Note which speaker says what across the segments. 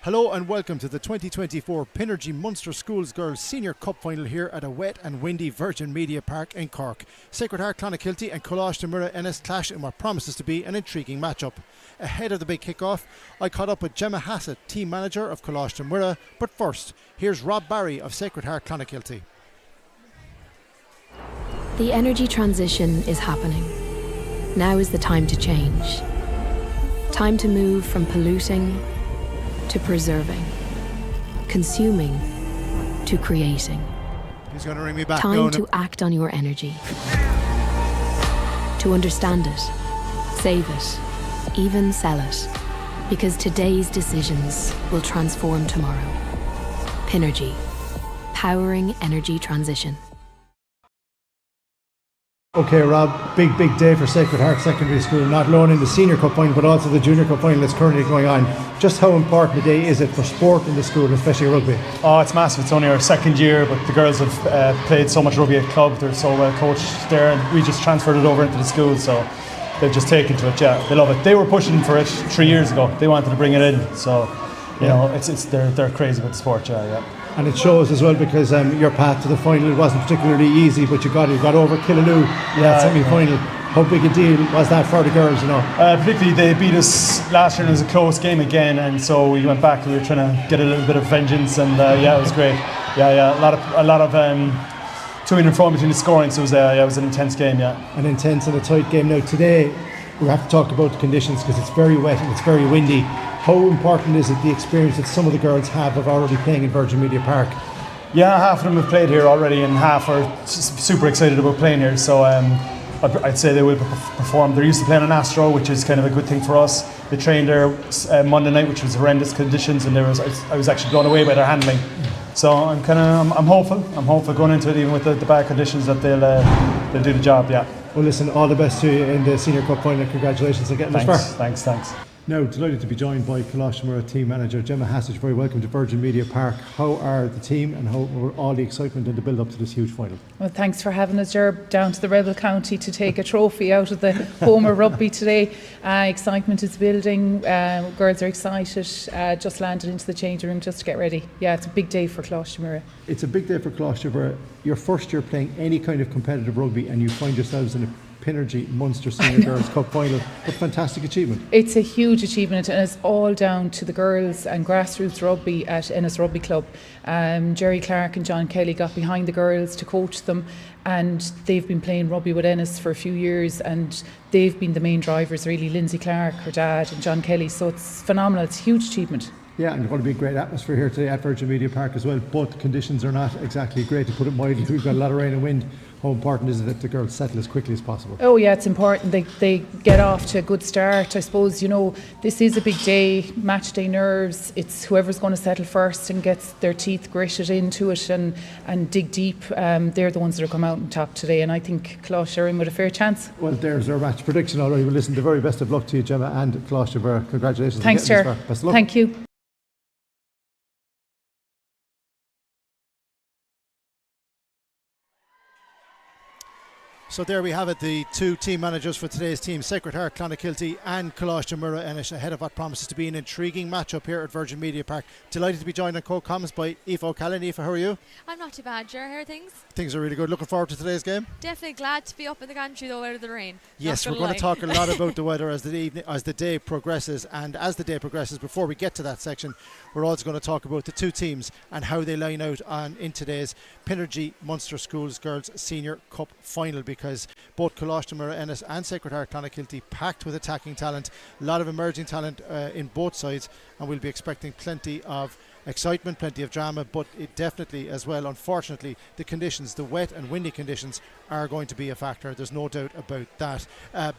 Speaker 1: Hello and welcome to the 2024 Pinergy Munster Schools Girls Senior Cup Final here at a wet and windy Virgin Media Park in Cork. Sacred Heart Clonakilty and Coláiste Muire Ennis clash in what promises to be an intriguing matchup. Ahead of the big kick-off, I caught up with Gemma Hassett, team manager of Coláiste Muire, but first, here's Rob Barry of Sacred Heart Clonakilty.
Speaker 2: The energy transition is happening. Now is the time to change. Time to move from polluting to preserving, consuming to creating.
Speaker 1: He's going to ring me back.
Speaker 2: Time to act on your energy. To understand it, save it, even sell it. Because today's decisions will transform tomorrow. Pinergy, powering energy transition.
Speaker 1: Okay, Rob, big day for Sacred Heart Secondary School, not alone in the Senior Cup Final but also the Junior Cup Final that's currently going on. Just how important a day is it for sport in the school, especially rugby?
Speaker 3: Oh, it's massive. It's only our second year, but the girls have played so much rugby at club. They're so well coached there, and we just transferred it over into the school, so they've just taken to it. Yeah, they love it. They were pushing for it 3 years ago. They wanted to bring it in, so you know, they're crazy with the sport. Yeah.
Speaker 1: And it shows as well because your path to the final wasn't particularly easy, but you got over Killaloo in that semi-final. How big a deal was that for the girls, you know?
Speaker 3: Particularly they beat us last year and it was a close game again, and so we went back and we were trying to get a little bit of vengeance, and it was great. A lot of to and from between the scoring, so it was an intense game.
Speaker 1: An intense and a tight game. Now today we have to talk about the conditions because it's very wet and it's very windy. How important is it, the experience that some of the girls have of already playing in Virgin Media Park?
Speaker 3: Yeah, half of them have played here already and half are super excited about playing here, so I'd say they will perform. They're used to playing on Astro, which is kind of a good thing for us. They trained there Monday night, which was horrendous conditions, and I was actually blown away by their handling. So I'm hopeful. I'm hopeful going into it, even with the bad conditions, that they'll do the job. Yeah.
Speaker 1: Well, listen, all the best to you in the Senior Cup Final. Congratulations on getting this far.
Speaker 3: Thanks.
Speaker 1: Now, delighted to be joined by Coláiste Muire team manager Gemma Hassett. Very welcome to Virgin Media Park. How are the team and how were all the excitement and the build up to this huge final?
Speaker 4: Well, thanks for having us, Gerb, down to the Rebel County to take a trophy out of the home of rugby today. Excitement is building. Girls are excited. Just landed into the changing room just to get ready. Yeah, it's a big day for Coláiste Muire.
Speaker 1: It's a big day for Coláiste Muire. Your first year playing any kind of competitive rugby, and you find yourselves in a Pinergy Munster Senior Girls Cup Final. What a fantastic achievement.
Speaker 4: It's a huge achievement, and it's all down to the girls and grassroots rugby at Ennis Rugby Club. Jerry Clark and John Kelly got behind the girls to coach them, and they've been playing rugby with Ennis for a few years, and they've been the main drivers really. Lindsay Clark, her dad, and John Kelly, so it's phenomenal. It's a huge achievement.
Speaker 1: Yeah, and there's going to be a great atmosphere here today at Virgin Media Park as well, but the conditions are not exactly great, to put it mildly. We've got a lot of rain and wind. How important is it that the girls settle as quickly as possible?
Speaker 4: Oh yeah, it's important. They get off to a good start. I suppose, you know, this is a big day, match day nerves. It's whoever's going to settle first and gets their teeth gritted into it and dig deep. They're the ones that are come out on top today, and I think Coláiste are in with a fair chance.
Speaker 1: Well, there's our match prediction already. Well, listen, the very best of luck to you, Gemma, and Coláiste Muire. Congratulations.
Speaker 4: Thanks, Ger.
Speaker 1: Best of luck.
Speaker 4: Thank you.
Speaker 1: So there we have it, the two team managers for today's team, Sacred Heart Clonakilty and Coláiste Muire Ennis, ahead of what promises to be an intriguing matchup here at Virgin Media Park. Delighted to be joined on co-comments by Aoife O'Callaghan. Aoife, how are you?
Speaker 5: I'm not too bad, Ger. How are things?
Speaker 1: Things are really good. Looking forward to today's game?
Speaker 5: Definitely glad to be up in the gantry though, out of the rain.
Speaker 1: Yes, we're going to talk a lot about the weather as the day progresses, and as the day progresses, before we get to that section, we're also going to talk about the two teams and how they line out in today's Pinergy Munster Schools Girls Senior Cup Final, because both Coláiste Muire Ennis and Sacred Heart Clonakilty packed with attacking talent, a lot of emerging talent in both sides, and we'll be expecting plenty of excitement, plenty of drama, but it definitely as well, unfortunately, the conditions, the wet and windy conditions are going to be a factor. There's no doubt about that.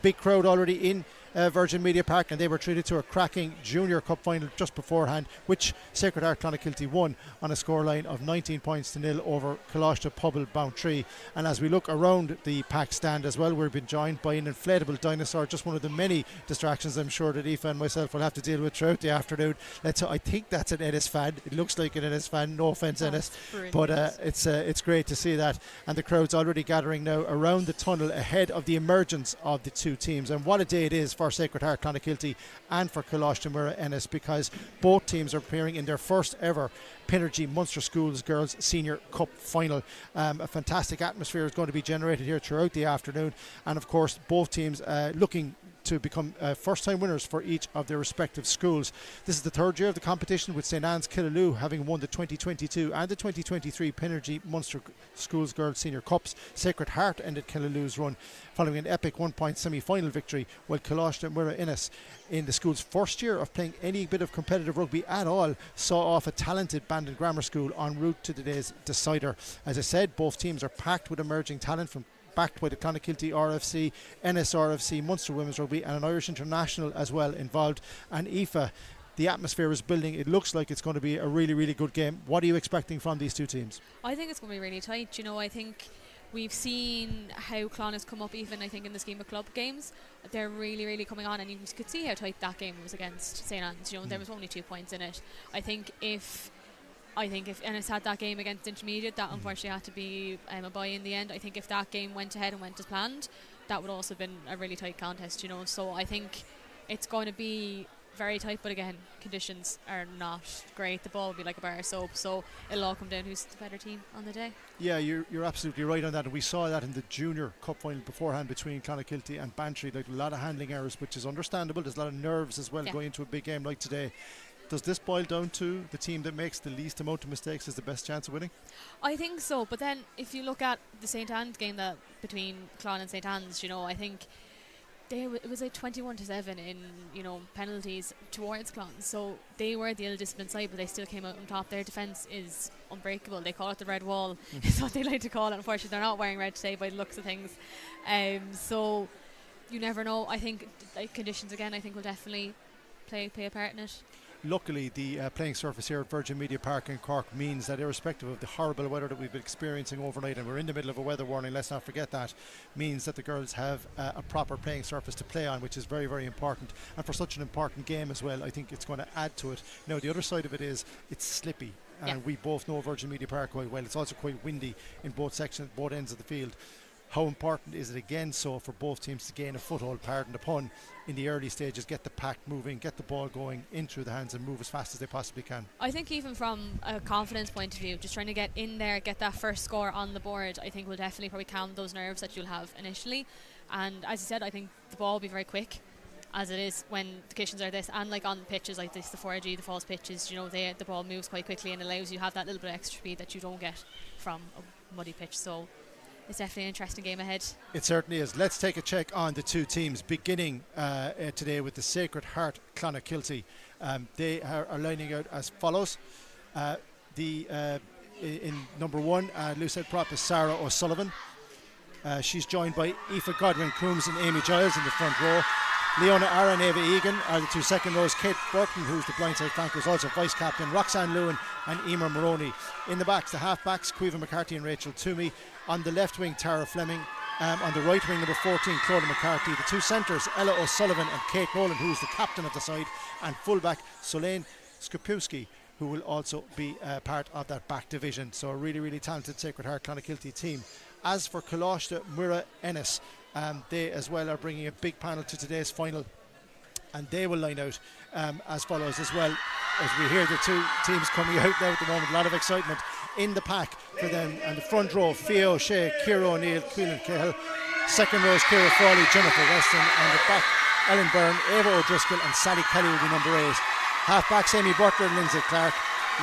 Speaker 1: Big crowd already in Virgin Media Park, and they were treated to a cracking Junior Cup final just beforehand, which Sacred Heart Clonakilty won on a scoreline of 19 points to nil over Coláiste Muire Ennis. And as we look around the pack stand as well, we've been joined by an inflatable dinosaur, just one of the many distractions I'm sure that Aoife and myself will have to deal with throughout the afternoon. I think that's an Ennis fan. It looks like an Ennis fan, no offence Ennis, but it's great to see that. And the crowd's already gathering now around the tunnel ahead of the emergence of the two teams. And what a day it is for Sacred Heart Clonakilty and for Coláiste Muire Ennis, because both teams are appearing in their first ever Pinergy Munster Schools Girls Senior Cup final. A fantastic atmosphere is going to be generated here throughout the afternoon, and of course both teams looking to become first-time winners for each of their respective schools. This is the third year of the competition, with St Anne's Killaloe having won the 2022 and the 2023 Pinergy Munster Schools Girls Senior Cups. Sacred Heart ended Killaloe's run following an epic one-point semi-final victory, while Coláiste Muire Ennis, in the school's first year of playing any bit of competitive rugby at all, saw off a talented Bandon Grammar School en route to today's decider. As I said, both teams are packed with emerging talent, from backed by the Clonakilty RFC, Ennis RFC, Munster Women's Rugby, and an Irish international as well involved. And Aoife, the atmosphere is building. It looks like it's going to be a really, really good game. What are you expecting from these two teams?
Speaker 5: I think it's going to be really tight. I think we've seen how Clon has come up, even I think in the scheme of club games. They're really, really coming on, and you could see how tight that game was against St Anne's. There was only 2 points in it. I think if Ennis had that game against Intermediate, that unfortunately had to be a bye in the end. I think if that game went ahead and went as planned, that would also have been a really tight contest, So I think it's going to be very tight, but again, conditions are not great. The ball will be like a bar of soap, so it'll all come down who's the better team on the day. Yeah,
Speaker 1: you're absolutely right on that, and we saw that in the Junior Cup final beforehand between Clonakilty and Bantry. Like, a lot of handling errors, which is understandable. There's a lot of nerves as well going into a big game like today. Does this boil down to the team that makes the least amount of mistakes is the best chance of winning?
Speaker 5: I think so, but then if you look at the St Anne's game that between Clon and St Anne's, I think it was like 21-7 in penalties towards Clon, so they were the ill-disciplined side, but they still came out on top. Their defence is unbreakable. They call it the red wall. Is what they like to call it. Unfortunately, they're not wearing red today by the looks of things. So you never know. I think conditions again, I think will definitely play a part in it.
Speaker 1: Luckily, the playing surface here at Virgin Media Park in Cork means that, irrespective of the horrible weather that we've been experiencing overnight, and we're in the middle of a weather warning, let's not forget that, means that the girls have a proper playing surface to play on, which is very, very important. And for such an important game as well, I think it's going to add to it. Now, the other side of it is it's slippy, and we both know Virgin Media Park quite well. It's also quite windy in both sections, both ends of the field. How important is it again for both teams to gain a foothold, pardon the pun, in the early stages, get the pack moving, get the ball going in through the hands and move as fast as they possibly can? I
Speaker 5: think even from a confidence point of view, just trying to get in there, get that first score on the board, I think will definitely probably calm those nerves that you'll have initially. And as you said, I think the ball will be very quick, as it is when the conditions are this, and like on pitches like this, the 4G, the false pitches, the ball moves quite quickly and allows you to have that little bit of extra speed that you don't get from a muddy pitch. So it's definitely an interesting game ahead. It certainly is. Let's take a check on the two teams, beginning today with the Sacred Heart Clonakilty. They are lining out as follows. In number one, loose head prop is Sarah O'Sullivan. She's joined by Aoife Godwin Coombs and Amy Giles in the front row. Leona Ara and Eva Egan are the two second rows. Kate Burton, who's the blindside flanker, is also vice captain. Roxanne Lewin and Emer Maroney. In the backs, the half backs, Caoimhe McCarthy and Rachel Toomey. On the left wing, Tara Fleming. On the right wing, number 14, Clodagh McCarthy. The two centres, Ella O'Sullivan and Kate Nolan, who's the captain of the side. And fullback, Solane Skupowski, who will also be part of that back division. So a really, really talented Sacred Heart Clonakilty team. As for Coláiste Muire Ennis, they as well are bringing a big panel to today's final, and they will line out as follows as well, as we hear the two teams coming out now at the moment. A lot of excitement in the pack for them. And the front row, Fia O'Shea, Ciara O'Neill, Quillan Cahill. Second row is Ciara Frawley, Jennifer Weston, and the back, Ellen Byrne, Ava O'Driscoll and Sally Kelly will be number 8. Half backs, Amy Butler and Lindsay Clark.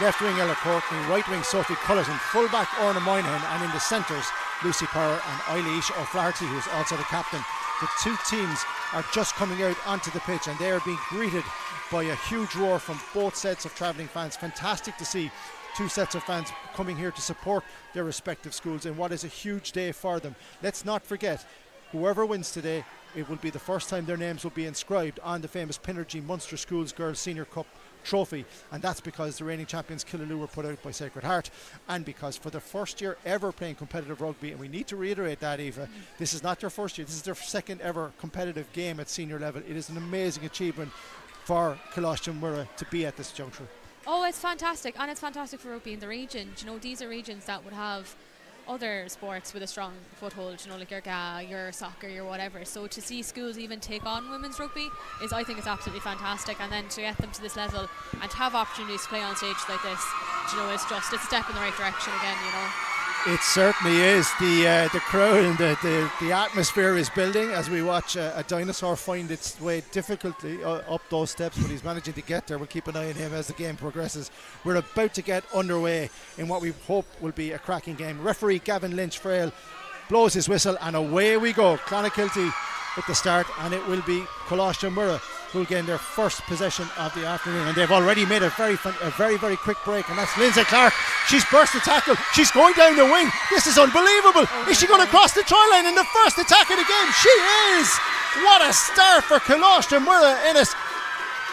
Speaker 5: Left wing, Ella Courtney. Right wing, Sophie Cullerton. Full back, Orna Moynihan. And in the centres, Lucy Power and Eilish O'Flaherty, who's also the captain. The two teams are just coming out onto the pitch, and they are being greeted by a huge roar from both sets of travelling fans. Fantastic to see two sets of fans coming here to support their respective schools in what is a huge day for them. Let's not forget, whoever wins today, it will be the first time their names will be inscribed on the famous Pinergy Munster Schools Girls Senior Cup trophy, and that's because the reigning champions Killaloe were put out by Sacred Heart, and because for the first year ever playing competitive rugby, and we need to reiterate that, Aoife, this is not their first year, this is their second ever competitive game at senior level. It is an amazing achievement for Coláiste Muire to be at this juncture.
Speaker 6: Oh, it's fantastic, and it's fantastic for rugby in the region. You know, these are regions that would have other sports with a strong foothold, you know, like your GA, your soccer, your whatever. So to see schools even take on women's rugby is, I think, it's absolutely fantastic. And then to get them to this level and to have opportunities to play on stage like this, you know, it's a step in the right direction again, you know.
Speaker 5: It certainly is. The crowd and the atmosphere is building as we watch a dinosaur find its way difficultly up those steps, but he's managing to get there. We'll keep an eye on him as the game progresses. We're about to get underway in what we hope will be a cracking game. Referee Gavin Lynch-Frail blows his whistle, and away we go. Clonakilty with the start, and it will be Coláiste Muire who'll gain their first possession of the afternoon, and they've already made a very quick break, and that's Lindsay Clark. She's burst the tackle, she's going down the wing. This is unbelievable. Is she going to cross the try line in the first attack of the game? She is. What a start for Coláiste Muire Ennis.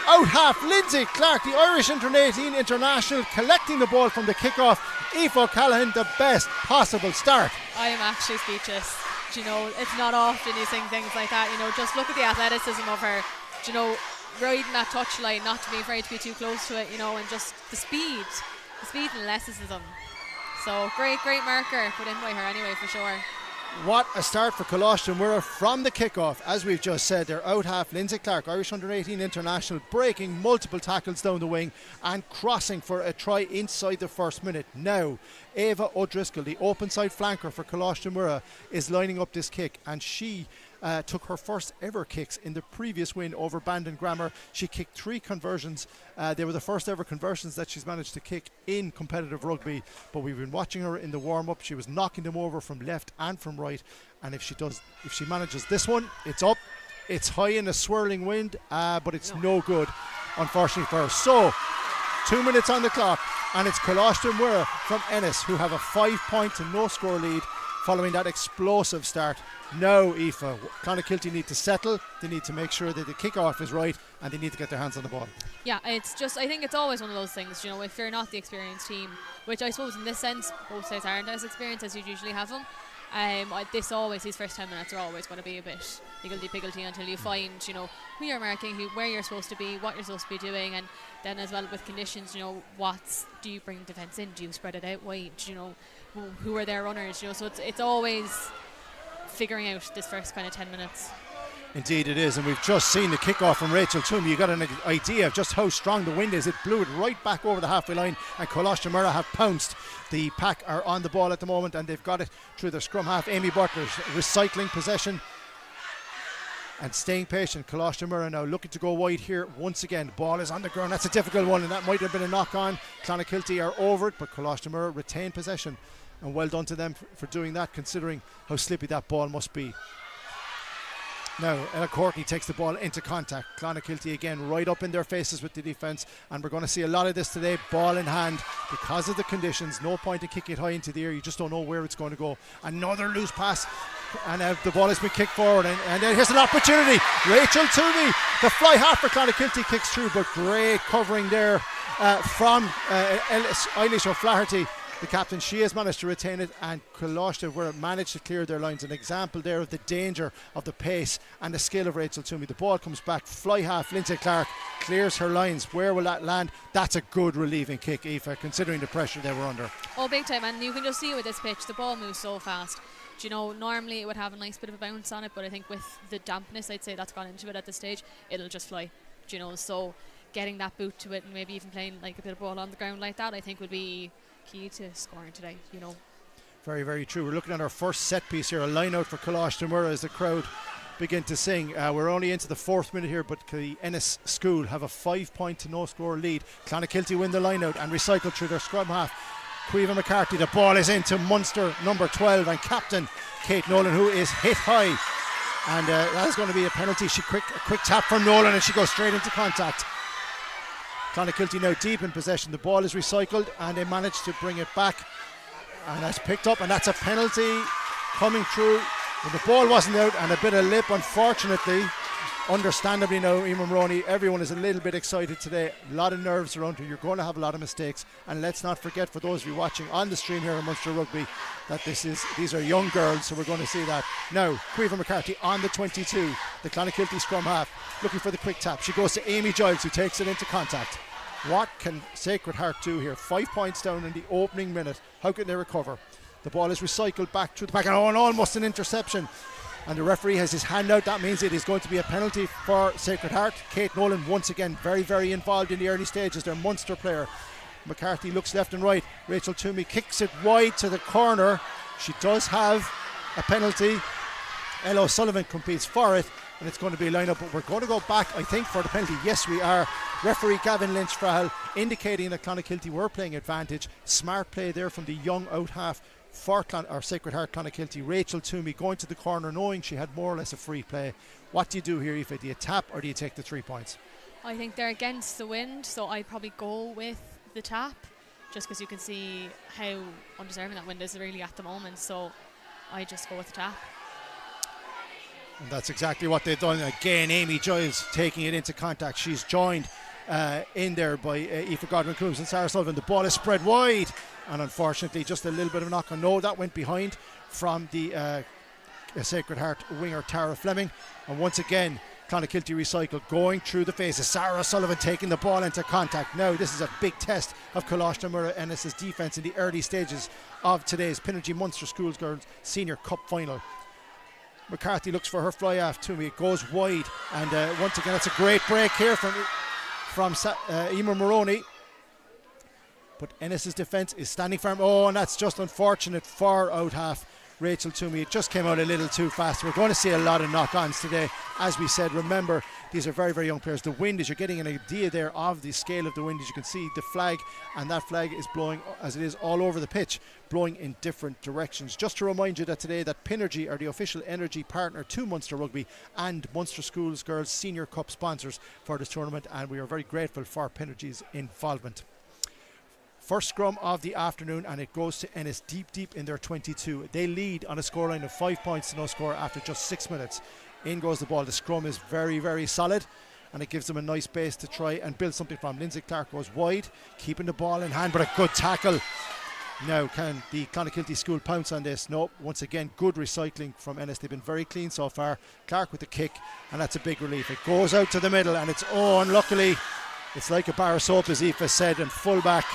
Speaker 5: Out half Lindsay Clark, the Irish Under-18 international, collecting the ball from the kickoff. Aoife O'Callaghan, the best possible start.
Speaker 6: I am actually speechless. You know, it's not often you sing things like that. You know, just look at the athleticism of her. You know, riding that touchline, not to be afraid to be too close to it, you know, and just the speed and athleticism. So great marker put in by her anyway, for sure.
Speaker 5: What a start for Coláiste Muire from the kickoff. As we've just said, they're out half Lindsay Clark, Irish Under-18 international, breaking multiple tackles down the wing and crossing for a try inside the first minute. Now Ava O'Driscoll, the open side flanker for Coláiste Muire, is lining up this kick, and she took her first ever kicks in the previous win over Bandon Grammar. She kicked 3 conversions. They were the first ever conversions that she's managed to kick in competitive rugby, but we've been watching her in the warm-up. She was knocking them over from left and from right, and if she manages this one, it's up. It's high in a swirling wind, but it's no good, unfortunately for her. So 2 minutes on the clock, and it's Coláiste Muire from Ennis who have a 5-point to no score lead following that explosive start. Now, Aoife, Clonakilty need to settle. They need to make sure that the kick-off is right, and they need to get their hands on the ball.
Speaker 6: Yeah, it's just, I think it's always one of those things, you know, if you're not the experienced team, which I suppose in this sense both sides aren't as experienced as you'd usually have them. These first 10 minutes are always going to be a bit higgledy-piggledy until you find, you know, who you're marking, where you're supposed to be, what you're supposed to be doing, and then as well with conditions, you know, do you bring defence in, do you spread it out wide, you know, who are their runners, you know, so it's always figuring out this first kind of 10 minutes.
Speaker 5: Indeed it is, and we've just seen the kick-off from Rachel Toomey. You got an idea of just how strong the wind is. It blew it right back over the halfway line, and Coláiste Muire have pounced. The pack are on the ball at the moment, and they've got it through their scrum half. Amy Butler recycling possession and staying patient. Coláiste Muire now looking to go wide here once again. The ball is on the ground. That's a difficult one, and that might have been a knock-on. Clonakilty are over it, but Coláiste Muire retain possession, and well done to them for doing that, considering how slippy that ball must be. Now Ella Courtney takes the ball into contact. Clonakilty again right up in their faces with the defence, and we're going to see a lot of this today. Ball in hand, because of the conditions, no point in kicking it high into the air. You just don't know where it's going to go. Another loose pass, and the ball has been kicked forward, and then here's an opportunity. Rachel Toomey, the fly half for Clonakilty, kicks through, but great covering there from Eilish O'Flaherty, the captain. She has managed to retain it, and Coláiste Muire managed to clear their lines. An example there of the danger of the pace and the skill of Rachel Toomey. The ball comes back, fly half, Lindsay Clark clears her lines. Where will that land? That's a good relieving kick, Aoife, considering the pressure they were under.
Speaker 6: Oh, big time, and you can just see with this pitch, the ball moves so fast. Do you know, normally it would have a nice bit of a bounce on it, but I think with the dampness, I'd say, that's gone into it at this stage, it'll just fly. Do you know, so getting that boot to it and maybe even playing like a bit of ball on the ground like that, I think would be key to scoring today, you know.
Speaker 5: Very, very true. We're looking at our first set piece here, a line out for Coláiste Muire as the crowd begin to sing. We're only into the 4th minute here, but the Ennis School have a 5-point to no score lead. Clonakilty win the line out and recycle through their scrum half. Aoife McCarthy, the ball is into Munster number 12 and captain Kate Nolan, who is hit high And that is going to be a penalty. A quick tap from Nolan, and she goes straight into contact. Clonakilty now deep in possession. The ball is recycled, and they manage to bring it back. And that's picked up, and that's a penalty coming through. But the ball wasn't out, and a bit of lip, unfortunately. Understandably now, Emer Maroney, everyone is a little bit excited today. A lot of nerves around here. You're going to have a lot of mistakes. And let's not forget, for those of you watching on the stream here in Munster Rugby, that these are young girls, so we're going to see that. Now, Aoife McCarthy on the 22, the Clonakilty scrum half, looking for the quick tap. She goes to Amy Giles, who takes it into contact. What can Sacred Heart do here? 5 points down in the opening minute. How can they recover? The ball is recycled back through the back, and almost an interception. And the referee has his hand out. That means it is going to be a penalty for Sacred Heart. Kate Nolan, once again, very, very involved in the early stages. Their Munster player. McCarthy looks left and right. Rachel Toomey kicks it wide to the corner. She does have a penalty. Ella O'Sullivan competes for it, and it's going to be a line-up. But we're going to go back, I think, for the penalty. Yes, we are. Referee Gavin Lynch-Frahel indicating that Clonakilty were playing advantage. Smart play there from the young out half for Sacred Heart Clonakilty. Rachel Toomey going to the corner, knowing she had more or less a free play. What do you do here, Aoife? Do you tap or do you take the 3 points?
Speaker 6: I think they're against the wind, so I'd probably go with the tap, just because you can see how undeserving that wind is really at the moment. So I just go with the tap.
Speaker 5: And that's exactly what they've done. Again, Amy Giles taking it into contact. She's joined in there by Aoife Godwin-Coombs and Sarah Sullivan. The ball is spread wide, and unfortunately just a little bit of a knock on. No, that went behind from the Sacred Heart winger Tara Fleming. And once again, Clonakilty recycled, going through the faces. Sarah Sullivan taking the ball into contact. Now this is a big test of Coláiste Muire Ennis' defence in the early stages of today's Pinergy Munster Schools Girls Senior Cup Final. McCarthy looks for her fly half to me. It goes wide, and once again it's a great break here from Emer Maroney. But Ennis' defence is standing firm. Oh, and that's just unfortunate for out half Rachel Toomey. It just came out a little too fast. We're going to see a lot of knock-ons today. As we said, remember, these are very, very young players. The wind is, you're getting an idea there of the scale of the wind. As you can see, the flag, and that flag is blowing, as it is all over the pitch, blowing in different directions. Just to remind you that today that Pinergy are the official energy partner to Munster Rugby and Munster Schools Girls Senior Cup sponsors for this tournament, and we are very grateful for Pinergy's involvement. First scrum of the afternoon, and it goes to Ennis deep in their 22. They lead on a scoreline of 5 points to no score after just 6 minutes. In goes the ball. The scrum is very, very solid, and it gives them a nice base to try and build something from. Lindsay Clark goes wide, keeping the ball in hand, but a good tackle. Now, can the Clonakilty school pounce on this? No. Once again, good recycling from Ennis. They've been very clean so far. Clark with the kick, and that's a big relief. It goes out to the middle, and it's unluckily, it's like a bar of soap, as Aoife said, and full back.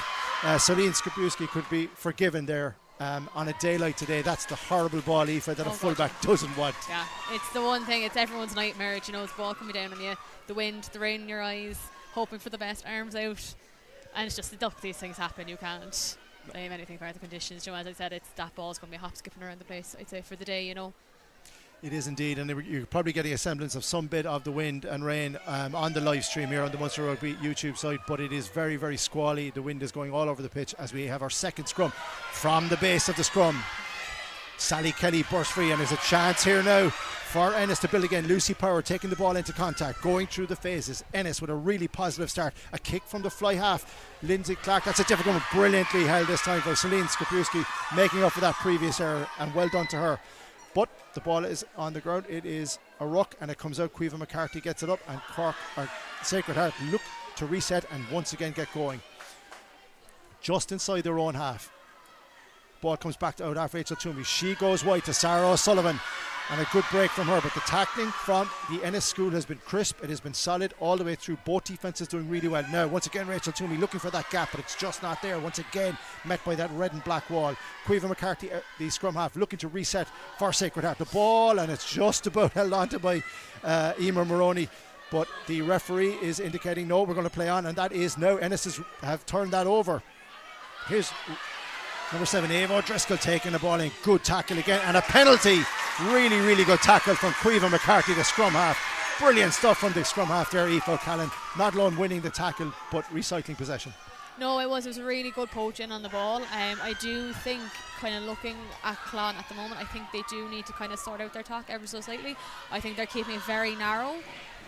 Speaker 5: Celine Skibruski could be forgiven there on a day like today. That's the horrible ball, Aoife, that a fullback doesn't want.
Speaker 6: Yeah, it's the one thing, it's everyone's nightmare. You know, the ball coming down on you, the wind, the rain in your eyes, hoping for the best, arms out. And it's just, look, these things happen. You can't blame anything for the conditions. You know, as I said, it's that ball's going to be hop skipping around the place, I'd say, for the day, you know.
Speaker 5: It is indeed, and you're probably getting a semblance of some bit of the wind and rain on the live stream here on the Munster Rugby YouTube site, but it is very, very squally. The wind is going all over the pitch as we have our second scrum. From the base of the scrum, Sally Kelly bursts free, and there's a chance here now for Ennis to build again. Lucy Power taking the ball into contact, going through the phases. Ennis with a really positive start. A kick from the fly half. Lindsay Clark, that's a difficult one, brilliantly held this time by Celine Skibruski, making up for that previous error, and well done to her. But the ball is on the ground. It is a ruck, and it comes out. Aoife McCarthy gets it up, and Cork, or Sacred Heart, look to reset and once again get going. Just inside their own half. Ball comes back to out half Rachel Toomey. She goes wide to Sarah O'Sullivan, and a good break from her. But the tackling from the Ennis school has been crisp. It has been solid all the way through. Both defences doing really well. Now, once again, Rachel Toomey looking for that gap, but it's just not there. Once again, met by that red and black wall. Aoife McCarthy, the scrum half, looking to reset for Sacred Heart. The ball, and it's just about held onto by Emer Maroney. But the referee is indicating, no, we're going to play on, and that is now. Ennis have turned that over. Here's number 7, Ava O'Driscoll taking the ball in. Good tackle again, and a penalty. Really, really good tackle from Aoife McCarthy, the scrum half. Brilliant stuff from the scrum half there, Aoife O'Callaghan. Not alone winning the tackle, but recycling possession.
Speaker 6: No, it was a really good poaching on the ball. I do think, kind of looking at Clon at the moment, I think they do need to kind of sort out their attack ever so slightly. I think they're keeping it very narrow.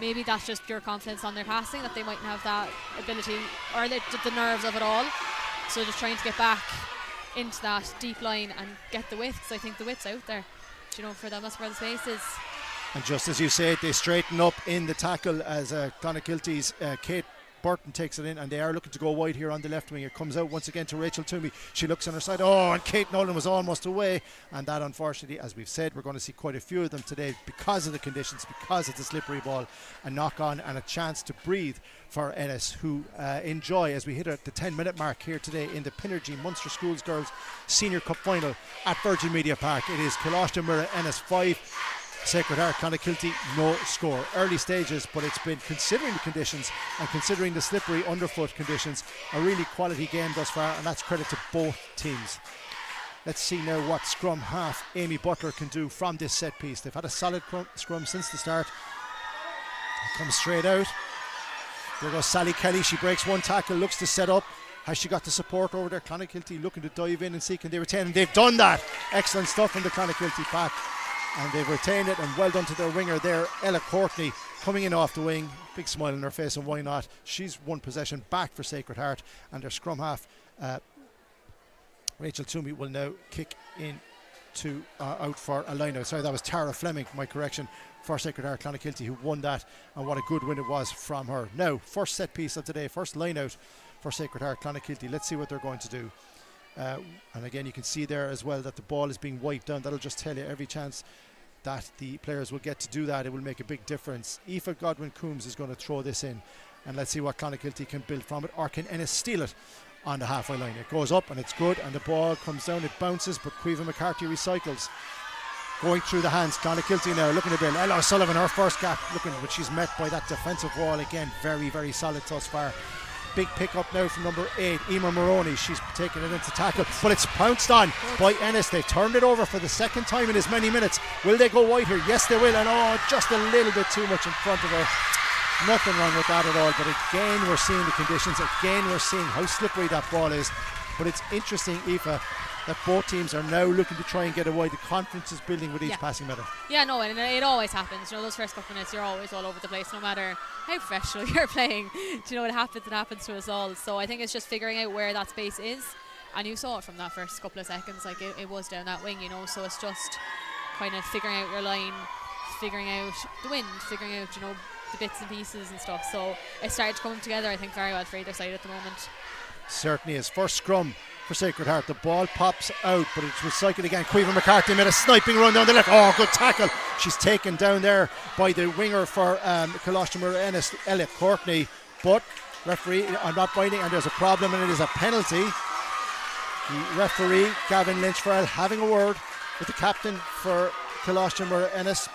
Speaker 6: Maybe that's just pure confidence on their passing, that they mightn't have that ability or the nerves of it all. So just trying to get back into that deep line and get the width, because I think the width's out there, you know, for them. That's where the space is.
Speaker 5: And just as you said, they straighten up in the tackle as Clonakilty's Kate Burton takes it in, and they are looking to go wide here on the left wing. It comes out once again to Rachel Toomey. She looks on her side. Oh, and Kate Nolan was almost away. And that, unfortunately, as we've said, we're going to see quite a few of them today because of the conditions, because it's a slippery ball. A knock on and a chance to breathe for Ennis, who enjoy, as we hit at the 10-minute mark here today in the Pinergy Munster Schools Girls Senior Cup Final at Virgin Media Park. It is Coláiste Muire Ennis 5, Sacred Heart Clonakilty no score. Early stages, but it's been, considering the conditions and considering the slippery underfoot conditions, a really quality game thus far, and that's credit to both teams. Let's see now what scrum half Amy Butler can do from this set piece. They've had a solid scrum since the start. It comes straight out. There goes Sally Kelly. She breaks one tackle, looks to set up. Has she got the support over there? Clonakilty looking to dive in and see can they retain, and they've done that. Excellent stuff from the Clonakilty pack. And they've retained it, and well done to their winger there, Ella Courtney, coming in off the wing. Big smile on her face, and why not? She's won possession back for Sacred Heart, and their scrum half, Rachel Toomey, will now kick in to out for a line out. Sorry, that was Tara Fleming, my correction, for Sacred Heart Clonakilty, who won that, and what a good win it was from her. Now, first set piece of today, first line out for Sacred Heart Clonakilty. Let's see what they're going to do. And again, you can see there as well that the ball is being wiped down. That'll just tell you every chance that the players will get to do that, it will make a big difference. Aoife Godwin-Coombs is going to throw this in, and let's see what Clonakilty can build from it, or can Ennis steal it on the halfway line. It goes up and it's good, and the ball comes down, it bounces, but Aoife McCarthy recycles. Going through the hands, Clonakilty now looking to build. Ella O'Sullivan, her first gap, looking, but she's met by that defensive wall again. Very, very solid thus far. Big pick up now from number 8, Emer Maroney. She's taking it into tackle, but it's pounced on by Ennis. They've turned it over for the second time in as many minutes. Will they go wide here? Yes, they will. And oh, just a little bit too much in front of her. Nothing wrong with that at all. But again, we're seeing the conditions. Again, we're seeing how slippery that ball is. But it's interesting, Aoife, that both teams are now looking to try and get away. The confidence is building with each passing method.
Speaker 6: Yeah, no, and it always happens. You know, those first couple minutes, you're always all over the place, no matter how professional you're playing. Do you know, it happens to us all. So I think it's just figuring out where that space is. And you saw it from that first couple of seconds, like it was down that wing, you know. So it's just kind of figuring out your line, figuring out the wind, figuring out, you know, the bits and pieces and stuff. So it started to come together, I think, very well for either side at the moment.
Speaker 5: Certainly is. First scrum for Sacred Heart. The ball pops out, but it's recycled again. Aoife McCarthy made a sniping run down the left. Oh, good tackle. She's taken down there by the winger for Coláiste Muire Ennis, Ella Courtney. But referee not biting, and there's a problem, and it is a penalty. The referee, Gavin Lynch-Farrell, having a word with the captain for Coláiste Muire Ennis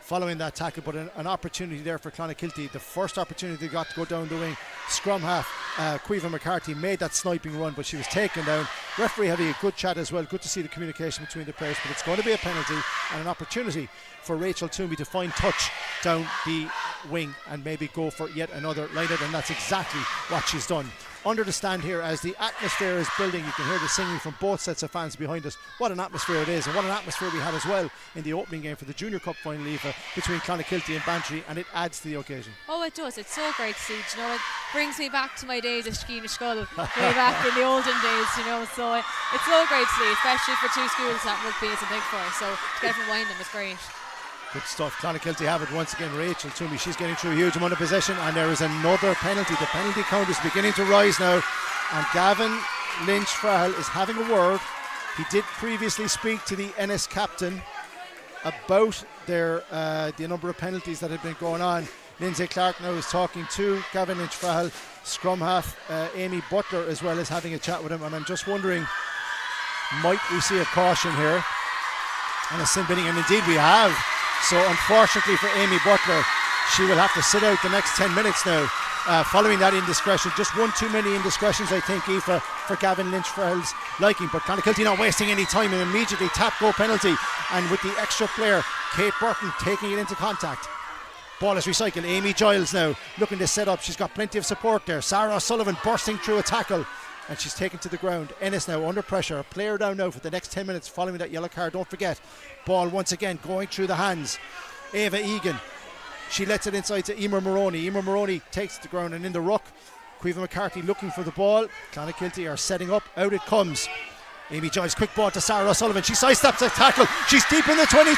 Speaker 5: following that tackle, but an opportunity there for Clonakilty. The first opportunity they got to go down the wing. Scrum half, Aoife McCarthy made that sniping run, but she was taken down. Referee having a good chat as well. Good to see the communication between the players, but it's going to be a penalty and an opportunity for Rachel Toomey to find touch down the wing and maybe go for yet another line out, and that's exactly what she's done. Under the stand here, as the atmosphere is building, you can hear the singing from both sets of fans behind us. What an atmosphere it is, and what an atmosphere we had as well in the opening game for the Junior Cup final, Aoife, between Clonakilty and Bantry, and it adds to the occasion. Oh,
Speaker 6: it does. It's so great to see. You know, it brings me back to my days at Skeena Skull, way back in the olden days, you know. So it's so great to see, especially for two schools that rugby isn't big for. So to get from Wyndham is great.
Speaker 5: Good stuff. Clonakilty have it once again. Rachel Toomey, she's getting through a huge amount of possession, and there is another penalty. The penalty count is beginning to rise now, and Gavin Lynch-Farrell is having a word. He did previously speak to the Ennis captain about their the number of penalties that had been going on. Lindsay Clark now is talking to Gavin Lynch-Farrell. Scrum half Amy Butler as well as having a chat with him, and I'm just wondering, might we see a caution here and a sin binning? And indeed we have. So unfortunately for Amy Butler, she will have to sit out the next 10 minutes now following that indiscretion. Just one too many indiscretions, I think, Aoife, for Gavin Lynch-Farrell's liking. But Clonakilty not wasting any time, and immediately tap goal penalty, and with the extra player Kate Burton taking it into contact. Ball is recycled. Amy Giles now looking to set up. She's got plenty of support there. Sarah O'Sullivan bursting through a tackle, and she's taken to the ground. Ennis now under pressure. A player down now for the next 10 minutes following that yellow card. Don't forget. Ball once again going through the hands. Ava Egan. She lets it inside to Emer Moroney. Emer Moroney takes it to the ground, and in the ruck, Caoimhe McCarthy looking for the ball. Clonakilty are setting up. Out it comes. Amy Giles, quick ball to Sarah O'Sullivan. She sidesteps a tackle. She's deep in the 22.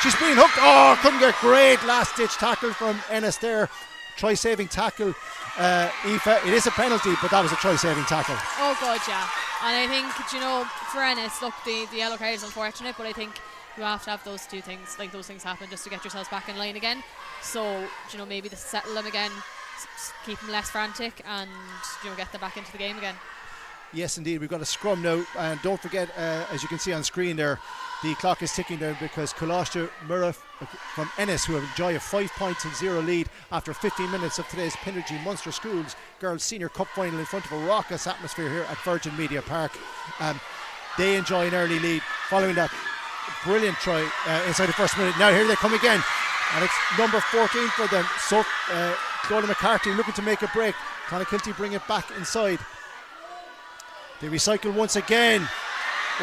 Speaker 5: She's being hooked. Oh, couldn't get great last ditch tackle from Ennis there. Try saving tackle. Aoife, it is a penalty, but that was a try saving tackle.
Speaker 6: Oh God, yeah. And I think, you know, for Ennis, look, the yellow card is unfortunate, but I think you have to have those two things, like those things happen just to get yourselves back in line again. So, you know, maybe to settle them again, keep them less frantic, and, you know, get them back into the game again.
Speaker 5: Yes, indeed. We've got a scrum now, and don't forget, as you can see on screen there, the clock is ticking down because Coláiste Muire from Ennis, who have enjoyed a 5-0 lead after 15 minutes of today's Pinergy Munster Schools Girls Senior Cup final in front of a raucous atmosphere here at Virgin Media Park. They enjoy an early lead following that brilliant try inside the first minute. Now here they come again, and it's number 14 for them. So Donald McCarthy looking to make a break. Clonakilty bring it back inside. They recycle once again.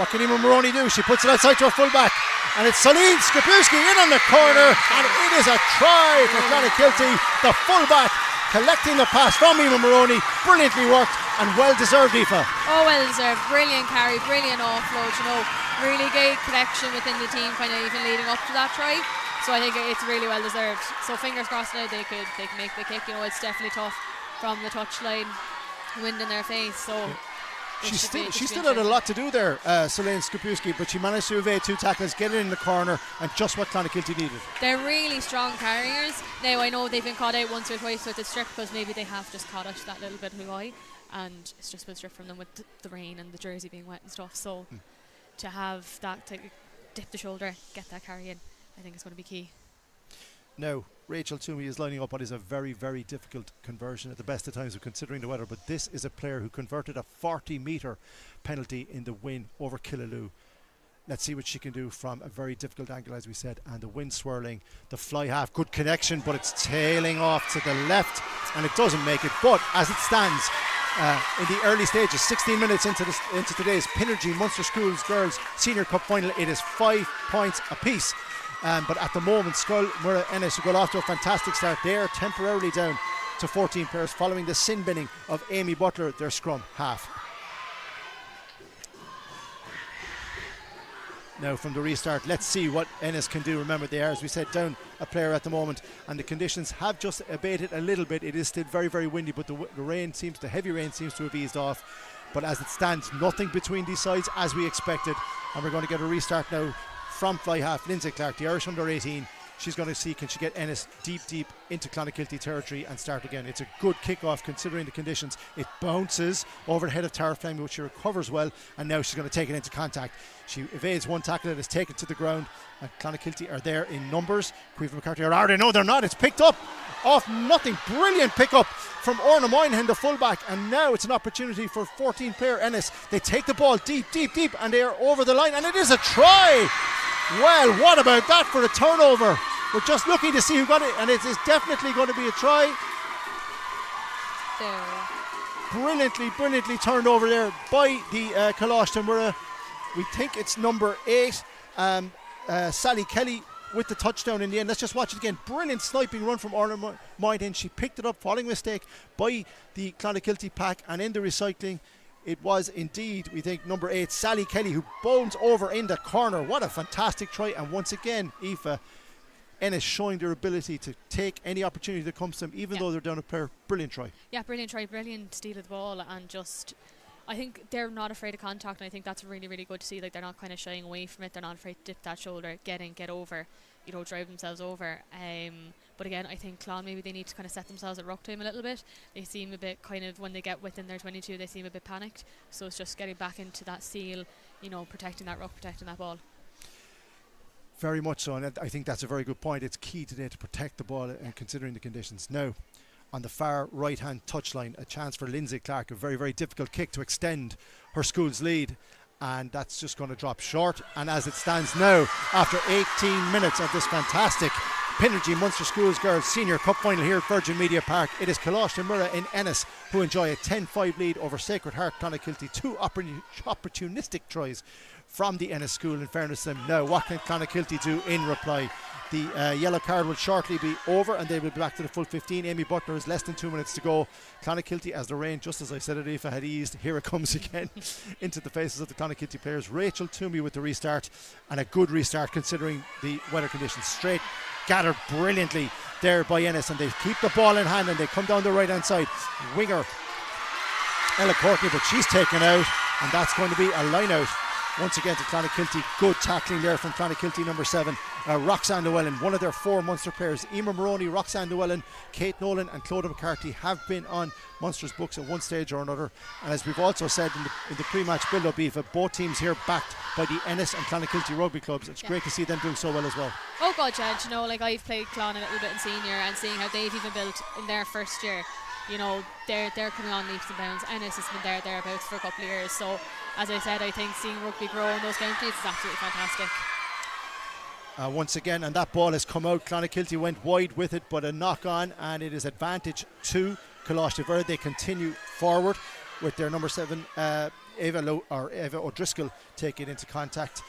Speaker 5: What can Emer Moroney do? She puts it outside to her fullback, and it's Celine Skapulski in on the corner, and it is a try for Clonakilty. The fullback collecting the pass from Emer Moroney. Brilliantly worked and well deserved, Aoife.
Speaker 6: Oh, well deserved. Brilliant carry, brilliant offload, you know, really great connection within the team, kind of even leading up to that try. So I think it's really well deserved. So fingers crossed now they can make the kick. You know, it's definitely tough from the touchline, wind in their face. So. Yeah.
Speaker 5: She still had a lot to do there, Celine Skapulski, but she managed to evade two tackles, get it in the corner, and just what Clonakilty needed.
Speaker 6: They're really strong carriers. Now, I know they've been caught out once or twice with the strip because maybe they have just caught out that little bit too high, and it's just been stripped from them with the rain and the jersey being wet and stuff. So to have that, to dip the shoulder, get that carry in, I think it's going to be key. Now,
Speaker 5: Rachel Toomey is lining up what is a very, very difficult conversion at the best of times, considering the weather, but this is a player who converted a 40-metre penalty in the win over Killaloe. Let's see what she can do from a very difficult angle, as we said, and the wind swirling, the fly half, good connection, but it's tailing off to the left, and it doesn't make it. But as it stands, in the early stages, 16 minutes into today's Pinergy Munster Schools Girls Senior Cup final, it is 5 points apiece. But at the moment, Muire Ennis, who got off to a fantastic start, they are temporarily down to 14 players following the sin binning of Amy Butler, their scrum half. Now from the restart, let's see what Ennis can do. Remember, they are, as we said, down a player at the moment, and the conditions have just abated a little bit. It is still very, very windy, but the heavy rain seems to have eased off. But as it stands, nothing between these sides as we expected, and we're going to get a restart now from fly half. Lindsay Clark, the Irish under 18, she's going to see can she get Ennis deep into Clonakilty territory and start again. It's a good kick-off considering the conditions. It bounces over the head of Tara Fleming, which she recovers well, and now she's going to take it into contact. She evades one tackle and is taken to the ground, and Clonakilty are there in numbers. Caoimhe McCarthy are out. No, they're not. It's picked up off nothing. Brilliant pick-up from Orna Moynihan, the fullback, and now it's an opportunity for 14-player Ennis. They take the ball deep, and they are over the line, and it is a try. Well, what about that for a turnover? We're just looking to see who got it, and it is definitely going to be a try. Brilliantly turned over there by the Coláiste Muire. We think it's number 8, Sally Kelly, with the touchdown in the end. Let's just watch it again. Brilliant sniping run from Orna Moynihan. She picked it up following a mistake by the Clonakilty pack, and in the recycling, it was indeed, we think, number 8, Sally Kelly, who bones over in the corner. What a fantastic try. And once again, Aoife, Ennis showing their ability to take any opportunity that comes to them, even though they're down a player. Brilliant try. Yeah, brilliant try, brilliant steal of the ball, and just, I think they're not afraid of contact, and I think that's really, really good to see. Like, they're not kind of shying away from it. They're not afraid to dip that shoulder, get in, get over, you know, drive themselves over. But again, I think Clon, maybe they need to kind of set themselves at ruck time a little bit. They seem a bit kind of, when they get within their 22, they seem a bit panicked. So it's just getting back into that seal, you know, protecting that ruck, protecting that ball. Very much so, and I think that's a very good point. It's key today to protect the ball and considering the conditions. Now, on the far right-hand touchline, a chance for Lindsay Clark, a very, very difficult kick to extend her school's lead, and that's just going to drop short. And as it stands now, after 18 minutes of this fantastic Pinergy Munster Schools Girls Senior Cup Final here at Virgin Media Park. It is Coláiste Muire Ennis who enjoy a 10-5 lead over Sacred Heart Clonakilty. Two opportunistic tries from the Ennis school, in fairness to them. Now, what can Clonakilty do in reply? The yellow card will shortly be over and they will be back to the full 15. Amy Butler has less than 2 minutes to go. Clonakilty, as the rain, just as I said it, Aoife, had eased, here it comes again into the faces of the Clonakilty players. Rachel Toomey with the restart, and a good restart considering the weather conditions. Straight gathered brilliantly there by Ennis, and they keep the ball in hand and they come down the right hand side. Winger Ella Courtney, but she's taken out, and that's going to be a line out once again to Clonakilty. Good tackling there from Clonakilty number 7, Roxanne Llewellyn, one of their 4 Munster players. Emer Maroney, Roxanne Llewellyn, Kate Nolan and Clodagh McCarthy have been on Munster's books at one stage or another, and as we've also said in the pre-match build-up, Aoife, both teams here backed by the Ennis and Clonakilty rugby clubs. It's great to see them doing so well as well.
Speaker 6: Oh God, yeah, you know, like I've played Clon a little bit in senior, and seeing how they've even built in their first year, you know, they're coming on leaps and bounds. Ennis has been thereabouts for a couple of years, so as I said, I think seeing rugby grow in those counties is absolutely fantastic.
Speaker 5: Once again, and that ball has come out. Clonakilty went wide with it, but a knock on, and it is advantage to Coláiste Muire. They continue forward with their number 7 Eva O'Driscoll taking into contact,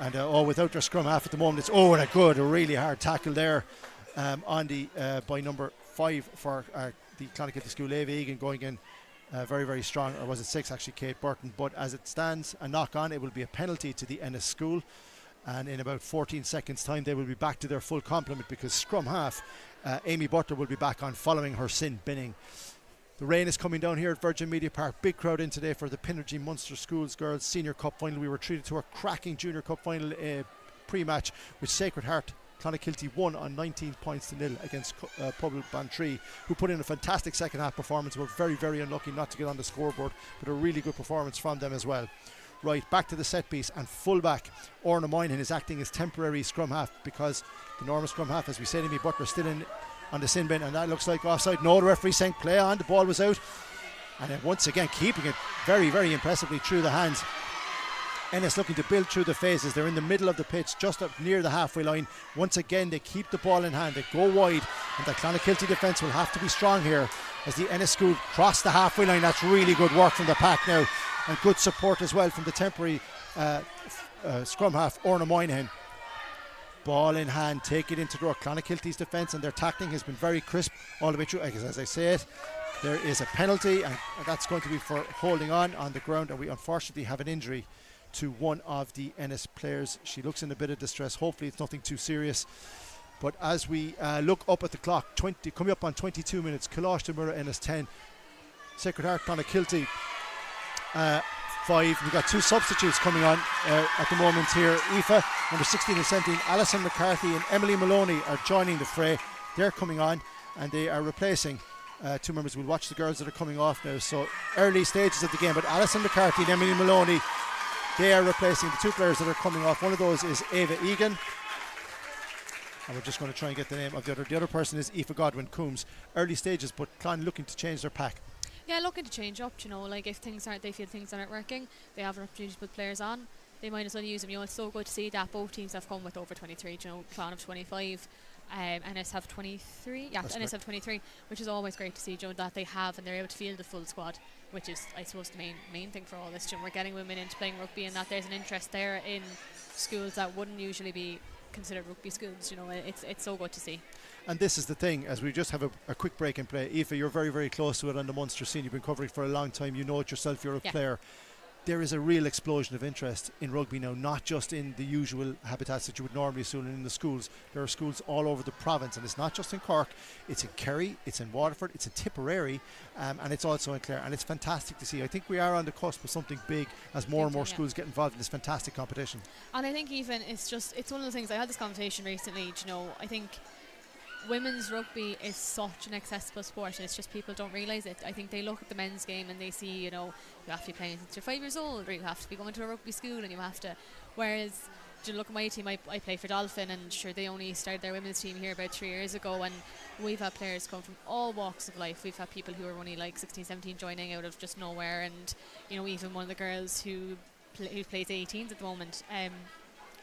Speaker 5: and without their scrum half at the moment, it's a really hard tackle there on the by number 5 for the Clonakilty school, Aoife Egan, going in very, very strong, or was it 6 actually, Kate Burton. But as it stands, a knock on, it will be a penalty to the Ennis school, and in about 14 seconds time they will be back to their full complement, because scrum half Amy Butler will be back on following her sin binning. The rain is coming down here at Virgin Media Park. Big crowd in today for the Pinergy Munster Schools Girls Senior Cup Final. We were treated to a cracking Junior Cup Final pre-match, with Sacred Heart Clonakilty won on 19 points to nil against Public Bantry, who put in a fantastic second half performance. Were very, very unlucky not to get on the scoreboard, but a really good performance from them as well. Right, back to the set piece, and fullback Orna Moynihan is acting as temporary scrum half, because the normal scrum half, as we said, Amy Butler still in on the sin bin, and that looks like offside. No, the referee saying play on, the ball was out, and then once again keeping it very, very impressively through the hands. Ennis looking to build through the phases. They're in the middle of the pitch, just up near the halfway line. Once again, they keep the ball in hand. They go wide, and the Clonakilty defence will have to be strong here as the Ennis school cross the halfway line. That's really good work from the pack now, and good support as well from the temporary scrum half, Orna Moynihan. Ball in hand, take it into the Clonakilty's defence, and their tackling has been very crisp all the way through. As I say it, there is a penalty, and that's going to be for holding on the ground, and we unfortunately have an injury to one of the Ennis players. She looks in a bit of distress. Hopefully it's nothing too serious. But as we look up at the clock, coming up on 22 minutes, Coláiste Muire Ennis 10, Sacred Heart Clonakilty 5. We've got 2 substitutes coming on at the moment here. Aoife, number 16 and 17, Alison McCarthy and Emily Maloney are joining the fray. They're coming on, and they are replacing 2 members. We'll watch the girls that are coming off now. So early stages of the game, but Alison McCarthy and Emily Maloney, they are replacing the 2 players that are coming off. One of those is Ava Egan, and we're just going to try and get the name of the other. The other person is Aoife Godwin Coombs. Early stages, but Clon looking to change their pack.
Speaker 6: Yeah, looking to change up, you know, like if they feel things aren't working, they have an opportunity to put players on, they might as well use them. You know, it's so good to see that both teams have come with over 23, you know, Clon have 25, Ennis have 23, Ennis have 23, which is always great to see, you know, that they have, and they're able to field the full squad, which is, I suppose, the main thing for all this, you know, we're getting women into playing rugby, and that there's an interest there in schools that wouldn't usually be considered rugby schools. You know, it's so good to see.
Speaker 5: And this is the thing, as we just have a quick break in play. Aoife, you're very, very close to it on the Munster scene. You've been covering for a long time. You know it yourself. You're a player. There is a real explosion of interest in rugby now, not just in the usual habitats that you would normally assume in the schools. There are schools all over the province, and it's not just in Cork. It's in Kerry, it's in Waterford, it's in Tipperary, and it's also in Clare. And it's fantastic to see. I think we are on the cusp of something big as more and more schools get involved in this fantastic competition.
Speaker 6: And I think even it's one of the things, I had this conversation recently, you know, I think women's rugby is such an accessible sport, and it's just people don't realise it. I think they look at the men's game and they see, you know, you have to be playing since you're 5 years old, or you have to be going to a rugby school, and you have to, whereas, you look at my team, I play for Dolphin, and sure, they only started their women's team here about 3 years ago, and we've had players come from all walks of life. We've had people who are only like 16, 17 joining out of just nowhere, and, you know, even one of the girls who plays 18s at the moment,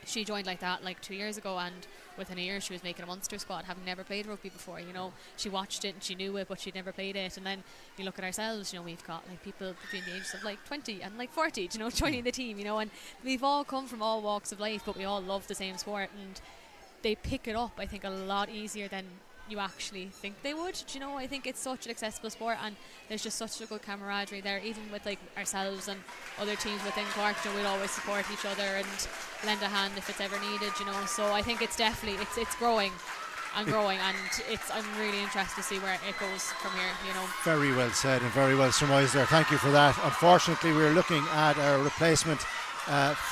Speaker 6: she joined like that like 2 years ago, and within a year she was making a Munster squad, having never played rugby before. You know, she watched it and she knew it, but she'd never played it. And then you look at ourselves, you know, we've got like people between the ages of like 20 and like 40, you know, joining the team, you know, and we've all come from all walks of life, but we all love the same sport, and they pick it up, I think, a lot easier than you actually think they would. You know, I think it's such an accessible sport, and there's just such a good camaraderie there, even with like ourselves and other teams within Cork. You know, we'll always support each other and lend a hand if it's ever needed, you know. So I think it's definitely it's growing and growing, and I'm really interested to see where it goes from here, you know.
Speaker 5: Very well said and very well surmised there. Thank you for that. Unfortunately, we're looking at a replacement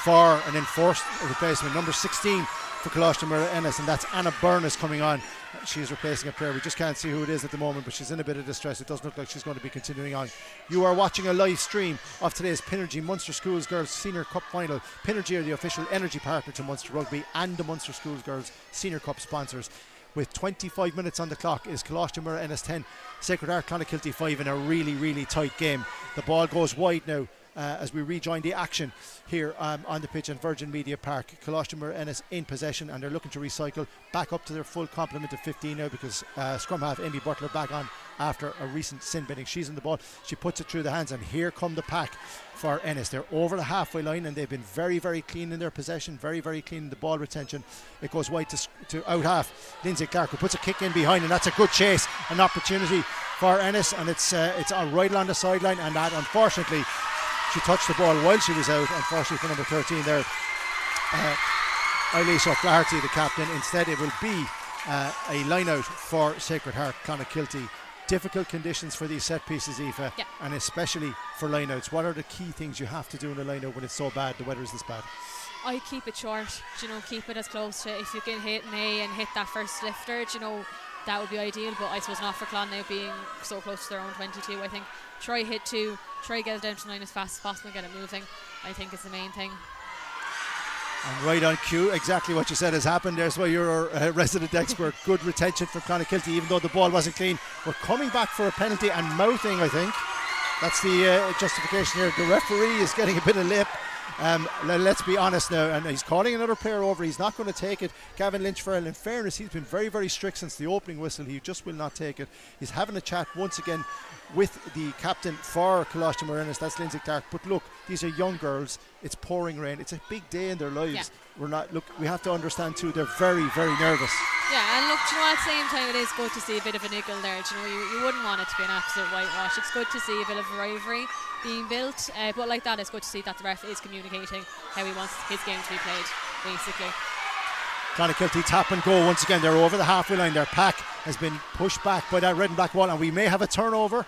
Speaker 5: for an enforced replacement, number 16 for Coláiste Muire Ennis, and that's Anna Byrne is coming on. She's replacing a player. We just can't see who it is at the moment, but she's in a bit of distress. It doesn't look like she's going to be continuing on. You are watching a live stream of today's Pinergy Munster Schools Girls Senior Cup Final. Pinergy are the official energy partner to Munster Rugby and the Munster Schools Girls Senior Cup sponsors. With 25 minutes on the clock is Coláiste Muire Ennis 10, Sacred Heart Clonakilty 5 in a really, really tight game. The ball goes wide now as we rejoin the action here on the pitch in Virgin Media Park. Coláiste Muire Ennis in possession, and they're looking to recycle back up to their full complement of 15 now, because scrum half Amy Butler back on after a recent sin binning. She's in the ball, she puts it through the hands, and here come the pack for Ennis. They're over the halfway line, and they've been very, very clean in their possession, very, very clean in the ball retention. It goes wide to out half Lindsay Clark, who puts a kick in behind, and that's a good chase, an opportunity for Ennis, and it's right along the sideline, and that unfortunately she touched the ball while she was out, unfortunately for number 13 there, Aoife O'Flaherty, the captain. Instead it will be a line out for Sacred Heart Clonakilty. Difficult conditions for these set pieces, Aoife, and especially for line outs. What are the key things you have to do in a line out when it's so bad, the weather is this bad?
Speaker 6: I keep it short, you know, keep it as close to, if you can hit an A and hit that first lifter, you know, that would be ideal, but I suppose not for Clon now being so close to their own 22. I think try hit 2, try get it down to 9 as fast as possible and get it moving, I think is the main thing.
Speaker 5: And right on cue, exactly what you said has happened. There's why you're a resident expert. Good retention from Clonakilty, even though the ball wasn't clean. We're coming back for a penalty and mouthing, I think. That's the justification here. The referee is getting a bit of lip. Let's be honest now, and he's calling another player over. He's not going to take it. Gavin Lynch-Farrell, in fairness, he's been very, very strict since the opening whistle. He just will not take it. He's having a chat once again with the captain for Coláiste Muire Ennis, that's Lindsay Clark. But look, these are young girls. It's pouring rain. It's a big day in their lives. We have to understand too, they're very, very nervous.
Speaker 6: Yeah, and look, you know, at the same time, it is good to see a bit of a niggle there. You know, you wouldn't want it to be an absolute whitewash. It's good to see a bit of rivalry being built, but like that, it's good to see that the ref is communicating how he wants his game to be played, basically.
Speaker 5: Clonakilty tap and go once again. They're over the halfway line. Their pack has been pushed back by that red and black wall, and we may have a turnover,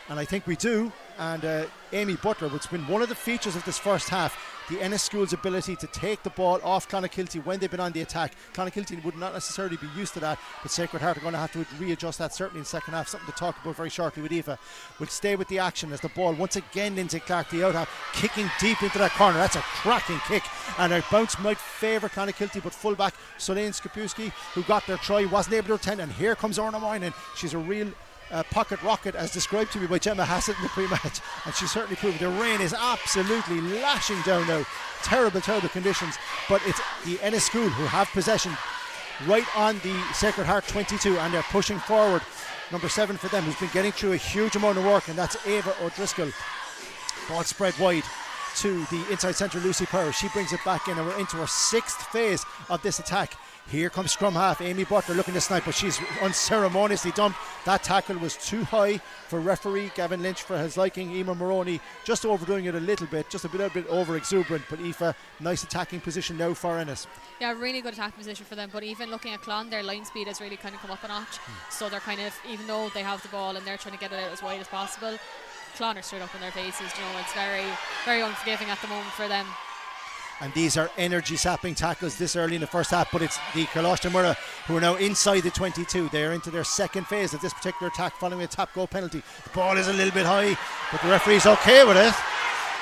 Speaker 5: and I think we do. And Amy Butler, which has been one of the features of this first half, the Ennis School's ability to take the ball off Clonakilty when they've been on the attack. Clonakilty would not necessarily be used to that, but Sacred Heart are going to have to readjust that certainly in the second half. Something to talk about very shortly with Aoife. We'll stay with the action as the ball once again Lindsay Clark, the out half, kicking deep into that corner. That's a cracking kick, and a bounce might favour Clonakilty, but fullback Solane Skapewski, who got their try, wasn't able to attend, and here comes Orna Moynihan. She's a real pocket rocket, as described to me by Gemma Hassett in the pre-match, and she certainly proved. The rain is absolutely lashing down now. Terrible conditions, but it's the Ennis School who have possession right on the Sacred Heart 22, and they're pushing forward. Number 7 for them, who's been getting through a huge amount of work, and that's Ava O'Driscoll. Ball spread wide to the inside centre, Lucy Power. She brings it back in, and we're into our 6th phase of this attack. Here comes scrum half Amy Butler looking to snipe, but she's unceremoniously dumped. That tackle was too high for referee Gavin Lynch for his liking. Emer Moroney just overdoing it a little bit, just a little bit over exuberant. But Aoife, nice attacking position now for Ennis.
Speaker 6: Yeah, really good attacking position for them. But even looking at Clon, their line speed has really kind of come up a notch. So they're kind of, even though they have the ball and they're trying to get it out as wide as possible, Clon are straight up in their faces. You know, it's very, very unforgiving at the moment for them.
Speaker 5: And these are energy sapping tackles this early in the first half, but it's the Coláiste Muire who are now inside the 22. They are into their 2nd phase of this particular attack following a tap goal penalty. The ball is a little bit high, but the referee's okay with it.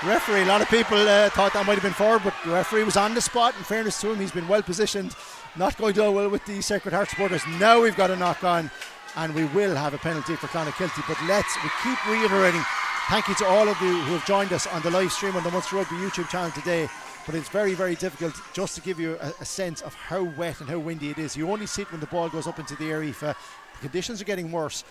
Speaker 5: The referee, a lot of people thought that might have been forward, but the referee was on the spot. In fairness to him, he's been well positioned. Not going to go well with the Sacred Heart supporters. Now we've got a knock on, and we will have a penalty for Clonakilty, but we keep reiterating thank you to all of you who have joined us on the live stream on the Munster Rugby YouTube channel today. But it's very, very difficult just to give you a sense of how wet and how windy it is. You only see it when the ball goes up into the air, Aoife. The conditions are getting worse.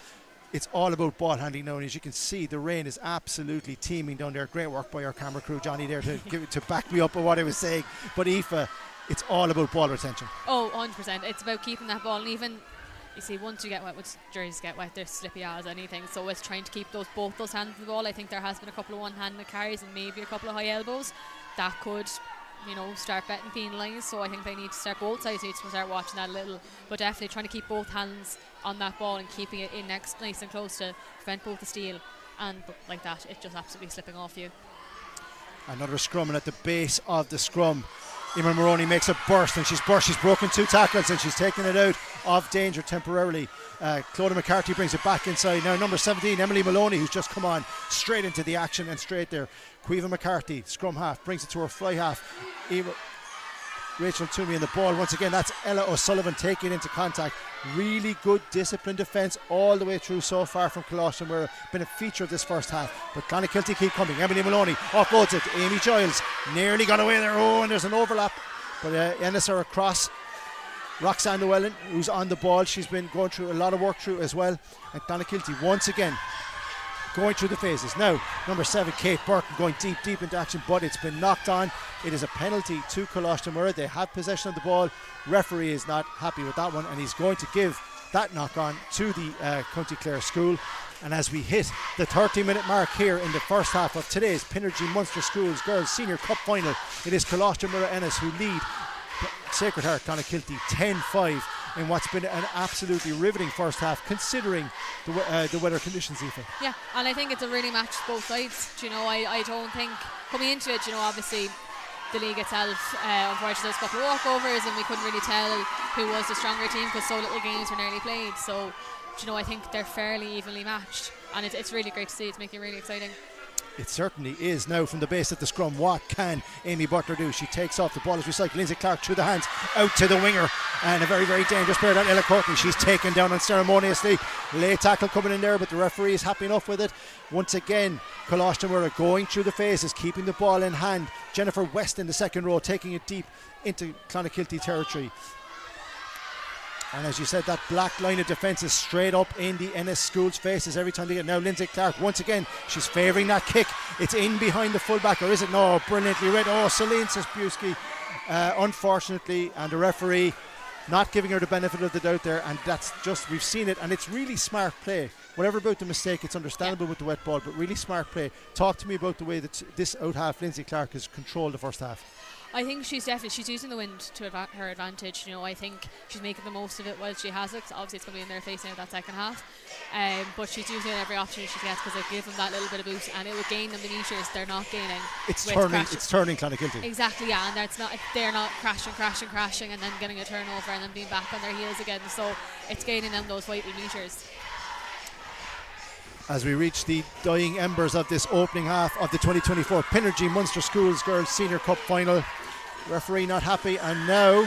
Speaker 5: It's all about ball handling now, and as you can see, the rain is absolutely teeming down there. Great work by our camera crew, Johnny, there to back me up on what I was saying. But Aoife, it's all about ball retention.
Speaker 6: Oh, 100%. It's about keeping that ball, and even, you see, once you get wet, once jerseys get wet, they're slippy as anything. So it's trying to keep both those hands on the ball. I think there has been a couple of one-handed carries and maybe a couple of high elbows. That could, start betting penalised. So I think they need to start, both sides need to start watching that a little. But definitely trying to keep both hands on that ball and keeping it in nice and close to prevent both the steal and like that, it just absolutely slipping off you.
Speaker 5: Another scrum, and at the base of the scrum, Emer Maroney makes a burst, and she's broken 2 tackles, and she's taken it out of danger temporarily. Clodagh McCarthy brings it back inside. Now number 17, Emily Maloney, who's just come on straight into the action and straight there. Caoimhe McCarthy, scrum half, brings it to her fly half. Rachel Toomey in the ball once again. That's Ella O'Sullivan taking it into contact. Really good disciplined defence all the way through so far from Coláiste Muire. Been a feature of this first half, but Clonakilty keep coming. Emily Maloney offloads it. Amy Giles nearly got away there. Oh, and there's an overlap, but Ennis are across. Roxanne Llewellyn, who's on the ball, she's been going through a lot of work through as well. And Clonakilty once again going through the phases. Now number 7, Kate Burton, going deep into action, but it's been knocked on. It is a penalty to Coláiste Muire. They have possession of the ball. Referee is not happy with that one, and he's going to give that knock on to the County Clare school. And as we hit the 30-minute mark here in the first half of today's Pinergy Munster Schools Girls Senior Cup Final, it is Coláiste Muire Ennis who lead Sacred Heart Clonakilty 10-5 in what's been an absolutely riveting first half, considering the weather conditions, Aoife.
Speaker 6: Yeah, and I think it's a really match both sides. I don't think coming into it, obviously the league itself, unfortunately, there's a couple of walkovers, and we couldn't really tell who was the stronger team because so little games were nearly played. So, I think they're fairly evenly matched, and it's really great to see. It's making it really exciting.
Speaker 5: It certainly is. Now from the base of the scrum, what can Amy Butler do? She takes off, the ball is recycled. Lindsay Clark through the hands, out to the winger, and a very, very dangerous player, that Ella Courtney. She's taken down unceremoniously. Late tackle coming in there, but the referee is happy enough with it. Once again, Coláiste Muire going through the phases, keeping the ball in hand. Jennifer West in the second row, taking it deep into Clonakilty territory. And as you said, that black line of defence is straight up in the Ennis Schools' faces every time they get. Now Lindsay Clark, once again, she's favouring that kick. It's in behind the fullback, or is it? No, brilliantly read. Oh, Celine Sosbewski, unfortunately, and the referee not giving her the benefit of the doubt there. And that's just, we've seen it, and it's really smart play. Whatever about the mistake, it's understandable with the wet ball, but really smart play. Talk to me about the way that this out half, Lindsay Clark, has controlled the first half.
Speaker 6: I think she's using the wind to her advantage. I think she's making the most of it while she has it. Obviously, it's going to be in their face now that second half, but she's using every opportunity she gets because they give them that little bit of boost, and it will gain them the meters they're not gaining.
Speaker 5: It's turning Clonakilty. Exactly,
Speaker 6: yeah, and they're not crashing, and then getting a turnover and then being back on their heels again. So it's gaining them those vital meters.
Speaker 5: As we reach the dying embers of this opening half of the 2024 Pinergy Munster Schools Girls Senior Cup Final. Referee not happy, and now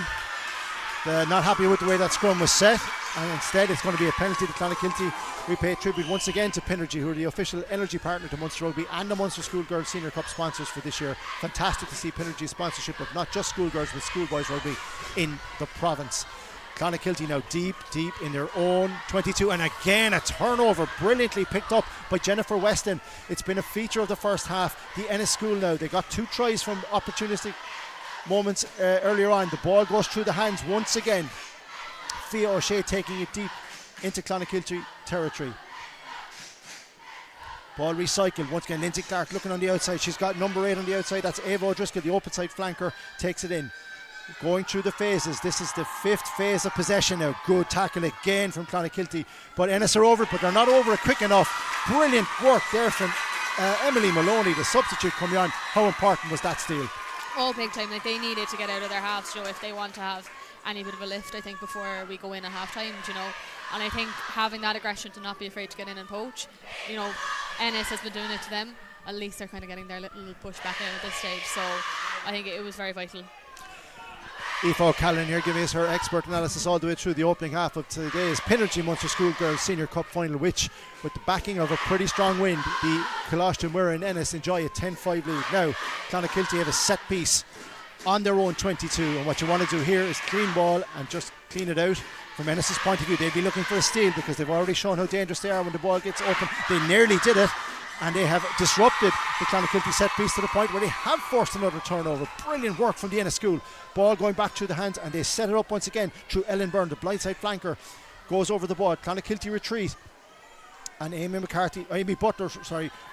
Speaker 5: not happy with the way that scrum was set, and instead it's going to be a penalty to Clonakilty. We pay tribute once again to Pinergy, who are the official energy partner to Munster Rugby and the Munster School Girls Senior Cup sponsors for this year. Fantastic to see Pinergy's sponsorship of not just schoolgirls but schoolboys rugby in the province. Clonakilty now deep in their own 22, and again a turnover brilliantly picked up by Jennifer Weston. It's been a feature of the first half. The Ennis School now, they got 2 tries from opportunistic moments earlier on. The ball goes through the hands once again. Fia O'Shea taking it deep into Clonakilty territory. Ball recycled once again. Lindsay Clark looking on the outside. She's got number 8 on the outside. That's Ava O'Driscoll, the open side flanker, takes it in. Going through the phases. This is the 5th phase of possession now. Good tackle again from Clonakilty, but Ennis are over it, but they're not over it quick enough. Brilliant work there from Emily Maloney, the substitute coming on. How important was that steal?
Speaker 6: Oh, big time. Like, they needed to get out of their halves, if they want to have any bit of a lift, I think, before we go in at half time, and I think having that aggression to not be afraid to get in and poach, Ennis has been doing it to them. At least they're kind of getting their little push back in at this stage, so I think it was very vital.
Speaker 5: Aoife O'Callaghan here giving us her expert analysis all the way through the opening half of today's Pinergy Munster Schoolgirls Senior Cup final, which, with the backing of a pretty strong wind, the Coláiste Muire Ennis enjoy a 10-5 lead. Now, Clonakilty have a set piece on their own 22, and what you want to do here is clean ball and just clean it out. From Ennis's point of view, they'd be looking for a steal because they've already shown how dangerous they are when the ball gets open. They nearly did it, and they have disrupted the Clonakilty set piece to the point where they have forced another turnover. Brilliant work from the Ennis school. Ball going back through the hands, and they set it up once again through Ellen Byrne. The blindside flanker goes over the ball. Clonakilty retreat, and Amy Butler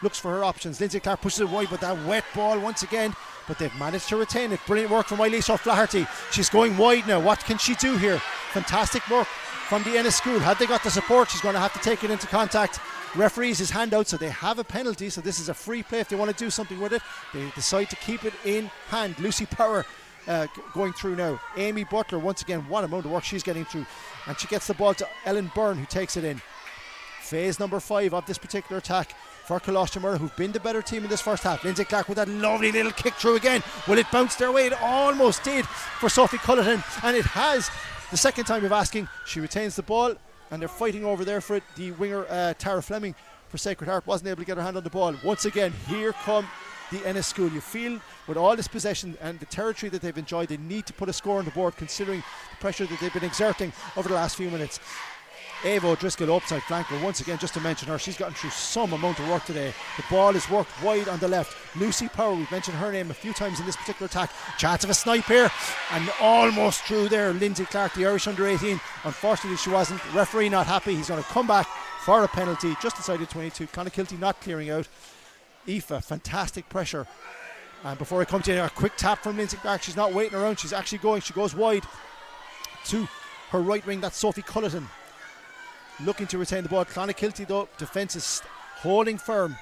Speaker 5: looks for her options. Lindsay Clark pushes it wide, but that wet ball once again, but they've managed to retain it. Brilliant work from Aoife O'Flaherty. She's going wide now. What can she do here? Fantastic work from the Ennis school. Had they got the support, she's going to have to take it into contact. Referees his hand out, so they have a penalty, so this is a free play if they want to do something with it. They decide to keep it in hand. Lucy Power going through now. Amy Butler, once again, what amount of work she's getting through, and she gets the ball to Ellen Byrne, who takes it in. Phase number 5 of this particular attack for Coláiste Muire, who've been the better team in this first half. Lindsay Clark with that lovely little kick through again. Will it bounce their way? It almost did for Sophie Cullerton, and it has. The second time of asking, she retains the ball, and they're fighting over there for it. The winger Tara Fleming for Sacred Heart wasn't able to get her hand on the ball. Once again, here come the Ennis school. You feel with all this possession and the territory that they've enjoyed, they need to put a score on the board considering the pressure that they've been exerting over the last few minutes. Ava O'Driscoll, upside flanker, once again, just to mention her, she's gotten through some amount of work today. The ball is worked wide on the left. Lucy Power, we've mentioned her name a few times in this particular attack. Chance of a snipe here, and almost through there. Lindsay Clark, the Irish under 18. Unfortunately, she wasn't. Referee not happy. He's going to come back for a penalty just inside the 22. Clonakilty not clearing out. Aoife, fantastic pressure. And before I come to you, a quick tap from Lindsay Clark. She's not waiting around. She's actually going. She goes wide to her right wing. That's Sophie Cullerton, looking to retain the ball. Clonakilty, though, defence is holding firm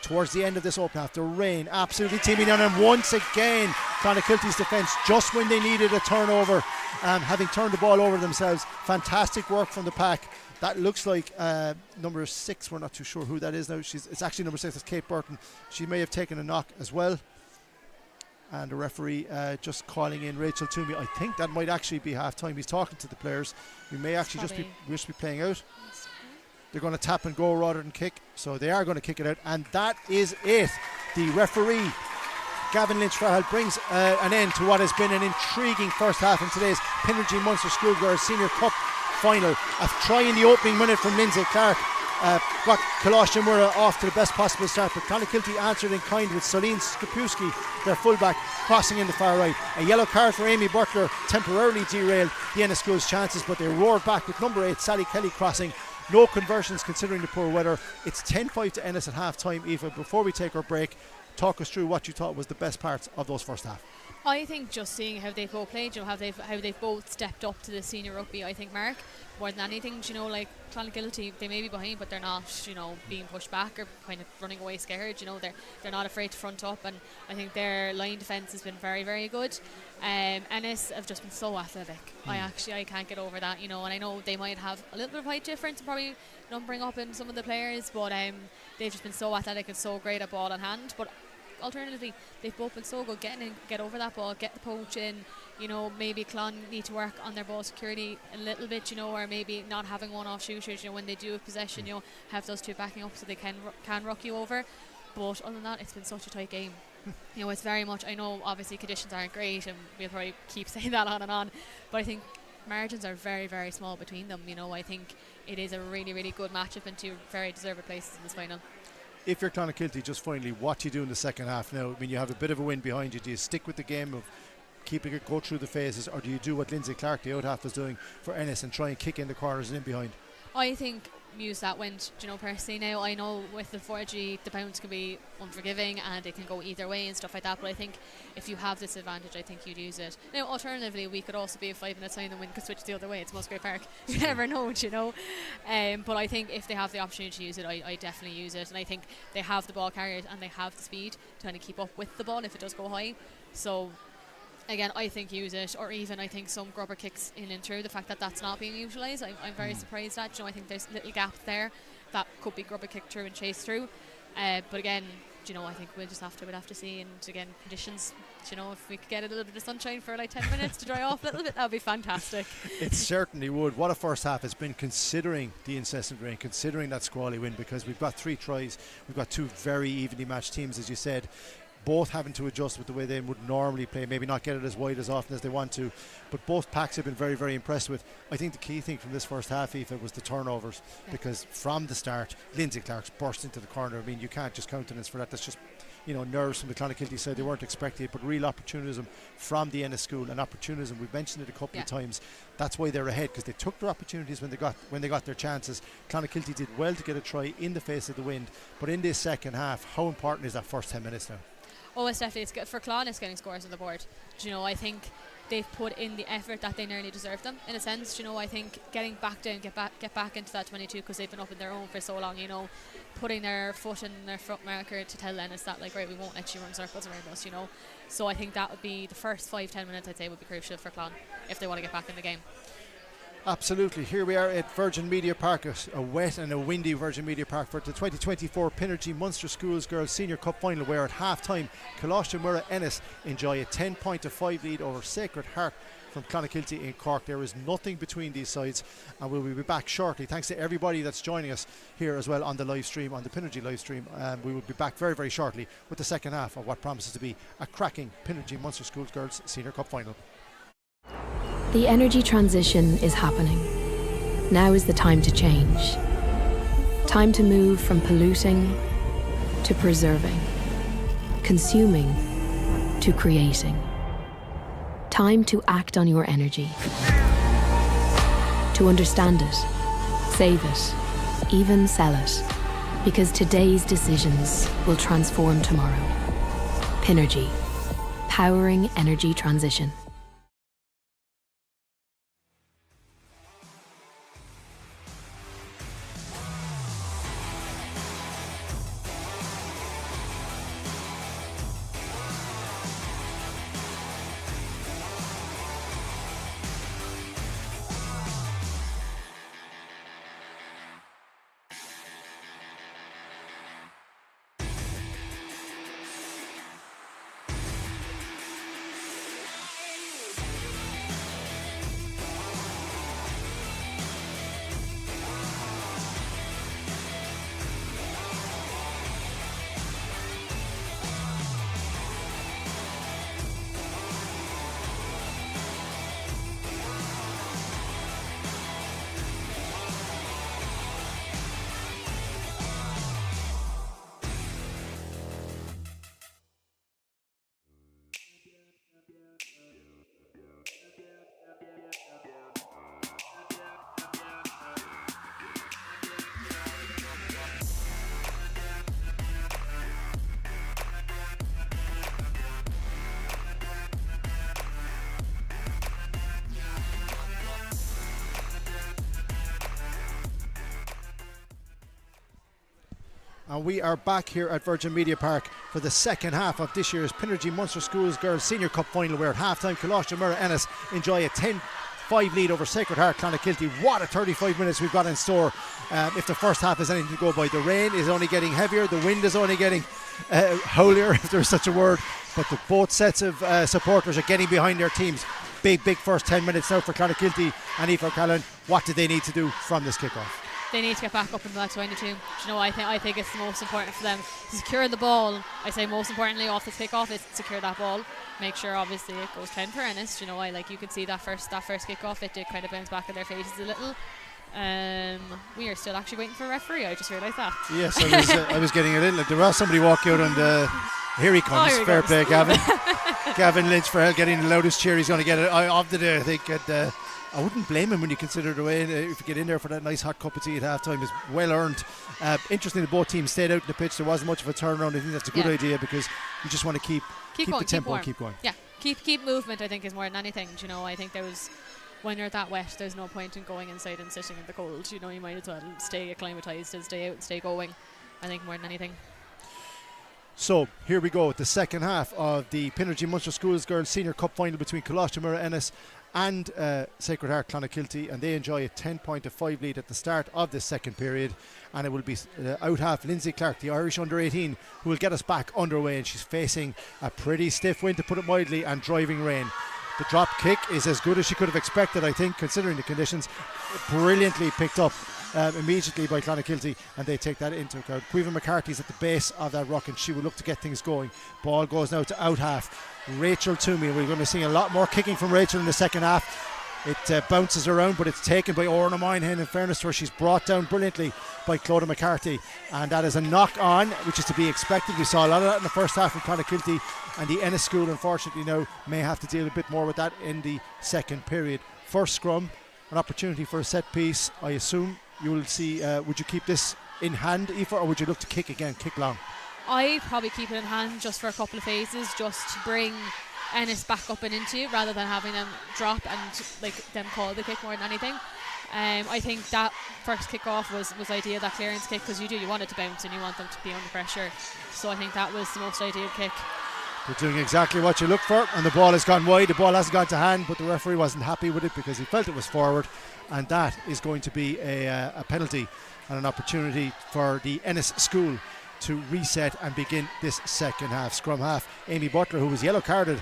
Speaker 5: towards the end of this open half. The rain absolutely teaming on, and once again Clonakilty's defence, just when they needed a turnover, having turned the ball over themselves. Fantastic work from the pack. That looks like number 6. We're not too sure who that is now. It's actually number 6. It's Kate Burton. She may have taken a knock as well. And the referee just calling in Rachel Toomey. I think that might actually be half time. He's talking to the players. We may actually just be playing out. They're going to tap and go rather than kick, so they are going to kick it out, and that is it. The referee, Gavin Lynch-Farrell, brings an end to what has been an intriguing first half in today's Pinergy Munster Schoolgirls Senior Cup final. A try in the opening minute from Lindsay Clark got Coláiste Muire off to the best possible start, but Clonakilty answered in kind with Celine Skapewski, their fullback, crossing in the far right. A yellow card for Amy Butler temporarily derailed the Ennis school's chances, but they roared back with number 8 Sally Kelly crossing. No conversions considering the poor weather. It's 10-5 to Ennis at half time. Aoife, before we take our break, talk us through what you thought was the best parts of those first half.
Speaker 6: I think just seeing how they've both played, how they've both stepped up to the senior rugby. I think, Mark, more than anything, like Clonakilty, they may be behind, but they're not, being pushed back or kind of running away scared. They're not afraid to front up, and I think their line defence has been very, very good. Ennis have just been so athletic. I can't get over that, and I know they might have a little bit of height difference and probably numbering up in some of the players, but they've just been so athletic and so great at ball in hand. But alternatively, they've both been so good getting in, get over that ball, get the poach in. Maybe Clon need to work on their ball security a little bit, or maybe not having one-off shooters, when they do have possession, have those two backing up so they can rock you over. But other than that, it's been such a tight game. It's very much, I know obviously conditions aren't great, and we'll probably keep saying that on and on, but I think margins are very, very small between them. I think it is a really, really good matchup and two very deserved places in this final.
Speaker 5: If you're Clonakilty, just finally, what do you do in the second half now? You have a bit of a win behind you. Do you stick with the game of keeping it, go through the phases, or do you do what Lindsay Clark, the out half, was doing for Ennis and try and kick in the corners and in behind?
Speaker 6: I think use that wind, personally. Now I know with the 4G the bounce can be unforgiving and it can go either way and stuff like that, but I think if you have this advantage, I think you'd use it. Now alternatively, we could also be a 5 minute time and the wind could switch the other way. It's Musgrave Park. You never know, but I think if they have the opportunity to use it, I definitely use it, and I think they have the ball carriers and they have the speed to kind of keep up with the ball if it does go high. So again, I think use it, or even I think some grubber kicks in and through. The fact that that's not being utilised, I'm very surprised at. I think there's little gaps there that could be grubber kicked through and chased through. But again, I think we'll have to see. And again, conditions, if we could get a little bit of sunshine for like 10 minutes to dry off a little bit, that would be fantastic.
Speaker 5: It certainly would. What a first half has been, considering the incessant rain, considering that squally wind, because we've got 3 tries, we've got 2 very evenly matched teams, as you said, both having to adjust with the way they would normally play, maybe not get it as wide as often as they want to, but both packs have been very, very impressed with. I think the key thing from this first half, Aoife, was the turnovers, because from the start, Lindsay Clark's burst into the corner. I mean, you can't just countenance for that. That's just, nerves from the Clonakilty side. They weren't expecting it, but real opportunism from the Ennis school, and opportunism, we've mentioned it a couple of times. That's why they're ahead, because they took their opportunities when they got their chances. Clonakilty did well to get a try in the face of the wind, but in this second half, how important is that first 10 minutes now?
Speaker 6: Oh, it's definitely, it's good for Clon. It's getting scores on the board. I think they've put in the effort that they nearly deserve them, in a sense. I think getting back down, get back into that 22, because they've been up in their own for so long. Putting their foot in their front marker to tell Ennis that, like, right, we won't let you run circles around us. So I think that would be the first 5-10 minutes, I'd say, would be crucial for Clon if they want to get back in the game.
Speaker 5: Absolutely. Here we are at Virgin Media Park, a wet and a windy Virgin Media Park for the 2024 Pinergy Munster Schools Girls Senior Cup Final, where at half-time Coláiste Muire Ennis enjoy a 10-5 lead over Sacred Heart from Clonakilty in Cork. There is nothing between these sides, and we'll be back shortly. Thanks to everybody that's joining us here as well on the live stream, on the Pinergy live stream. We will be back very, very shortly with the second half of what promises to be a cracking Pinergy Munster Schools Girls Senior Cup Final.
Speaker 2: The energy transition is happening. Now is the time to change. Time to move from polluting to preserving, consuming to creating. Time to act on your energy. To understand it, save it, even sell it. Because today's decisions will transform tomorrow. Pinergy, powering energy transition.
Speaker 5: And we are back here at Virgin Media Park for the second half of this year's Pinergy Munster Schools Girls Senior Cup Final, where at half-time Coláiste Muire Ennis enjoy a 10-5 lead over Sacred Heart Clonakilty. What a 35 minutes we've got in store. If the first half is anything to go by, the rain is only getting heavier, the wind is only getting howlier, if there's such a word, but both sets of supporters are getting behind their teams. Big first 10 minutes now for Clonakilty and Aoife O'Callaghan. What do they need to do from this kickoff?
Speaker 6: They need to get back up into that 22. I think it's the most important for them to secure the ball. I say most importantly off the kickoff is secure that ball. Make sure obviously it goes 10 for Ennis. You could see that first kickoff, it did kind of bounce back in their faces a little. We are still actually waiting for a referee. I just realised that.
Speaker 5: Yes, I was getting a little. There was somebody walking out on the. Here he comes. Fair play, Gavin. Gavin Lynch for getting the loudest cheer he's going to get of the day, I think. I wouldn't blame him when you consider the way if you get in there for that nice hot cup of tea at half time is well earned. Interesting that both teams stayed out in the pitch. There wasn't much of a turnaround. I think that's a good idea, because you just want to keep the tempo and keep going.
Speaker 6: Yeah, keep movement, I think, is more than anything. I think when you're that wet, there's no point in going inside and sitting in the cold. You might as well stay acclimatised and stay out and stay going, I think, more than anything.
Speaker 5: So here we go, the second half of the Pinergy Munster Schools Girls Senior Cup final between Coláiste Muire Ennis and Sacred Heart Clonakilty, and they enjoy a 10-5 lead at the start of this second period, and it will be out half Lindsay Clark, the Irish under-18, who will get us back underway, and she's facing a pretty stiff wind, to put it mildly, and driving rain. The drop kick is as good as she could have expected, I think, considering the conditions. Brilliantly picked up immediately by Clonakilty, and they take that into account. Aoife McCarthy's at the base of that ruck, and she will look to get things going. Ball goes now to out half. Rachel Toomey, and we're going to see a lot more kicking from Rachel in the second half. It bounces around, but it's taken by Orna Moynihan, in fairness to her. She's brought down brilliantly by Clodagh McCarthy, and that is a knock on, which is to be expected. We saw a lot of that in the first half from Clonakilty, and the Ennis school unfortunately now may have to deal a bit more with that in the second period. First scrum, an opportunity for a set piece. I assume you will see, would you keep this in hand, Aoife, or would you look to kick again, kick long?
Speaker 6: I'd probably keep it in hand just for a couple of phases, just to bring Ennis back up and into it, rather than having them drop and like them call the kick more than anything. I think that first kick off was ideal, that clearance kick, because you want it to bounce and you want them to be under pressure. So I think that was the most ideal kick.
Speaker 5: They're doing exactly what you look for, and the ball has gone wide. The ball hasn't gone to hand, but the referee wasn't happy with it because he felt it was forward, and that is going to be a penalty and an opportunity for the Ennis school to reset and begin this second half. Scrum half, Amy Butler, who was yellow carded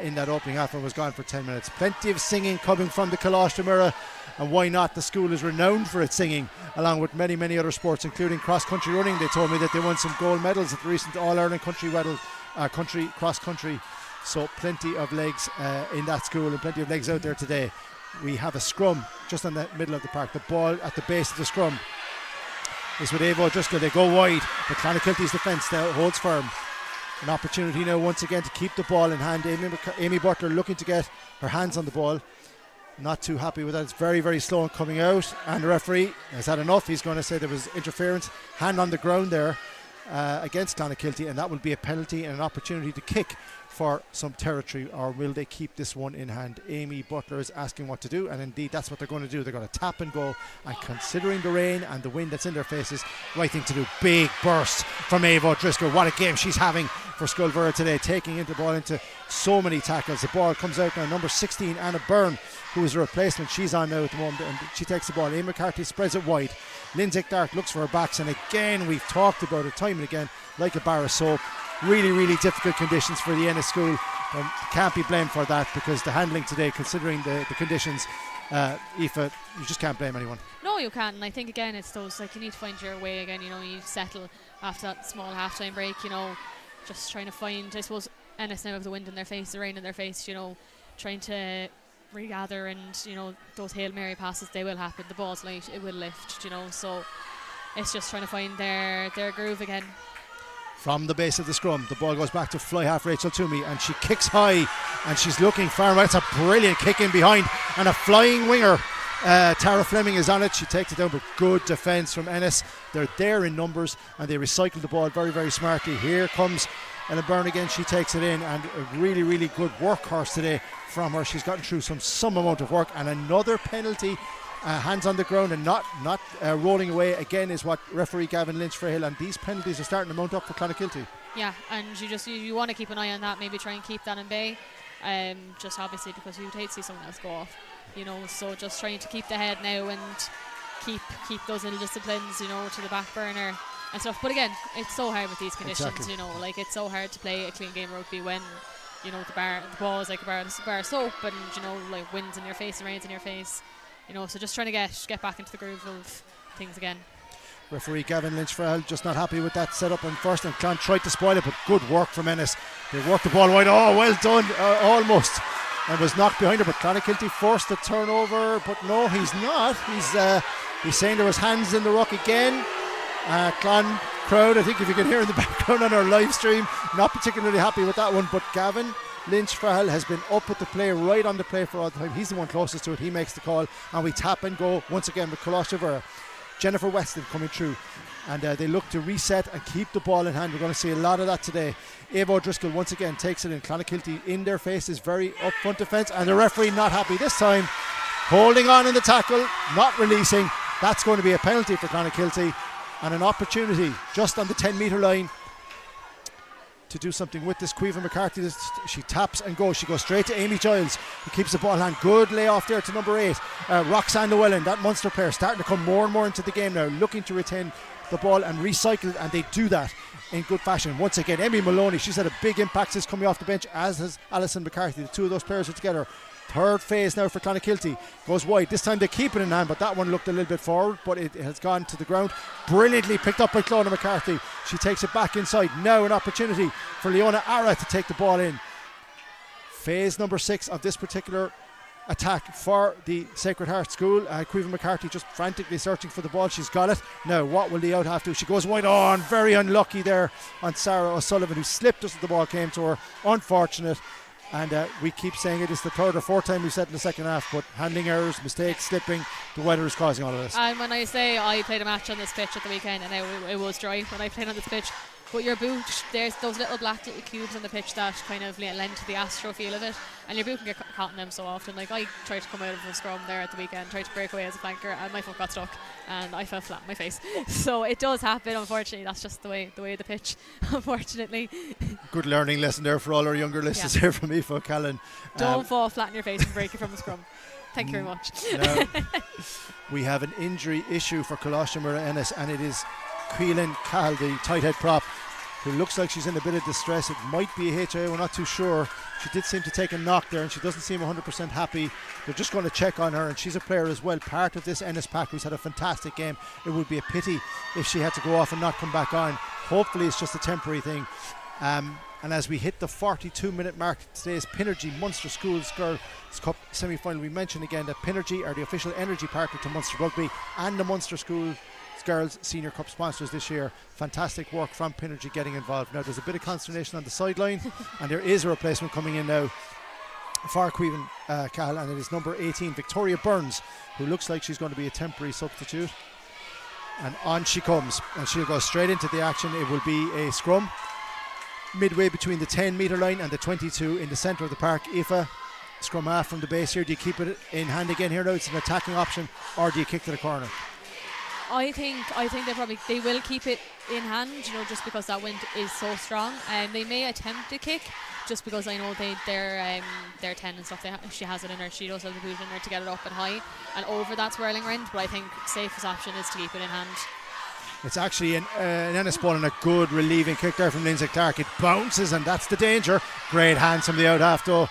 Speaker 5: in that opening half and was gone for 10 minutes. Plenty of singing coming from the Coláiste Muire, and why not? The school is renowned for its singing, along with many other sports, including cross-country running. They told me that they won some gold medals at the recent All-Ireland country cross-country. So plenty of legs in that school, and plenty of legs out there today. We have a scrum just in the middle of the park. The ball at the base of the scrum is with Aoife O'Driscoll. They go wide, but Clonakilty's defence now holds firm. An opportunity now once again to keep the ball in hand. Amy Butler looking to get her hands on the ball. Not too happy with that. It's very slow in coming out, and the referee has had enough. He's going to say there was interference, hand on the ground there against Clonakilty, and that will be a penalty and an opportunity to kick for some territory. Or will they keep this one in hand? Amy Butler is asking what to do, and indeed that's what they're going to do. They're going to tap and go, and considering the rain and the wind that's in their faces, right thing to do. Big burst from Aoife O'Driscoll. What a game she's having for Sculvera today, taking into the ball into so many tackles. The ball comes out now, number 16 Anna Byrne, who is a replacement. She's on now at the moment, and she takes the ball. Amy McCarthy spreads it wide. Lindsay Clark looks for her backs, and again we've talked about it time and again, like a bar of soap. Really difficult conditions for the Ennis school. Can't be blamed for that, because the handling today, considering the conditions, Aoife, you just can't blame anyone.
Speaker 6: No, you can't, and I think again it's those, like, you need to find your way again. You settle after that small half-time break, just trying to find, I suppose Ennis now have the wind in their face, the rain in their face, trying to regather, and those Hail Mary passes, they will happen. The ball's light, it will lift, so it's just trying to find their groove again.
Speaker 5: From the base of the scrum, the ball goes back to fly half Rachel Toomey, and she kicks high, and she's looking far right. It's a brilliant kick in behind, and a flying winger, Tara Fleming, is on it. She takes it down, but good defence from Ennis. They're there in numbers, and they recycle the ball very smartly. Here comes Ellen Byrne again. She takes it in, and a really good workhorse today from her. She's gotten through some amount of work, and another penalty. Hands on the ground and not rolling away again is what referee Gavin Lynch for Hill, and these penalties are starting to mount up for Clonakilty. Yeah, and you want to keep an eye on that, maybe try and keep that in bay, just obviously because you would hate to see someone else go off, so just trying to keep the head now and keep those little disciplines, to the back burner and stuff. But again, it's so hard with these conditions. Exactly. Like, it's so hard to play a clean game of rugby when the ball is like a bar of soap, and like winds in your face and rains in your face. So just trying to get back into the groove of things again. Referee Gavin Lynch for Hill just not happy with that setup on first, and Clon tried to spoil it, but good work from Ennis. They worked the ball wide. Oh, well done, almost, and was knocked behind her. But Clonakilty forced the turnover, but no, he's not. He's saying there was hands in the ruck again. Clon crowd, I think if you can hear in the background on our live stream, not particularly happy with that one. But Gavin Lynch Farrell has been up with the play, right on the play for all the time. He's the one closest to it. He makes the call, and we tap and go once again with Coláiste Muire. Jennifer Weston coming through, and they look to reset and keep the ball in hand. We're going to see a lot of that today. Aoife O'Driscoll once again takes it in. Clonakilty in their faces, very up front defence, and the referee not happy this time, holding on in the tackle, not releasing. That's going to be a penalty for Clonakilty, and an opportunity just on the 10 metre line to do something with this. Caoimhe McCarthy, she taps and goes. She goes straight to Amy Giles, who keeps the ball hand. Good layoff there to number 8. Roxanne Llewellyn, that Munster player, starting to come more and more into the game now, looking to retain the ball and recycle it, and they do that in good fashion. Once again, Emmy Maloney, she's had a big impact since coming off the bench, as has Alison McCarthy. The two of those players are together. Third phase now for Clonakilty. Goes wide. This time they keep it in hand, but that one looked a little bit forward, but it has gone to the ground. Brilliantly picked up by Clona McCarthy. She takes it back inside. Now an opportunity for Leona Ara to take the ball in. Phase number 6 of this particular attack for the Sacred Heart School. Caoimhe McCarthy just frantically searching for the ball. She's got it. Now what will the out have to? She goes wide on. Very unlucky there on Sarah O'Sullivan, who slipped as the ball came to her. Unfortunate. And we keep saying it is the 3rd or 4th time we've said in the second half, but handling errors, mistakes, slipping, the weather is causing all of this.
Speaker 6: And when I say I played a match on this pitch at the weekend, and it was dry when I played on this pitch, but your boot, there's those little black little cubes on the pitch that kind of lend to the Astro feel of it, and your boot can get caught in them so often. Like, I tried to come out of a scrum there at the weekend, tried to break away as a flanker, and my foot got stuck and I fell flat on my face. So it does happen, unfortunately. That's just the way the pitch, unfortunately.
Speaker 5: Good learning lesson there for all our younger listeners here from Aoife O'Callaghan.
Speaker 6: Don't fall flat on your face and break it from a scrum. Thank you very much.
Speaker 5: Now, we have an injury issue for Coláiste Muire Ennis, and it is Keelan Cahill, the tight head prop, who looks like she's in a bit of distress. It might be a HIA, we're not too sure. She did seem to take a knock there, and she doesn't seem 100% happy. They're just going to check on her, and she's a player as well, part of this Ennis pack, who's had a fantastic game. It would be a pity if she had to go off and not come back on. Hopefully it's just a temporary thing. And as we hit the 42-minute mark, today's Pinergy Munster Schools Girls Cup semi-final, we mentioned again that Pinergy are the official energy partner to Munster Rugby and the Munster Schools Girls Senior Cup sponsors this year. Fantastic work from Pinergy getting involved. Now there's a bit of consternation on the sideline and there is a replacement coming in now for Caoimhe Cahill, and it is number 18 Victoria Burns, who looks like she's going to be a temporary substitute. And on she comes, and she'll go straight into the action. It will be a scrum midway between the 10-metre line and the 22 in the centre of the park. Aoife, scrum half from the base here. Do you keep it in hand again here now? It's an attacking option, or do you kick to the corner?
Speaker 6: I think they will keep it in hand, just because that wind is so strong. They may attempt a kick, just because I know they're 10 and stuff. She has it in her. She does have the boot in her to get it up and high and over that swirling wind. But I think safest option is to keep it in hand.
Speaker 5: It's actually an Ennis ball and a good relieving kick there from Lindsay Clark. It bounces, and that's the danger. Great hands from the out half though.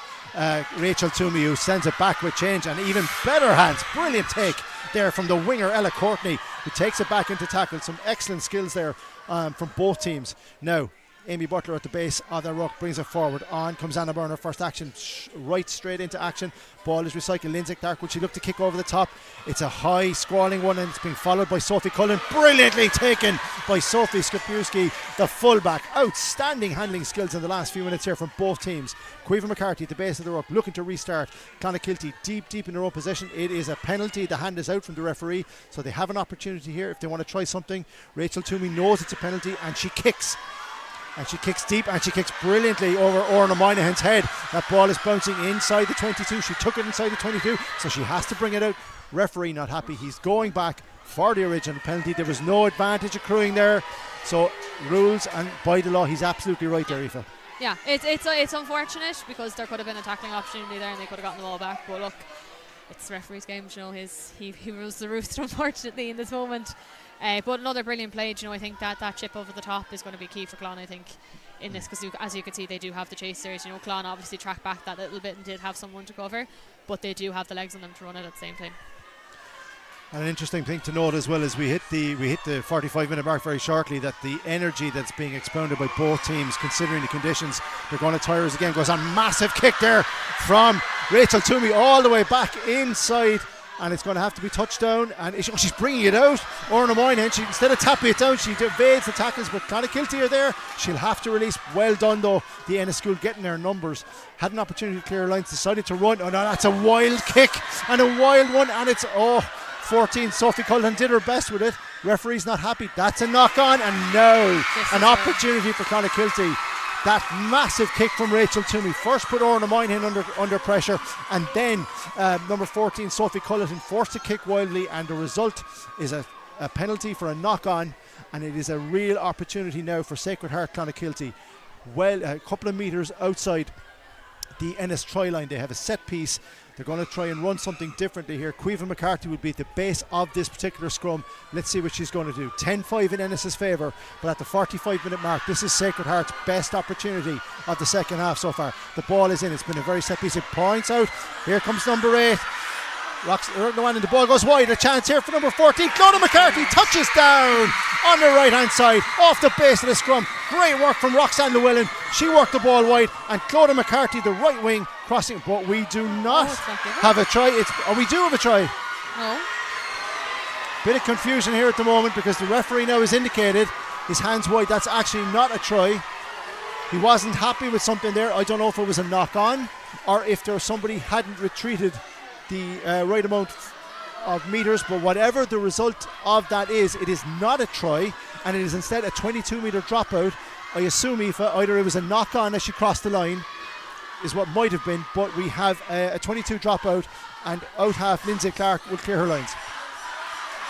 Speaker 5: Rachel Toomey, who sends it back with change, and even better hands. Brilliant take there from the winger Ella Courtney, who takes it back into tackle. Some excellent skills there from both teams. Now Amy Butler at the base of the ruck brings it forward. On comes Anna Burner, first action, right straight into action. Ball is recycled. Lindsay Clark, would she look to kick over the top? It's a high squalling one, and it's being followed by Sophie Cullen. Brilliantly taken by Sophie Skapierski, the fullback. Outstanding handling skills in the last few minutes here from both teams. Caoimhe McCarthy at the base of the ruck, looking to restart. Clonakilty deep in their own possession. It is a penalty. The hand is out from the referee, so they have an opportunity here if they want to try something. Rachel Toomey knows it's a penalty, and she kicks. And she kicks deep, and she kicks brilliantly over Orna Moynihan's head. That ball is bouncing inside the 22. She took it inside the 22, so she has to bring it out. Referee not happy. He's going back for the original penalty. There was no advantage accruing there. So rules and by the law, he's absolutely right there, Aoife.
Speaker 6: Yeah, it's unfortunate, because there could have been a tackling opportunity there and they could have gotten the ball back. But look, it's the referee's game. He rules the roost, unfortunately, in this moment. But another brilliant play. I think that chip over the top is going to be key for Clon, I think, in this, because as you can see, they do have the chasers. Clon obviously tracked back that little bit and did have someone to cover, but they do have the legs on them to run it at the same time.
Speaker 5: And an interesting thing to note as well is we hit the 45-minute mark very shortly, that the energy that's being expounded by both teams, considering the conditions, they're going to tire us again. Goes on, massive kick there from Rachel Toomey all the way back inside, and it's going to have to be touchdown. And she's bringing it out. Orna Moynihan, instead of tapping it down, she evades the tackles, but Clonakilty are there. She'll have to release. Well done though, the Ennis school getting their numbers. Had an opportunity to clear lines, decided to run. Oh no, that's a wild kick and a wild one, and it's 14. Sophie Cullen did her best with it. Referee's not happy. That's a knock on, and now an opportunity for Clonakilty. That massive kick from Rachel Toomey first put Orna Moynihan under pressure, and then number 14 Sophie Cullen forced to kick wildly, and the result is a penalty for a knock on, and it is a real opportunity now for Sacred Heart Clonakilty. well a couple of metres outside the Ennis try line. They have a set piece. They're going to try and run something differently here. Caoimhe McCarthy would be at the base of this particular scrum. Let's see what she's going to do. 10-5 in Ennis's favour, but at the 45-minute mark, this is Sacred Heart's best opportunity of the second half so far. The ball is in. It's been a very set piece. It points out. Here comes number 8. Rocks the one and the ball goes wide. A chance here for number 14. Clonakilty McCarthy touches down on the right hand side off the base of the scrum. Great work from Roxanne Llewellyn. She worked the ball wide, and Clonakilty McCarthy, the right wing, crossing. But we do not have a try. We do have a try.
Speaker 6: No.
Speaker 5: Bit of confusion here at the moment because the referee now has indicated his hands wide. That's actually not a try. He wasn't happy with something there. I don't know if it was a knock on or if there was somebody hadn't retreated the right amount of metres, but whatever the result of that is, it is not a try, and it is instead a 22-metre dropout. I assume, Aoife, either it was a knock on as she crossed the line, is what might have been, but we have a 22 dropout, and out half Lindsay Clark will clear her lines.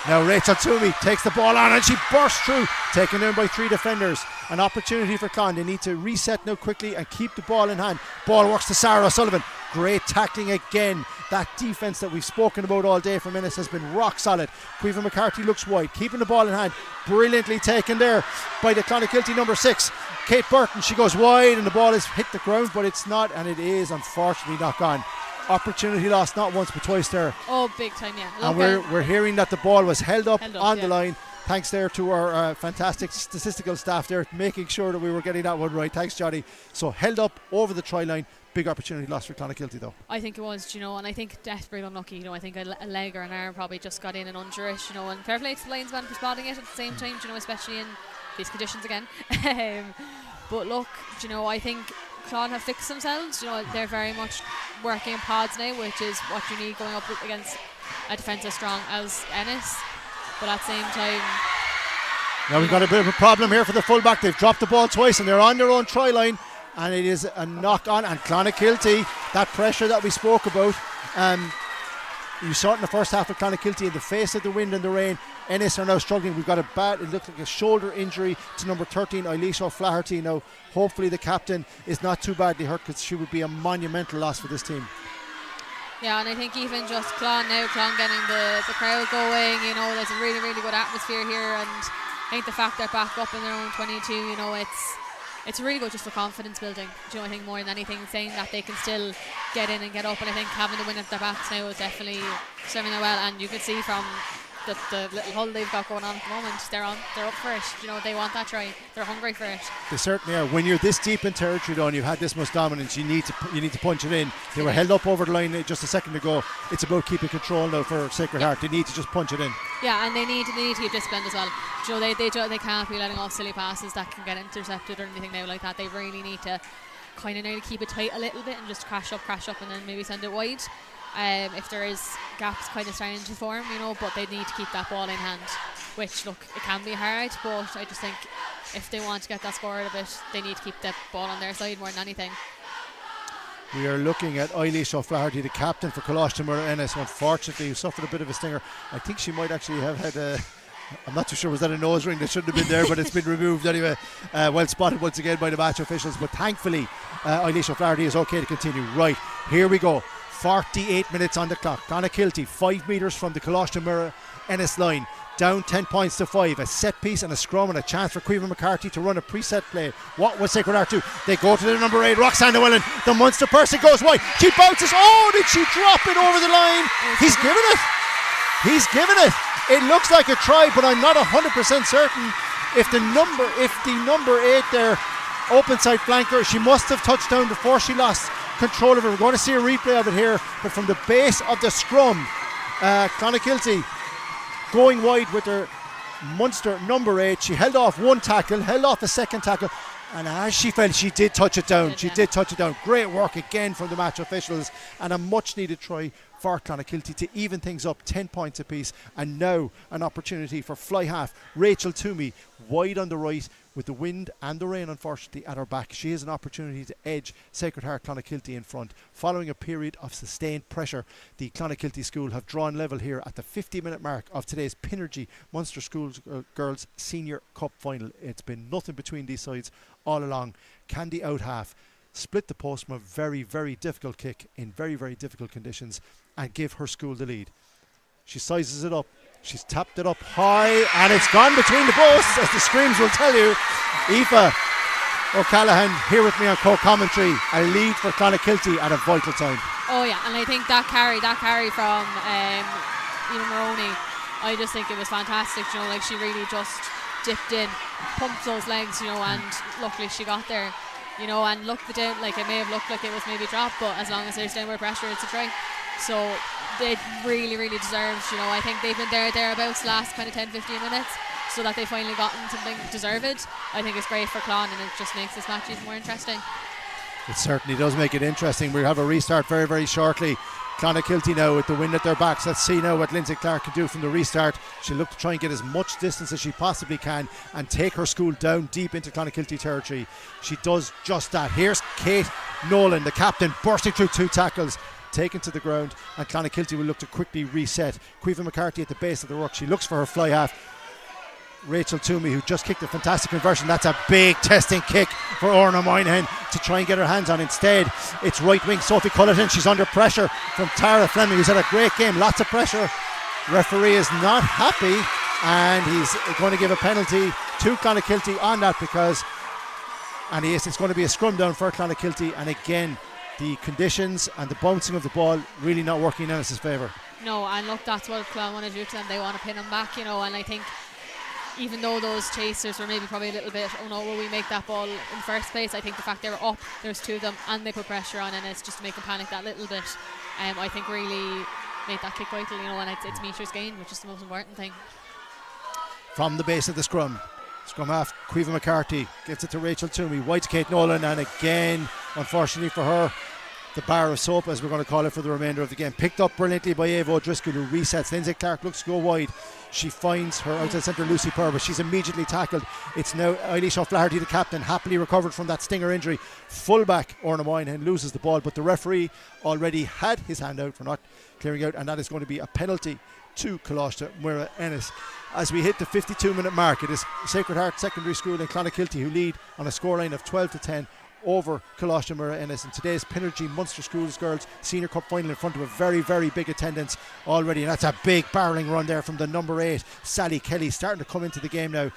Speaker 5: Now Rachel Toomey takes the ball on and she bursts through, taken down by 3 defenders. An opportunity for Clon. They need to reset now quickly and keep the ball in hand. Ball works to Sarah O'Sullivan. Great tackling again. That defence that we've spoken about all day from Ennis has been rock solid. Caoimhe McCarthy looks wide, keeping the ball in hand. Brilliantly taken there by the Clonakilty number 6, Kate Burton. She goes wide and the ball has hit the ground, but it's not, and it is unfortunately knock on. Opportunity lost not once but twice there.
Speaker 6: Oh, big time, yeah.
Speaker 5: And we're hearing that the ball was held up on the line. Thanks there to our fantastic statistical staff there, making sure that we were getting that one right. Thanks, Johnny. So held up over the try line. Big opportunity lost for Clonakilty though. I
Speaker 6: think it was, and I think desperately unlucky. I think a leg or an arm probably just got in and under it, and fair play to the linesman for spotting it at the same time, especially in these conditions again. But look, I think Clon have fixed themselves. They're very much working in pods now, which is what you need going up against a defence as strong as Ennis. But at the same time,
Speaker 5: now we've got a bit of a problem here for the fullback. They've dropped the ball twice and they're on their own try line, and it is a knock on. And Clonakilty, that pressure that we spoke about, you saw it in the first half of Clonakilty in the face of the wind and the rain. Ennis are now struggling. We've got it looks like a shoulder injury to number 13, Aoife O'Flaherty. Now hopefully the captain is not too badly hurt, because she would be a monumental loss for this team.
Speaker 6: Yeah, and I think even just Clon getting the crowd going, there's a really, really good atmosphere here, and I think the fact they're back up in their own 22, it's really good just for confidence building. I think more than anything, saying that they can still get in and get up, and I think having the win at their backs now is definitely serving them well, and you can see from the little huddle they've got going on at the moment, they're up for it. They want that try, they're hungry for it.
Speaker 5: They certainly are. When you're this deep in territory though, and you've had this much dominance, you need to punch it in. They were held up over the line just a second ago. It's about keeping control now for Sacred Heart. They need to just punch it in.
Speaker 6: Yeah, and they need to keep disciplined as well. They can't be letting off silly passes that can get intercepted or anything now like that. They really need to kind of now keep it tight a little bit and just crash up and then maybe send it wide. If there is gaps kind of starting to form, but they need to keep that ball in hand, which, look, it can be hard, but I just think if they want to get that score out of it, they need to keep the ball on their side more than anything.
Speaker 5: We are looking at Aoife O'Flaherty, the captain for Coláiste Muire Ennis, unfortunately, who suffered a bit of a stinger. I think she might actually have had I'm not too sure, was that a nose ring? That shouldn't have been there, but it's been removed anyway. Well spotted once again by the match officials, but thankfully Aoife O'Flaherty is okay to continue. Right, here we go. 48 minutes on the clock. Clonakilty 5 metres from the Coláiste Muire Ennis line, down 10 points to 5. A set piece and a scrum and a chance for Caoimhe McCarthy to run a preset play. What was Sacred Heart do? They go to the number 8, Roxanne Llewellyn. The Munster person goes wide. She bounces. Oh, did she drop it over the line? He's given it. It looks like a try, but I'm not 100% certain. If the number 8 there, open side flanker, she must have touched down before she lost control of it. We're going to see a replay of it here, but from the base of the scrum, Clonakilty going wide with their Munster number 8. She held off one tackle, held off a second tackle, and as she fell, she did touch it down. Great work again from the match officials, and a much needed try for Clonakilty to even things up, 10 points apiece. And now an opportunity for fly half Rachel Toomey, wide on the right, with the wind and the rain unfortunately at her back. She has an opportunity to edge Sacred Heart Clonakilty in front. Following a period of sustained pressure, the Clonakilty school have drawn level here at the 50-minute mark of today's Pinergy Munster Schools Girls Senior Cup final. It's been nothing between these sides all along. Candy out half, split the post from a very, very difficult kick in very, very difficult conditions and give her school the lead. She sizes it up. She's tapped it up high and it's gone between the posts, as the screams will tell you. Aoife O'Callaghan here with me on co-commentary. A lead for Clonakilty at a vital time.
Speaker 6: Oh yeah, and I think that carry from Ina Maroney, I just think it was fantastic. You know, like she really just dipped in, pumped those legs, you know, and luckily she got there. You know, and look, like it may have looked like it was maybe dropped, but as long as there's downward pressure, it's a try. So they really, really deserved, you know, I think they've been thereabouts last kind of 10-15 minutes, so that they finally gotten something deserved. I think it's great for Clon, and it just makes this match even more interesting.
Speaker 5: It certainly does make it interesting. We'll have a restart very, very shortly. Clonakilty now with the wind at their backs. Let's see now what Lindsay Clark can do from the restart. She'll look to try and get as much distance as she possibly can and take her school down deep into Clonakilty territory. She does just that. Here's Kate Nolan, the captain, bursting through 2 tackles, taken to the ground, and Clonakilty will look to quickly reset. Aoife McCarthy at the base of the ruck. She looks for her fly half, Rachel Toomey, who just kicked a fantastic conversion. That's a big testing kick for Orna Moynihan to try and get her hands on. Instead, it's right wing Sophie Cullerton. She's under pressure from Tara Fleming, who's had a great game. Lots of pressure. Referee is not happy, and he's going to give a penalty to Clonakilty on that because, and it's going to be a scrum down for Clonakilty. And again, the conditions and the bouncing of the ball really not working in Ennis's favour.
Speaker 6: No, and look, that's what Clon want to do to them. They want to pin them back, you know, and I think even though those chasers were maybe probably a little bit, oh no, will we make that ball in first place? I think the fact they were up, there's 2 of them, and they put pressure on Ennis just to make them panic that little bit. I think really made that kick vital, you know, and it's metres gained, which is the most important thing.
Speaker 5: From the base of the scrum half, Aoife McCarthy gives it to Rachel Toomey, wide to Kate Nolan, and again, unfortunately for her, the bar of soap, as we're going to call it for the remainder of the game, picked up brilliantly by Ava O'Driscoll, who resets. Lindsay Clark looks to go wide. She finds her outside centre Lucy Purvis. She's immediately tackled. It's now Eilish O'Flaherty, the captain, happily recovered from that stinger injury. Fullback Orna Moynihan loses the ball, but the referee already had his hand out for not clearing out, and that is going to be a penalty to Coláiste Muire Ennis. As we hit the 52-minute mark, it is Sacred Heart Secondary School in Clonakilty who lead on a scoreline of 12-10 over Coláiste Muire Ennis in today's Pinergy Munster Schools Girls Senior Cup final, in front of a very, very big attendance already. And that's a big barrelling run there from the number 8, Sally Kelly, starting to come into the game now.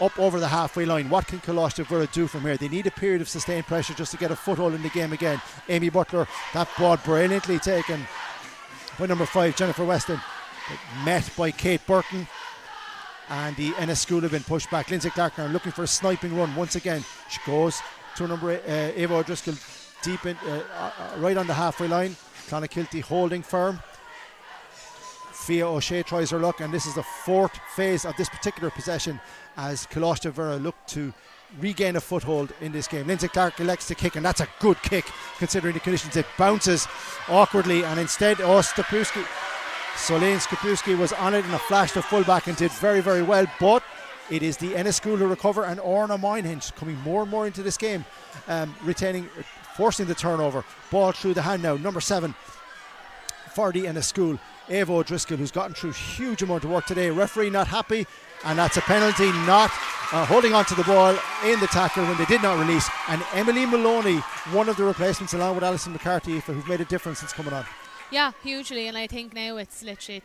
Speaker 5: Up over the halfway line. What can Coláiste Muire do from here? They need a period of sustained pressure just to get a foothold in the game again. Amy Butler, that ball brilliantly taken by number 5, Jennifer Weston, met by Kate Burton. And the Ennis school have been pushed back. Lindsay Clark now looking for a sniping run once again. She goes to number 8, Ava O'Driscoll, deep in, right on the halfway line. Clonakilty holding firm. Fia O'Shea tries her luck, and this is the 4th phase of this particular possession as Coláiste Muire look to regain a foothold in this game. Lindsay Clark elects to kick, and that's a good kick considering the conditions. It bounces awkwardly, and instead Solène Skapowski was on it in a flash to fullback and did very, very well, but it is the Ennis school who recover, and Orna Moynihan coming more and more into this game, forcing the turnover. Ball through the hand now, number 7 for the Ennis school, Ava O'Driscoll, who's gotten through huge amount of work today. Referee not happy, and that's a penalty, not holding on to the ball in the tackle when they did not release. And Emily Maloney, one of the replacements along with Alison McCarthy, who've made a difference since coming on.
Speaker 6: Yeah, hugely, and I think now it's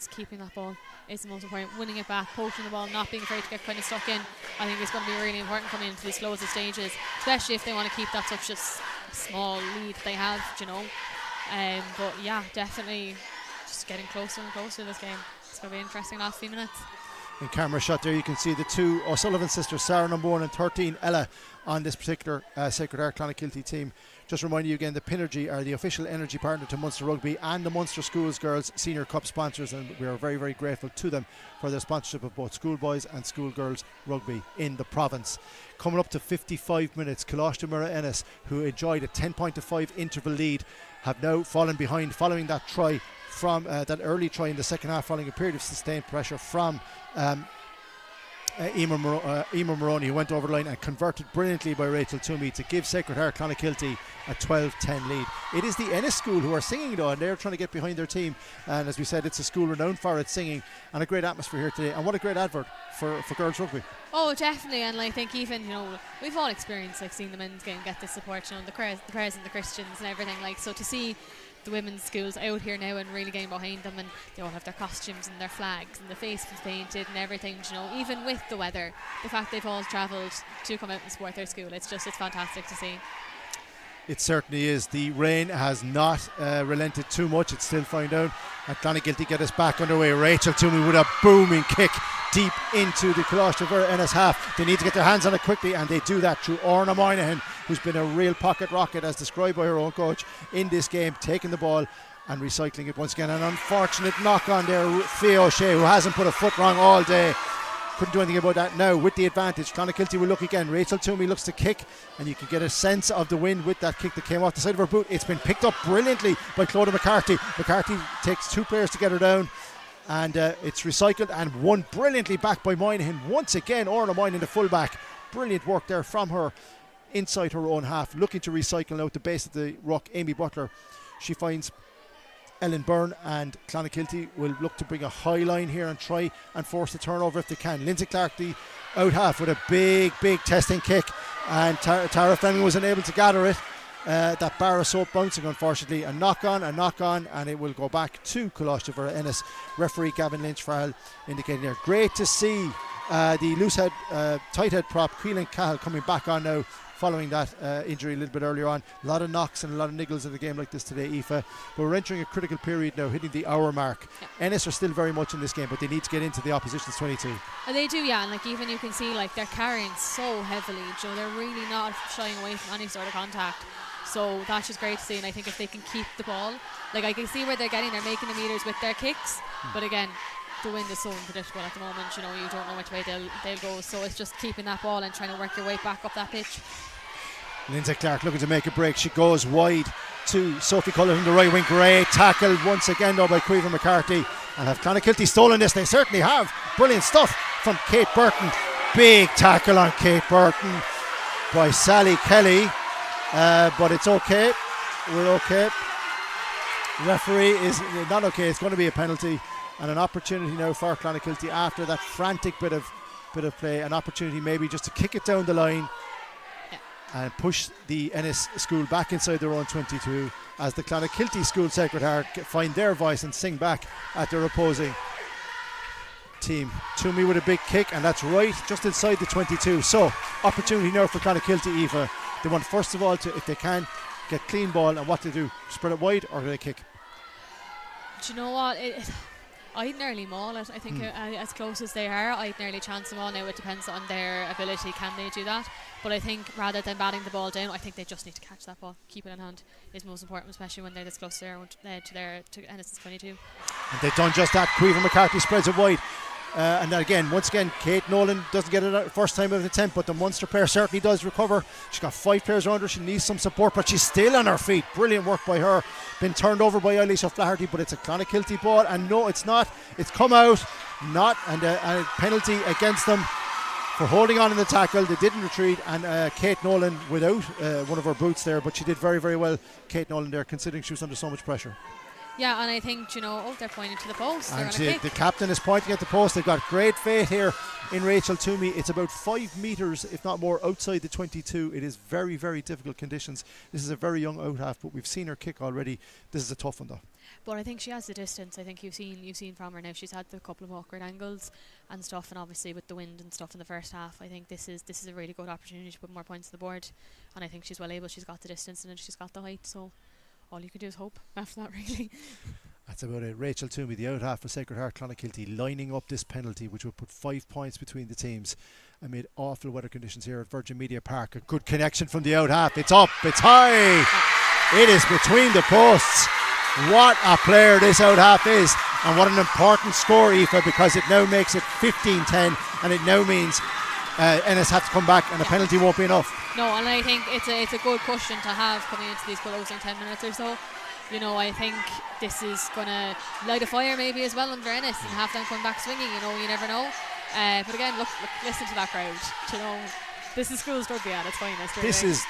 Speaker 6: keeping that ball is the most important. Winning it back, poaching the ball, not being afraid to get kind of stuck in. I think it's going to be really important coming into these closest stages, especially if they want to keep that such a small lead they have, you know. But yeah, definitely just getting closer and closer to this game. It's going to be interesting last few minutes.
Speaker 5: In camera shot there you can see the 2 O'Sullivan sisters, Sarah number 1 and 13 Ella, on this particular Sacred Heart Clonakilty team. Just reminding you again, the Pinergy are the official energy partner to Munster Rugby and the Munster Schools Girls Senior Cup sponsors, and we are very, very grateful to them for their sponsorship of both schoolboys and schoolgirls rugby in the province. Coming up to 55 minutes, Coláiste Muire Ennis, who enjoyed a 10-5 interval lead, have now fallen behind following that try from that early try in the second half, following a period of sustained pressure from Emer Maroney, who went over the line and converted brilliantly by Rachel Toomey to give Sacred Heart Clonakilty a 12-10 lead. It is the Ennis school who are singing though, and they're trying to get behind their team, and as we said, it's a school renowned for its singing, and a great atmosphere here today, and what a great advert for girls rugby.
Speaker 6: Oh, definitely, and I think even, we've all experienced like seeing the men's game get this support, the Prez and the Christians and everything, like, so to see the women's schools out here now and really getting behind them, and they all have their costumes and their flags and the faces painted and everything, even with the weather, the fact they've all travelled to come out and support their school, it's fantastic to see.
Speaker 5: It certainly is. The rain has not relented too much. It's still flying down, and Clonakilty get us back underway. Rachel Toomey with a booming kick deep into the Coláiste Muire Ennis half. They need to get their hands on it quickly, and they do that through Orna Moynihan, who's been a real pocket rocket, as described by her own coach in this game, taking the ball and recycling it once again. An unfortunate knock on there, Fia O'Shea, who hasn't put a foot wrong all day. Couldn't do anything about that now. With the advantage, Clonakilty will look again. Rachel Toomey looks to kick, and you can get a sense of the wind with that kick that came off the side of her boot. It's been picked up brilliantly by Clodagh McCarthy. McCarthy takes two players to get her down, and it's recycled and won brilliantly back by Moynihan. Once again, Orna Moynihan, the fullback. Brilliant work there from her inside her own half, looking to recycle now at the base of the ruck. Amy Butler, she finds Ellen Byrne, and Clonakilty will look to bring a high line here and try and force the turnover if they can. Lindsay Clark, the out half, with a big testing kick, and Tara Fleming was unable to gather it. That bar of soap bouncing, unfortunately. A knock on, and it will go back to Coláiste Muire Ennis. Referee Gavin Lynch-Farrell indicating there. Great to see the loose head, tight head prop, Keelan Cahill, coming back on now, following that injury a little bit earlier on. A lot of knocks and a lot of niggles in a game like this today, Aoife. But we're entering a critical period now, hitting the hour mark. Yeah. Ennis are still very much in this game, but they need to get into the opposition's 22.
Speaker 6: And they do, yeah. And like, even you can see, like, they're carrying so heavily. They're really not shying away from any sort of contact. So that's just great to see. And I think if they can keep the ball, like, I can see where they're making the meters with their kicks. But again, the wind is so unpredictable at the moment. You don't know which way they'll go. So it's just keeping that ball and trying to work your way back up that pitch.
Speaker 5: Lindsay Clark looking to make a break. She goes wide to Sophie Cullen in the right wing. Great tackle once again though by Caoimhe McCarthy. And have Clonakilty stolen this? They certainly have. Brilliant stuff from Kate Burton. Big tackle on Kate Burton by Sally Kelly. But it's okay. We're okay. Referee is not okay. It's going to be a penalty, and an opportunity now for Clonakilty after that frantic bit of play. An opportunity maybe just to kick it down the line and push the Ennis school back inside their own 22, as the Clonakilty school Sacred Heart find their voice and sing back at their opposing team. Toomey with a big kick, and that's right just inside the 22. So opportunity now for Clonakilty, Aoife. They want first of all to, if they can, get clean ball, and what to do, spread it wide or do they kick?
Speaker 6: Do you know what? I'd nearly maul it. I think as close as they are, I'd nearly chance them all. Now it depends on their ability, can they do that? But I think rather than batting the ball down, I think they just need to catch that ball. Keep it in hand is most important, especially when they're this close to Ennis's 22.
Speaker 5: And they've done just that. Caoimhe McCarthy spreads it wide. And then once again, Kate Nolan doesn't get it out first time of an attempt, but the Munster player certainly does recover. She's got 5 players around her. She needs some support, but she's still on her feet. Brilliant work by her. Been turned over by Eilish O'Flaherty, but it's a Clonakilty ball, and no, it's not. It's come out, and a penalty against them for holding on in the tackle. They didn't retreat, and Kate Nolan without one of her boots there, but she did very, very well, Kate Nolan there, considering she was under so much pressure.
Speaker 6: Yeah, and I think, they're pointing to the post.
Speaker 5: And the captain is pointing at the post. They've got great faith here in Rachel Toomey. It's about 5 metres, if not more, outside the 22. It is very, very difficult conditions. This is a very young out half, but we've seen her kick already. This is a tough one, though.
Speaker 6: But I think she has the distance. I think you've seen from her now. She's had a couple of awkward angles and stuff, and obviously with the wind and stuff in the first half, I think this is a really good opportunity to put more points on the board. And I think she's well able. She's got the distance and she's got the height. So all you can do is hope after that, really.
Speaker 5: That's about it. Rachel Toomey, the out half for Sacred Heart Clonakilty, lining up this penalty, which would put 5 points between the teams amid awful weather conditions here at Virgin Media Park. A good connection from the out half. It's up, it's high. It is between the posts. What a player this out half is, and what an important score, Aoife, because it now makes it 15-10, and it now means Ennis have to come back, and a penalty won't be enough.
Speaker 6: No, and I think it's a good cushion to have coming into these closing 10 minutes or so. I think this is going to light a fire maybe as well under Ennis and have them come back swinging. You never know. But again, look, listen to that crowd. You know, this is schools rugby at its finest.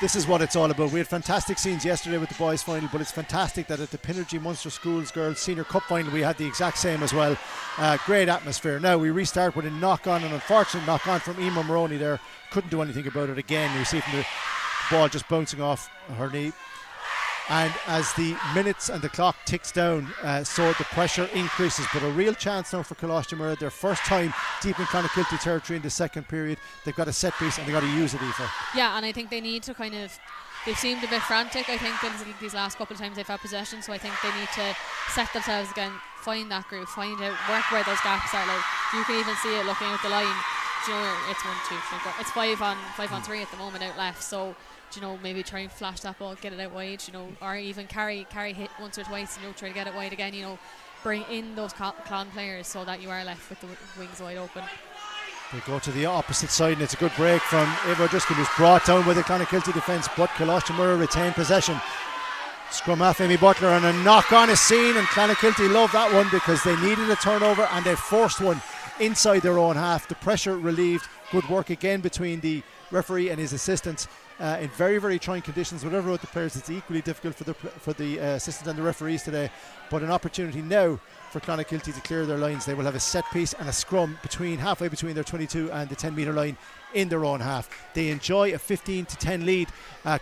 Speaker 5: This is what it's all about. We had fantastic scenes yesterday with the boys final, but it's fantastic that at the Pinergy Munster Schools Girls Senior Cup final we had the exact same as well. Great atmosphere. Now we restart with a knock-on, an unfortunate knock-on from Emer Maroney there. Couldn't do anything about it again. You see from the ball just bouncing off her knee. And as the minutes and the clock ticks down, so the pressure increases. But a real chance now for Coláiste Muire, their first time deep in Clonakilty territory in the second period. They've got a set piece and they've got to use it, Aoife.
Speaker 6: Yeah, and I think they need to kind of, they've seemed a bit frantic, I think, in these last couple of times they've had possession. So I think they need to set themselves again, find that groove, find out, work where those gaps are. Like, you can even see it looking at the line. Do you know, it's 1, 2, 3, 4. It's 5 on 3 at the moment out left. So, you know, maybe try and flash that ball, get it out wide, you know, or even carry hit once or twice, you know, try to get it wide again, you know, bring in those Clon players so that you are left with the wings wide open.
Speaker 5: They go to the opposite side and it's a good break from Aoife O'Driscoll, who's brought down by the Clonakilty defence, but Coláiste Muire retain possession. Scrum half Amy Butler and a knock on is seen, and Clonakilty love that one because they needed a turnover and they forced one inside their own half. The pressure relieved. Good work again between the referee and his assistants. In very, very trying conditions, whatever about the players, it's equally difficult for the assistants and the referees today. But an opportunity now for Clonakilty to clear their lines. They will have a set piece and a scrum halfway between their 22 and the 10 metre line in their own half. They enjoy a 15-10 lead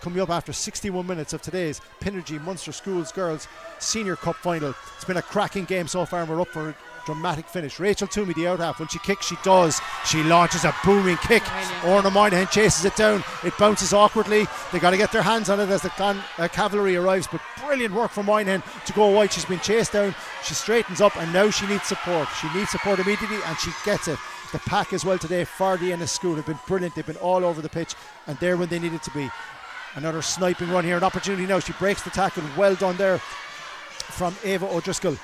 Speaker 5: coming up after 61 minutes of today's Pinergy Munster Schools Girls Senior Cup final. It's been a cracking game so far and we're up for a dramatic finish. Rachel Toomey, the out half, when she kicks, she launches a booming kick. Orna Moynihan chases it down. It bounces awkwardly. They got to get their hands on it as the cavalry arrives, but brilliant work from Moynihan to go wide. She's been chased down. She straightens up and now she needs support. She needs support immediately and she gets it. The pack as well today for the Ennis school have been brilliant. They've been all over the pitch and there when they needed to be. Another sniping run here, an opportunity now. She breaks the tackle. Well done there from Aoife O'Driscoll.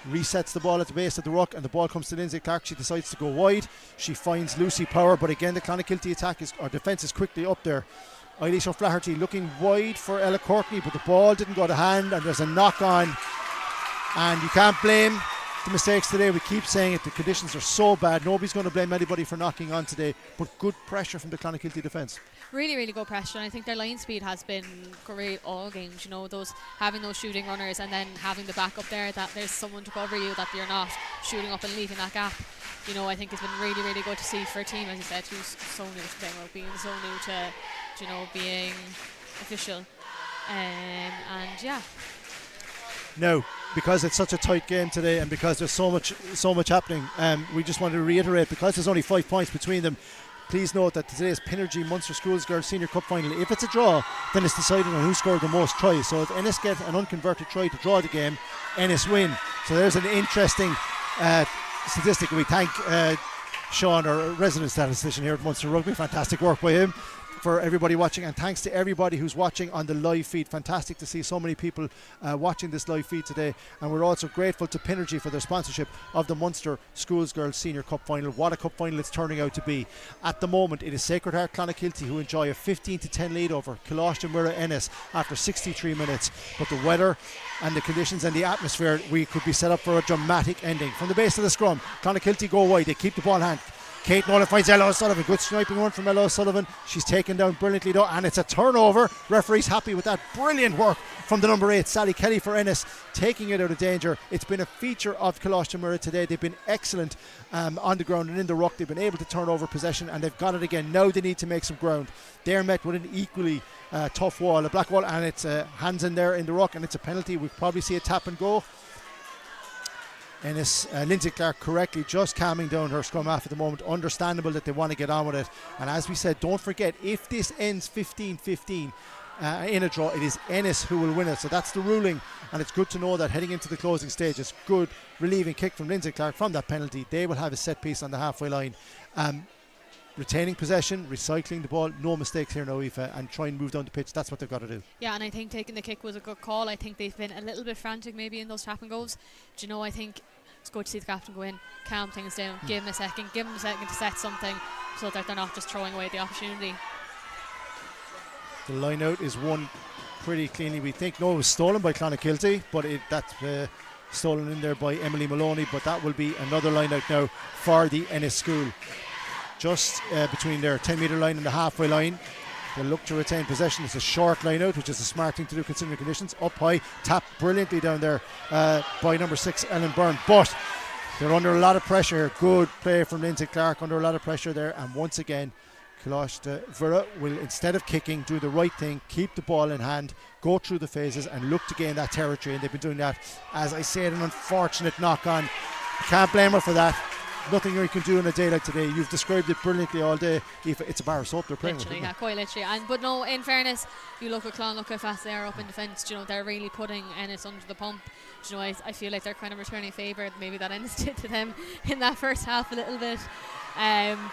Speaker 5: Resets the ball at the base of the ruck and the ball comes to Lindsay Clark. She decides to go wide. She finds Lucy Power, but again the Clonakilty defence is quickly up there. Eilish O'Flaherty looking wide for Ella Courtney, but the ball didn't go to hand and there's a knock on, and you can't blame the mistakes today. We keep saying it, the conditions are so bad. Nobody's going to blame anybody for knocking on today, but good pressure from the Clonakilty defence.
Speaker 6: Really, really good pressure, and I think their line speed has been great all games. You know, having those shooting runners and then having the backup there, that there's someone to cover you, that you're not shooting up and leaving that gap. You know, I think it's been really, really good to see for a team, as you said, who's so new to playing rugby and so new to, you know, being official. And yeah.
Speaker 5: No, because it's such a tight game today and because there's so much happening, we just want to reiterate, because there's only 5 points between them, please note that today's Pinergy Munster Schools Girls Senior Cup final, if it's a draw, then it's decided on who scored the most tries. So if Ennis get an unconverted try to draw the game, Ennis win. So there's an interesting statistic. We thank Sean, our resident statistician here at Munster Rugby. Fantastic work by him. For everybody watching, and thanks to everybody who's watching on the live feed. Fantastic to see so many people watching this live feed today, and we're also grateful to Pinergy for their sponsorship of the Munster Schools Girls Senior Cup final. What a cup final it's turning out to be. At the moment it is Sacred Heart Clonakilty who enjoy a 15-10 lead over Coláiste Muire Ennis after 63 minutes, but the weather and the conditions and the atmosphere, we could be set up for a dramatic ending. From the base of the scrum, Clonakilty go wide, they keep the ball in hand. Kate Nolan finds Ella O'Sullivan. Good sniping one from Ella O'Sullivan. She's taken down brilliantly though, and it's a turnover. Referee's happy with that. Brilliant work from the number 8, Sally Kelly, for Ennis, taking it out of danger. It's been a feature of Coláiste Muire today. They've been excellent on the ground and in the ruck. They've been able to turn over possession, and they've got it again. Now they need to make some ground. They're met with an equally tough wall, a black wall, and it's hands in there in the ruck, and it's a penalty. We'll probably see a tap and go. Ennis, Lindsay Clark correctly just calming down her scrum half at the moment. Understandable that they want to get on with it. And as we said, don't forget, if this ends 15-15 in a draw, it is Ennis who will win it. So that's the ruling, and it's good to know that heading into the closing stage. It's good relieving kick from Lindsay Clark from that penalty. They will have a set piece on the halfway line. Retaining possession, recycling the ball, no mistakes here now, Aoife, and try and move down the pitch. That's what they've got to do.
Speaker 6: Yeah, and I think taking the kick was a good call. I think they've been a little bit frantic maybe in those tap and goes. Do you know, I think it's good to see the captain go in, calm things down, give him a second to set something so that they're not just throwing away the opportunity.
Speaker 5: The line out is won pretty cleanly, we think. No, it was stolen by Clonakilty, but stolen in there by Emily Maloney, but that will be another line out now for the Ennis school. Just between their 10-metre line and the halfway line. They'll look to retain possession. It's a short line out, which is a smart thing to do considering the conditions. Up high, tapped brilliantly down there by number 6, Ellen Byrne. But they're under a lot of pressure here. Good play from Lindsay Clark, under a lot of pressure there. And once again, Coláiste Muire will, instead of kicking, do the right thing, keep the ball in hand, go through the phases and look to gain that territory, and they've been doing that. As I said, an unfortunate knock on. Can't blame her for that. Nothing you can do in a day like today. You've described it brilliantly all day, Aoife. It's a bar of soap they're playing
Speaker 6: literally,
Speaker 5: with.
Speaker 6: yeah, quite literally. But no, in fairness, you look at Clon, look how fast they are up in defence. You know, they're really putting Ennis under the pump. You know, I feel like they're kind of returning favour. Maybe that Ennis did to them in that first half a little bit.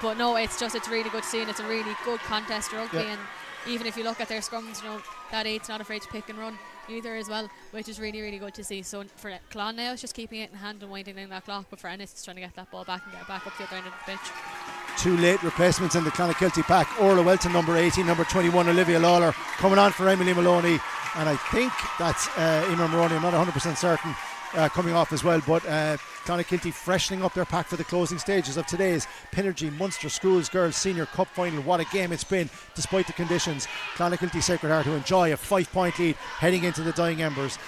Speaker 6: But no, it's really good to see, and it's a really good contest rugby.
Speaker 5: Yeah.
Speaker 6: And even if you look at their scrums, you know, that 8's not afraid to pick and run either as well, which is really, really good to see. So for Clon now, it's just keeping it in hand and winding down that clock, but for Ennis, it's trying to get that ball back and get it back up the other end of the pitch.
Speaker 5: 2 late replacements in the Clonakilty pack. Orla Welton, number 18, number 21, Olivia Lawler, coming on for Emily Maloney, and I think that's Emer Maroney, I'm not 100% certain, coming off as well. But Clonakilty freshening up their pack for the closing stages of today's Pinergy Munster Schools Girls Senior Cup Final. What a game it's been despite the conditions. Clonakilty Sacred Heart who enjoy a 5-point lead heading into the dying embers.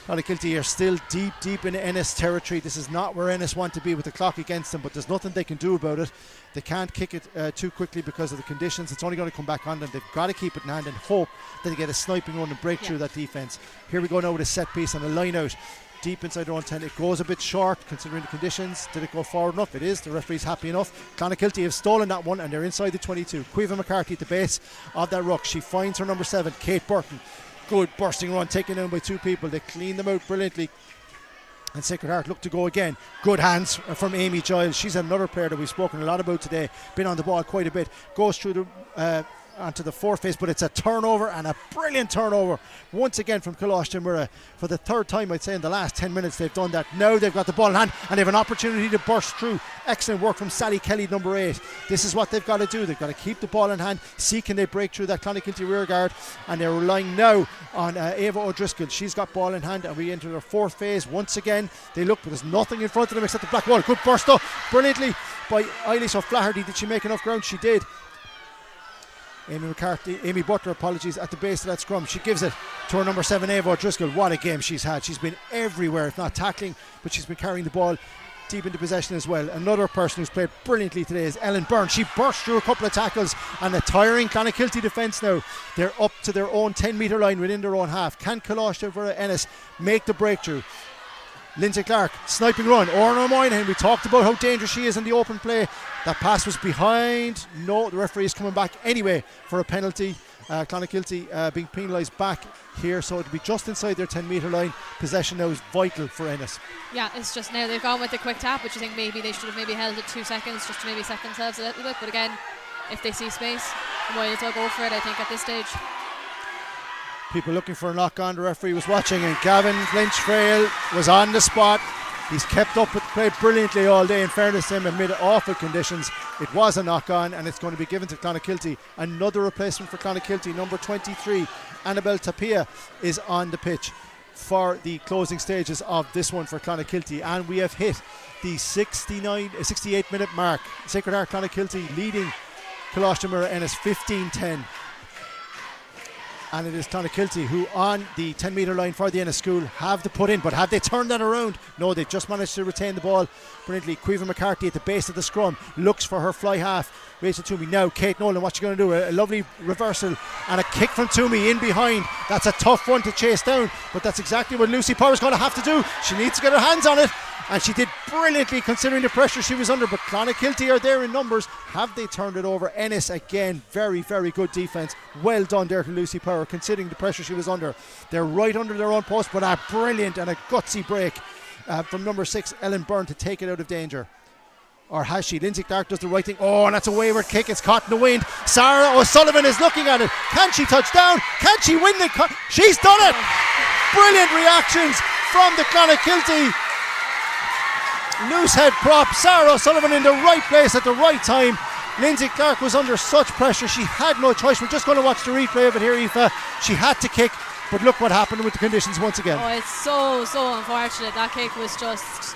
Speaker 5: Clonakilty are still deep in Ennis territory. This is not where Ennis want to be with the clock against them, but there's nothing they can do about it. They can't kick it too quickly because of the conditions. It's only going to come back on them. They've got to keep it in hand and hope that they get a sniping run and break through that defence. Here we go now with a set piece and a line out deep inside their own 10. It goes a bit short considering the conditions. Did it go forward enough? It is. The referee's happy enough. Clonakilty have stolen that one and they're inside the 22. Aoife McCarthy at the base of that ruck. She finds her number 7, Kate Burton. Good bursting run, taken down by 2 people. They clean them out brilliantly. And Sacred Heart look to go again. Good hands from Amy Giles. She's another player that we've spoken a lot about today. Been on the ball quite a bit. Goes through the onto the fourth phase, but it's a turnover, and a brilliant turnover once again from Coláiste Muire. For the 3rd time, I'd say, in the last 10 minutes they've done that. Now they've got the ball in hand and they have an opportunity to burst through. Excellent work from Sally Kelly, number 8. This is what they've got to do. They've got to keep the ball in hand, see can they break through that Clonakilty rear guard, and they're relying now on Ava O'Driscoll. She's got ball in hand, and we enter their 4th phase. Once again they look, but there's nothing in front of them except the black wall. Good burst up brilliantly by Eilish O'Flaherty. Did she make enough ground? She did. Amy Butler, apologies, at the base of that scrum. She gives it to her number 7, Ava O'Driscoll. What a game she's had. She's been everywhere, if not tackling, but she's been carrying the ball deep into possession as well. Another person who's played brilliantly today is Ellen Byrne. She burst through a couple of tackles, and the tiring Clonakilty defence now, they're up to their own 10-metre line within their own half. Can Coláiste Muire Ennis make the breakthrough? Lindsay Clark, sniping run. Orna Moynihan, we talked about how dangerous she is in the open play. That pass was behind. No, the referee is coming back anyway for a penalty. Clonakilty being penalised back here, so it'll be just inside their 10-metre line. Possession now is vital for Ennis.
Speaker 6: Yeah, it's just now they've gone with the quick tap, which I think maybe they should have maybe held it 2 seconds just to maybe set themselves a little bit. But again, if they see space, they might as well go for it, I think, at this stage.
Speaker 5: People looking for a knock on. The referee was watching, and Gavin Lynch-Frail was on the spot. He's kept up with the play brilliantly all day. In fairness to him, amid awful conditions, it was a knock on, and it's going to be given to Clonakilty. Another replacement for Clonakilty, number 23, Annabelle Tapia, is on the pitch for the closing stages of this one for Clonakilty, and we have hit the 68-minute mark. Sacred Heart Clonakilty leading Coláiste Muire Ennis 15-10. And it is Clonakilty who, on the 10-metre line for the Ennis school, have the put in. But have they turned that around? No, they just managed to retain the ball brilliantly. Aoife McCarthy at the base of the scrum looks for her fly half. Rachel Toomey. Now Kate Nolan, what's she going to do? A lovely reversal and a kick from Toomey in behind. That's a tough one to chase down, but that's exactly what Lucy Power's going to have to do. She needs to get her hands on it, and she did brilliantly considering the pressure she was under. But Clonakilty are there in numbers. Have they turned it over? Ennis again, very, very good defence. Well done there to Lucy Power considering the pressure she was under. They're right under their own post, but a brilliant and a gutsy break from number 6, Ellen Byrne, to take it out of danger. Or has she? Lindsay Clark does the right thing. Oh, and that's a wayward kick. It's caught in the wind. Sarah O'Sullivan is looking at it. Can she touch down? Can she win the she's done it! Brilliant reactions from the Clonakilty loose head prop. Sarah O'Sullivan in the right place at the right time. Lindsay Clark was under such pressure. She had no choice. We're just going to watch the replay of it here, Aoife. She had to kick.
Speaker 1: But look what happened with the conditions once again.
Speaker 6: Oh, it's so unfortunate. That kick was just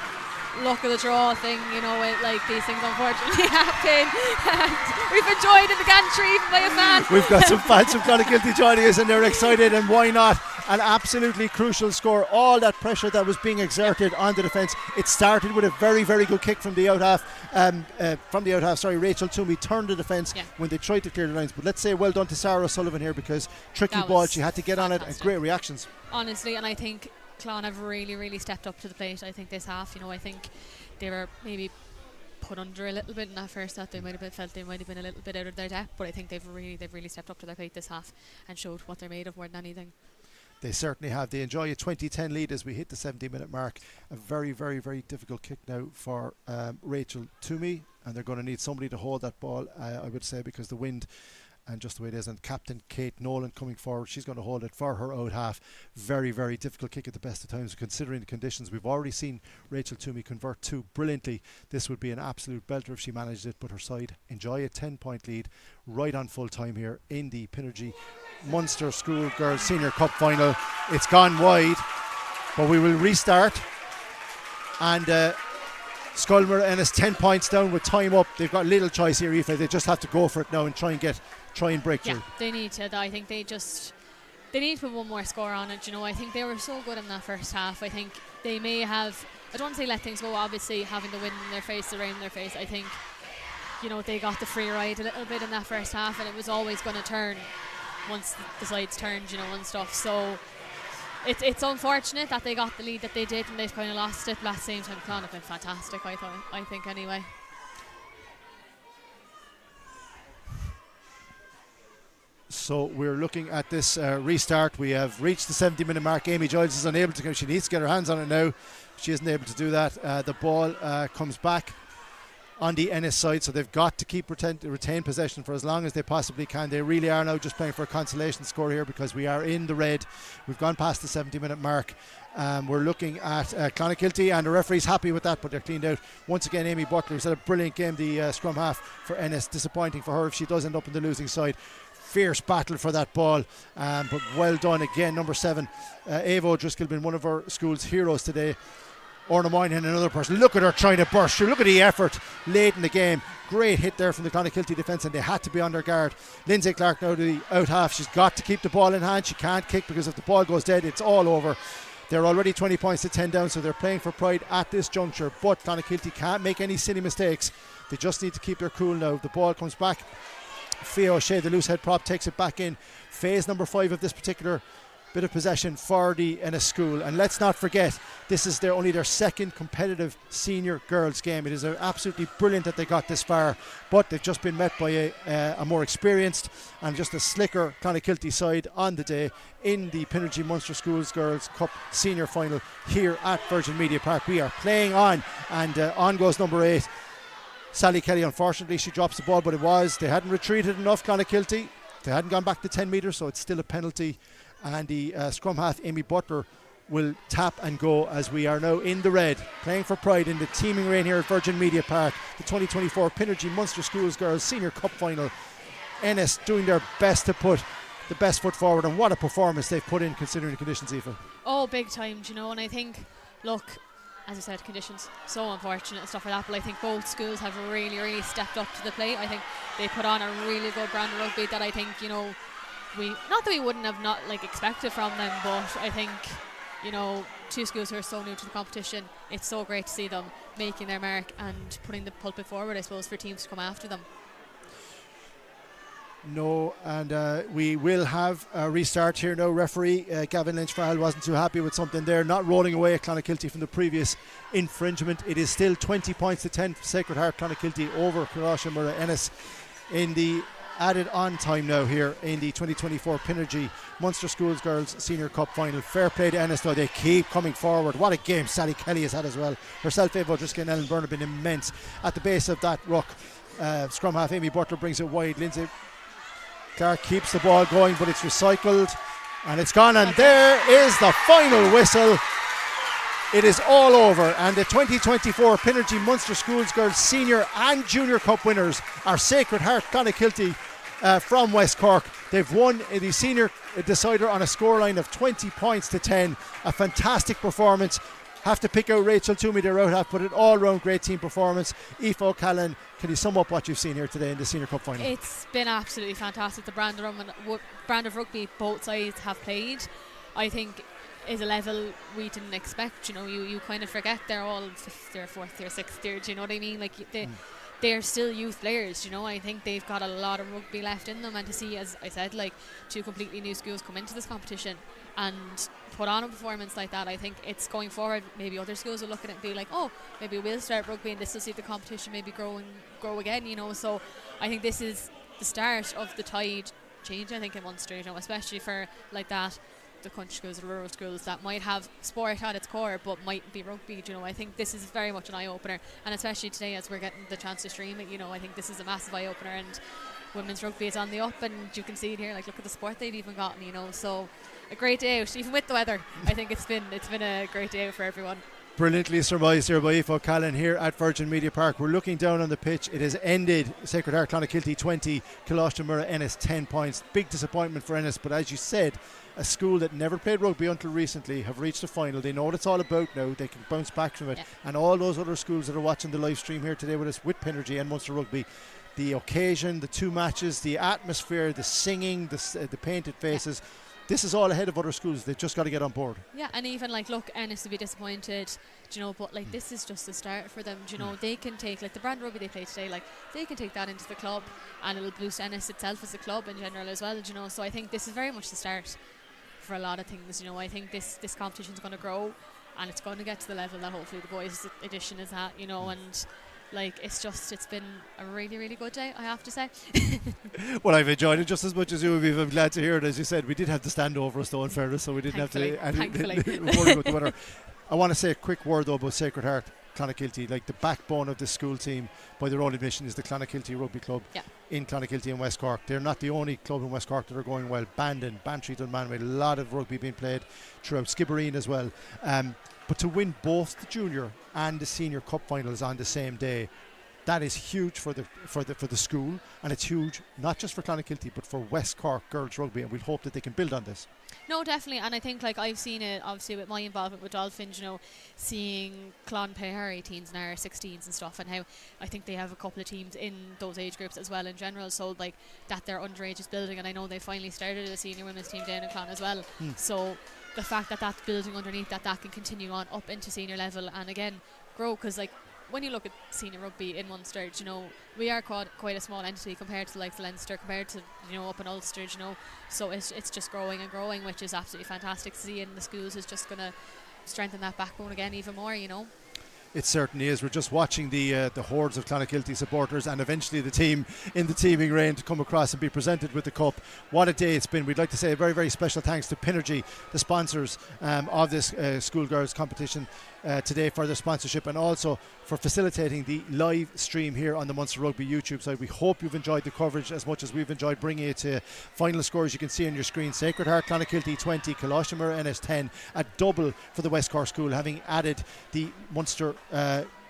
Speaker 6: luck of the draw thing, you know, like these things unfortunately happen. And we've been joined in the gantry even by a fan.
Speaker 1: We've got some fans from Clonakilty joining us and they're excited, and why not? An absolutely crucial score. All that pressure that was being exerted on the defence. It started with a very, very good kick from the out half. Rachel Toomey turned the defence when they tried to clear the lines. But let's say well done to Sarah O'Sullivan here, because tricky ball, she had to get on it, and great reactions.
Speaker 6: Honestly, and I think Clon have really stepped up to the plate. I think this half, you know, I think they were maybe put under a little bit in that first half. They might have felt they might have been a little bit out of their depth, but I think they've really stepped up to their plate this half and showed what they're made of more than anything.
Speaker 1: They certainly have. They enjoy a 20-10 lead as we hit the 70-minute mark. A very, very, very difficult kick now for Rachel Toomey, and they're going to need somebody to hold that ball, I would say, because the wind and just the way it is, and Captain Kate Nolan coming forward, she's going to hold it for her out half. Very, very difficult kick at the best of times considering the conditions. We've already seen Rachel Toomey convert two brilliantly. This would be an absolute belter if she managed it, but her side enjoy a 10-point lead right on full time here in the Pinergy Munster School Girls Senior Cup Final. It's gone wide, but we will restart, and Coláiste Muire Ennis 10 points down with time up. They've got little choice here, Aoife. They just have to go for it now and try and break through.
Speaker 6: Yeah, they need to. I think they need to put one more score on it. You know, I think they were so good in that first half. I think they may have, I don't want to say let things go, obviously having the wind in their face, the rain in their face. I think, you know, they got the free ride a little bit in that first half, and it was always going to turn once the sides turned, you know, and stuff. So it's unfortunate that they got the lead that they did and they've kind of lost it, but at the same time Clon have been fantastic, I think anyway.
Speaker 1: So we're looking at this restart. We have reached the 70-minute mark. Amy Giles is unable to go. She needs to get her hands on it now. She isn't able to do that. The ball comes back on the Ennis side, so they've got to keep retain possession for as long as they possibly can. They really are now just playing for a consolation score here, because we are in the red. We've gone past the 70-minute mark. We're looking at Clonakilty, and the referee's happy with that, but they're cleaned out. Once again, Amy Butler has had a brilliant game, the scrum half for Ennis. Disappointing for her if she does end up in the losing side. Fierce battle for that ball, but well done again. Number 7, Ava O'Driscoll, been one of our school's heroes today. Orna Moynihan, another person. Look at her trying to burst. Look at the effort late in the game. Great hit there from the Clonakilty defence, and they had to be on their guard. Lindsay Clark now to the out half. She's got to keep the ball in hand. She can't kick, because if the ball goes dead, it's all over. They're already 20 points to 10 down, so they're playing for pride at this juncture. But Clonakilty can't make any silly mistakes. They just need to keep their cool now. The ball comes back. Fia O'Shea, the loose head prop, takes it back in. Phase number 5 of this particular bit of possession for the Ennis school, and let's not forget, this is only their second competitive senior girls game. It is absolutely brilliant that they got this far, but they've just been met by a more experienced and just a slicker Clonakilty side on the day in the Pinergy Munster Schools Girls Cup Senior Final here at Virgin Media Park. We are playing on, and on goes number 8, Sally Kelly. Unfortunately, she drops the ball, but they hadn't retreated enough, Clonakilty. They hadn't gone back to 10 metres, so it's still a penalty. And the scrum half, Amy Butler, will tap and go as we are now in the red, playing for pride in the teeming rain here at Virgin Media Park. The 2024 Pinergy Munster Schools Girls Senior Cup Final. Ennis doing their best to put the best foot forward, and what a performance they've put in considering the conditions, Aoife.
Speaker 6: Oh, big time, you know, and I think, look, as I said, conditions so unfortunate and stuff like that, but I think both schools have really stepped up to the plate. I think they put on a really good brand of rugby that I think, you know, not that we wouldn't have not expected from them, but I think, you know, two schools who are so new to the competition, it's so great to see them making their mark and putting the pulpit forward, I suppose, for teams to come after them.
Speaker 1: No, and we will have a restart here now. Referee Gavin Lynch-Farrell wasn't too happy with something there, not rolling away at Clonakilty from the previous infringement. It is still 20 points to 10 for Sacred Heart Clonakilty over Coláiste Muire Ennis in the added on time now here in the 2024 Pinergy Munster Schools Girls Senior Cup Final. Fair play to Ennis though, they keep coming forward. What a game Sally Kelly has had as well. Herself, Ava O'Driscoll and Ellen Byrne have been immense at the base of that ruck. Scrum half Amy Butler brings it wide. Lindsay Clark keeps the ball going, but it's recycled and it's gone, and there is the final whistle. It is all over, and the 2024 Pinergy Munster Schools Girls Senior and Junior Cup winners are Sacred Heart Clonakilty
Speaker 5: from West Cork. They've won the senior decider on a scoreline of 20 points to 10. A fantastic performance. Have to pick out Rachel Toomey, their out half, but an all-round great team performance. Aoife O'Callaghan, can you sum up what you've seen here today in the Senior Cup final?
Speaker 6: It's been absolutely fantastic. The brand of rugby both sides have played, I think, is a level we didn't expect. You know, you kind of forget they're all fifth year, fourth year, sixth year. Do you know what I mean? Like they're still youth players. You know, I think they've got a lot of rugby left in them, and to see, as I said, like 2 completely new schools come into this competition and put on a performance like that, I think it's going forward. Maybe other schools will look at it and be like, oh, maybe we'll start rugby and this will see the competition maybe grow again, you know. So I think this is the start of the tide change, I think, in Munster, you know, especially for like that, the country schools, the rural schools that might have sport at its core but might be rugby, you know. I think this is very much an eye-opener, and especially today as we're getting the chance to stream it, you know, I think this is a massive eye-opener, and women's rugby is on the up, and you can see it here, like look at the support they've even gotten, you know. So a great day out, even with the weather. I think it's been a great day out for everyone.
Speaker 5: Brilliantly surmised here by Aoife O'Callaghan here at Virgin Media Park. We're looking down on the pitch. It has ended. Sacred Heart Clonakilty 20, Coláiste Muire Ennis 10 points. Big disappointment for Ennis, but as you said, a school that never played rugby until recently have reached the final. They know what it's all about now. They can bounce back from it. Yeah. And all those other schools that are watching the live stream here today with us, with Pinergy and Munster Rugby, the occasion, the 2 matches, the atmosphere, the singing, the painted faces. Yeah. This is all ahead of other schools. They've just got to get on board. Yeah, and even like, look, Ennis will be disappointed, do you know, but like this is just the start for them. Do you know, they can take like the brand rugby they play today, like they can take that into the club, and it'll boost Ennis itself as a club in general as well. Do you know, so I think this is very much the start for a lot of things. You know, I think this competition is going to grow, and it's going to get to the level that hopefully the boys' edition is at. You know, and like it's been a really, really good day, I have to say. Well, I've enjoyed it just as much as you. I'm glad to hear it. As you said, we did have the stand over us though, in fairness, so we didn't have to worry about the weather. I want to say a quick word though about Sacred Heart Clonakilty. Like the backbone of the school team, by their own admission, is the Clonakilty Rugby Club in Clonakilty and West Cork. They're not the only club in West Cork that are going well. Bandon, Bantry, Dunmanway, a lot of rugby being played throughout Skibbereen as well. But to win both the junior and the senior cup finals on the same day, that is huge for the school, and it's huge not just for Clonakilty but for West Cork girls rugby, and we'll hope that they can build on this.
Speaker 6: No, definitely, and I think like I've seen it obviously with my involvement with Dolphins, you know, seeing Clon play our 18s and our 16s and stuff, and how I think they have a couple of teams in those age groups as well in general, so like that their underage is building, and I know they finally started a senior women's team down in Clon as well. So the fact that that's building underneath that can continue on up into senior level and again grow, because like when you look at senior rugby in Munster, you know, we are quite a small entity compared to like Leinster, compared to, you know, up in Ulster, you know, so it's just growing and growing, which is absolutely fantastic to see, and the schools is just going to strengthen that backbone again even more, you know.
Speaker 5: It certainly is. We're just watching the hordes of Clonakilty supporters and eventually the team in the teaming rain to come across and be presented with the cup. What a day it's been. We'd like to say a very, very special thanks to Pinergy, the sponsors of this schoolgirls competition today, for their sponsorship and also for facilitating the live stream here on the Munster Rugby YouTube side. We hope you've enjoyed the coverage as much as we've enjoyed bringing it to final scores you can see on your screen. Sacred Heart Clonakilty 20, Coláiste Muire Ennis 10, a double for the West Cork school, having added the Munster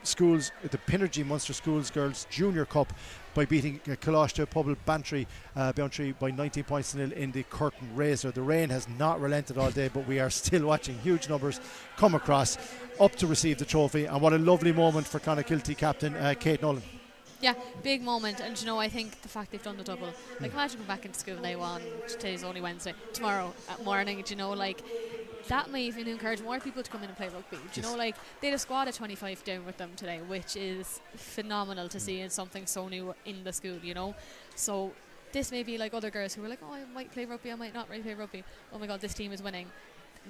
Speaker 5: schools, the Pinergy Munster Schools Girls Junior Cup by beating Coláiste Pobble Bantry by 19 points to 0 in the curtain raiser. The rain has not relented all day, but we are still watching huge numbers come across up to receive the trophy, and what a lovely moment for Clonakilty captain Kate Nolan.
Speaker 6: Yeah, big moment, and you know, I think the fact they've done the double, like imagine going back into school now on today's only Wednesday, tomorrow at morning, you know, like that may even encourage more people to come in and play rugby. Do you know, like they had a squad of 25 down with them today, which is phenomenal to see in something so new in the school, you know. So this may be like other girls who were like, oh, I might play rugby, I might not really play rugby. Oh my God, this team is winning.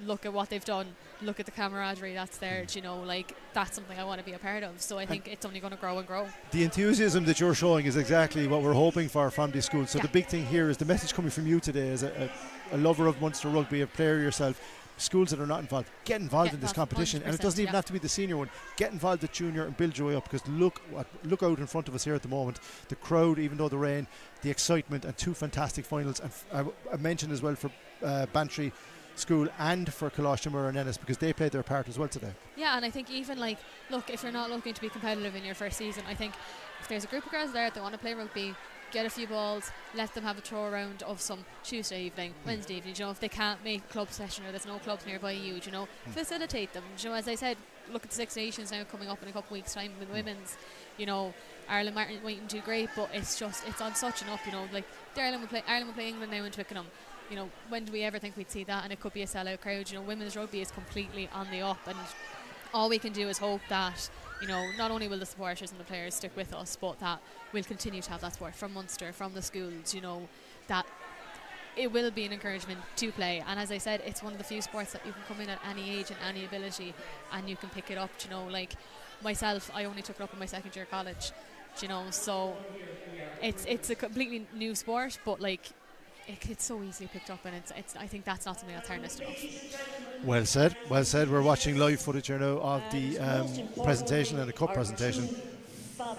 Speaker 6: Look at what they've done. Look at the camaraderie that's there. You know, like that's something I want to be a part of. So I think it's only going to grow and grow. The
Speaker 5: enthusiasm that you're showing is exactly what we're hoping for from these schools. So the big thing here is the message coming from you today as a lover of Munster rugby, a player yourself. Schools that are not involved, get involved in this competition, and it doesn't even have to be the senior one. Get involved at junior and build your way up, because look out in front of us here at the moment. The crowd, even though the rain, the excitement, and 2 fantastic finals. And I mentioned as well for Bantry School and for Coláiste Muire Ennis, because they played their part as well today. Yeah, and I think even like, look, if you're not looking to be competitive in your first season, I think if there's a group of girls there that want to play rugby,
Speaker 6: get a few balls, let them have a throw around of some Tuesday evening, Wednesday evening. You know, if they can't make a club session or there's no clubs nearby you, you know, facilitate them. You know, as I said, look at the Six Nations now coming up in a couple of weeks' time with women's. You know, Ireland mightn't do great, but it's on such an up. You know, like Ireland will play England now in Twickenham. You know, when do we ever think we'd see that? And it could be a sellout crowd. You know, women's rugby is completely on the up, and all we can do is hope that, you know, not only will the supporters and the players stick with us, but that we'll continue to have that support from Munster, from the schools, you know, that it will be an encouragement to play. And as I said, it's one of the few sports that you can come in at any age and any ability and you can pick it up. You know, like myself, I only took it up in my second year of college, you know, so it's a completely new sport, but like it's so easily picked up, and it's I think that's not something that's harnessed enough.
Speaker 5: Well said, well said. We're watching live footage here now of the presentation and the cup presentation.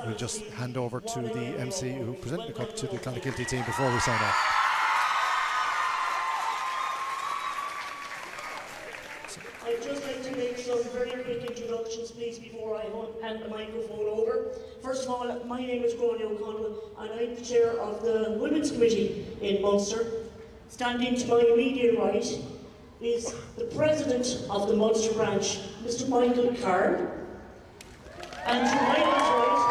Speaker 5: We'll just hand over to the MC who presented the cup to the Clonakilty team before we sign off.
Speaker 7: I'd just like to make some very quick introductions, please, before I hand the microphone over. First of all, my name is Gráinne O'Connell, and I'm the chair of the Women's Committee in Munster. Standing to my immediate right is the president of the Munster branch, Mr. Michael Carr. And to Michael's right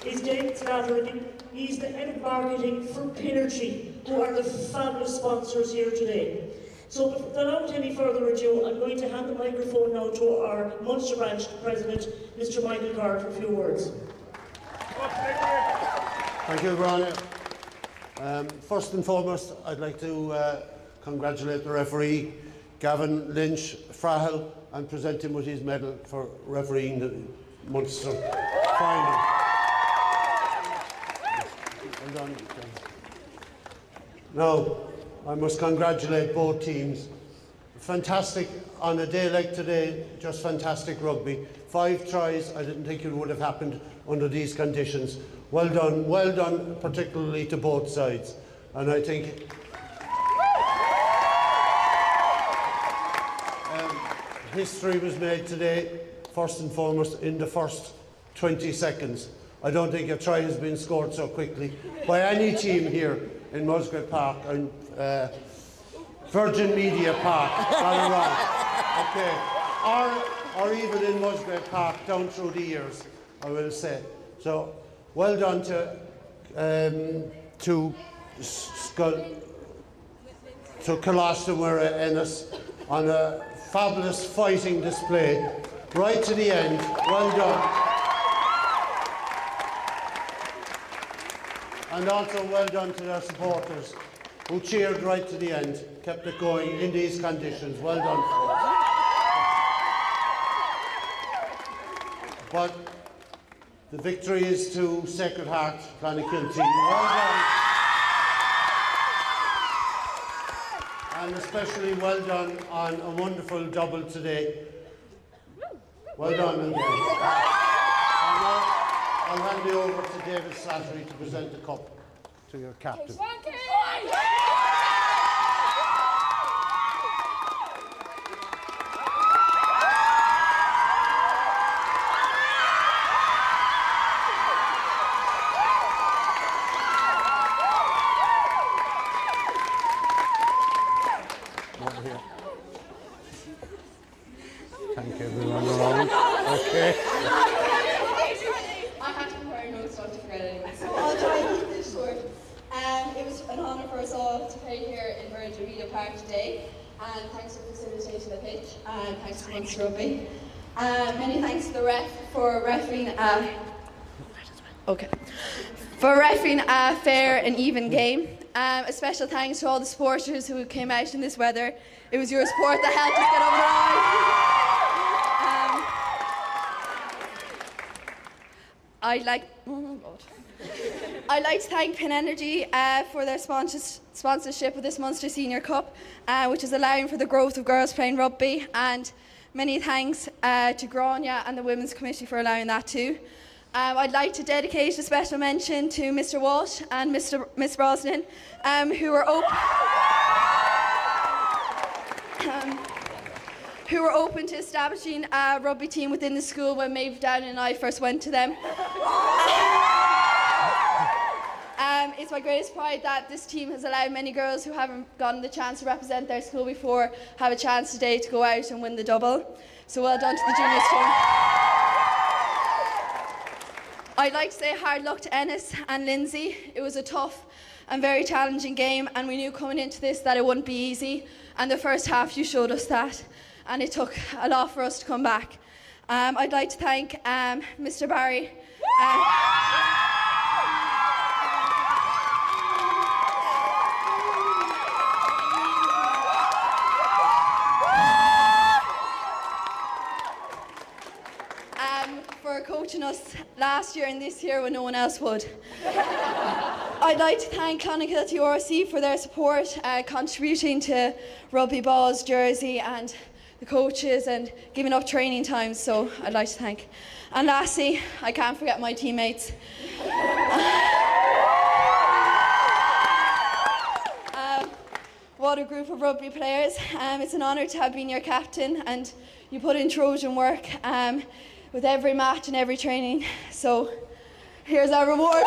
Speaker 7: is David Slattery. He's the head of marketing for Pinergy, who are the fabulous sponsors here today. So without any further ado, I'm going to hand the microphone now to our Munster branch president, Mr. Michael Carr, for a few words.
Speaker 8: Thank you, Gráinne. First and foremost, I'd like to congratulate the referee, Gavin Lynch Frahel, and present him with his medal for refereeing the Munster final. Well done. Now, I must congratulate both teams. Fantastic, on a day like today, just fantastic rugby. 5 tries, I didn't think it would have happened under these conditions. Well done, particularly to both sides. And I think history was made today, first and foremost, in the first 20 seconds. I don't think a try has been scored so quickly by any team here in Musgrave Park and Virgin Media Park, okay, or even in Musgrave Park down through the years, I will say. So, well done to Coláiste Muire Ennis on a fabulous fighting display right to the end. Well done. And also well done to their supporters who cheered right to the end, kept it going in these conditions. Well done. But the victory is to Sacred Heart Clonakilty. Well done. And especially well done on a wonderful double today. Well done again. I'll hand you over to David Slattery to present the cup to your captain. Over here. Thank you, everyone around. Okay.
Speaker 9: So I'll try and keep this short. It was an honour for us all to play here in Virgin Media Park today, and thanks for facilitating the pitch, and thanks to Munster Rugby. Many thanks to the ref for refereeing a fair and even game. A special thanks to all the supporters who came out in this weather. It was your support that helped us get over the line. I'd like to thank Pinergy for their sponsorship of this Munster Senior Cup, which is allowing for the growth of girls playing rugby, and many thanks to Gráinne and the Women's Committee for allowing that too. I'd like to dedicate a special mention to Mr. Walsh and Miss Brosnan, who were open to establishing a rugby team within the school when Maeve Down and I first went to them. It's my greatest pride that this team has allowed many girls who haven't gotten the chance to represent their school before have a chance today to go out and win the double. So well done to the juniors team. I'd like to say hard luck to Ennis and Lindsay. It was a tough and very challenging game, and we knew coming into this that it wouldn't be easy. And the first half, you showed us that, and it took a lot for us to come back. I'd like to thank Mr. Barry. For coaching us last year and this year when no one else would. I'd like to thank Clonakilty RC for their support, contributing to rugby balls, jersey and the coaches and giving up training times, so I'd like to thank. And lastly, I can't forget my teammates. What a group of rugby players. It's an honour to have been your captain, and you put in Trojan work with every match and every training. So here's our reward.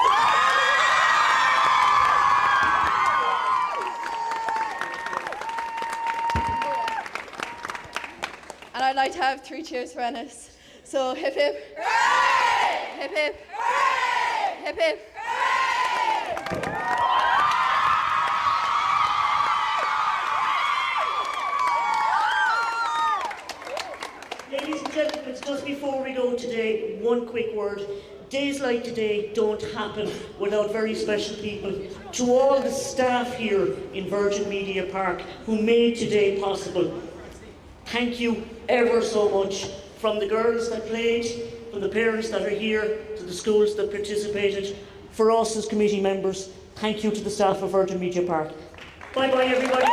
Speaker 9: And I'd like to have 3 cheers for Ennis. So hip hip. Hooray! Hip hip. Hooray! Hip hip.
Speaker 7: Ladies and gentlemen, just before we go today, one quick word. Days like today don't happen without very special people. To all the staff here in Virgin Media Park who made today possible, thank you ever so much. From the girls that played, from the parents that are here, to the schools that participated. For us as committee members, thank you to the staff of Virgin Media Park. Bye bye everybody.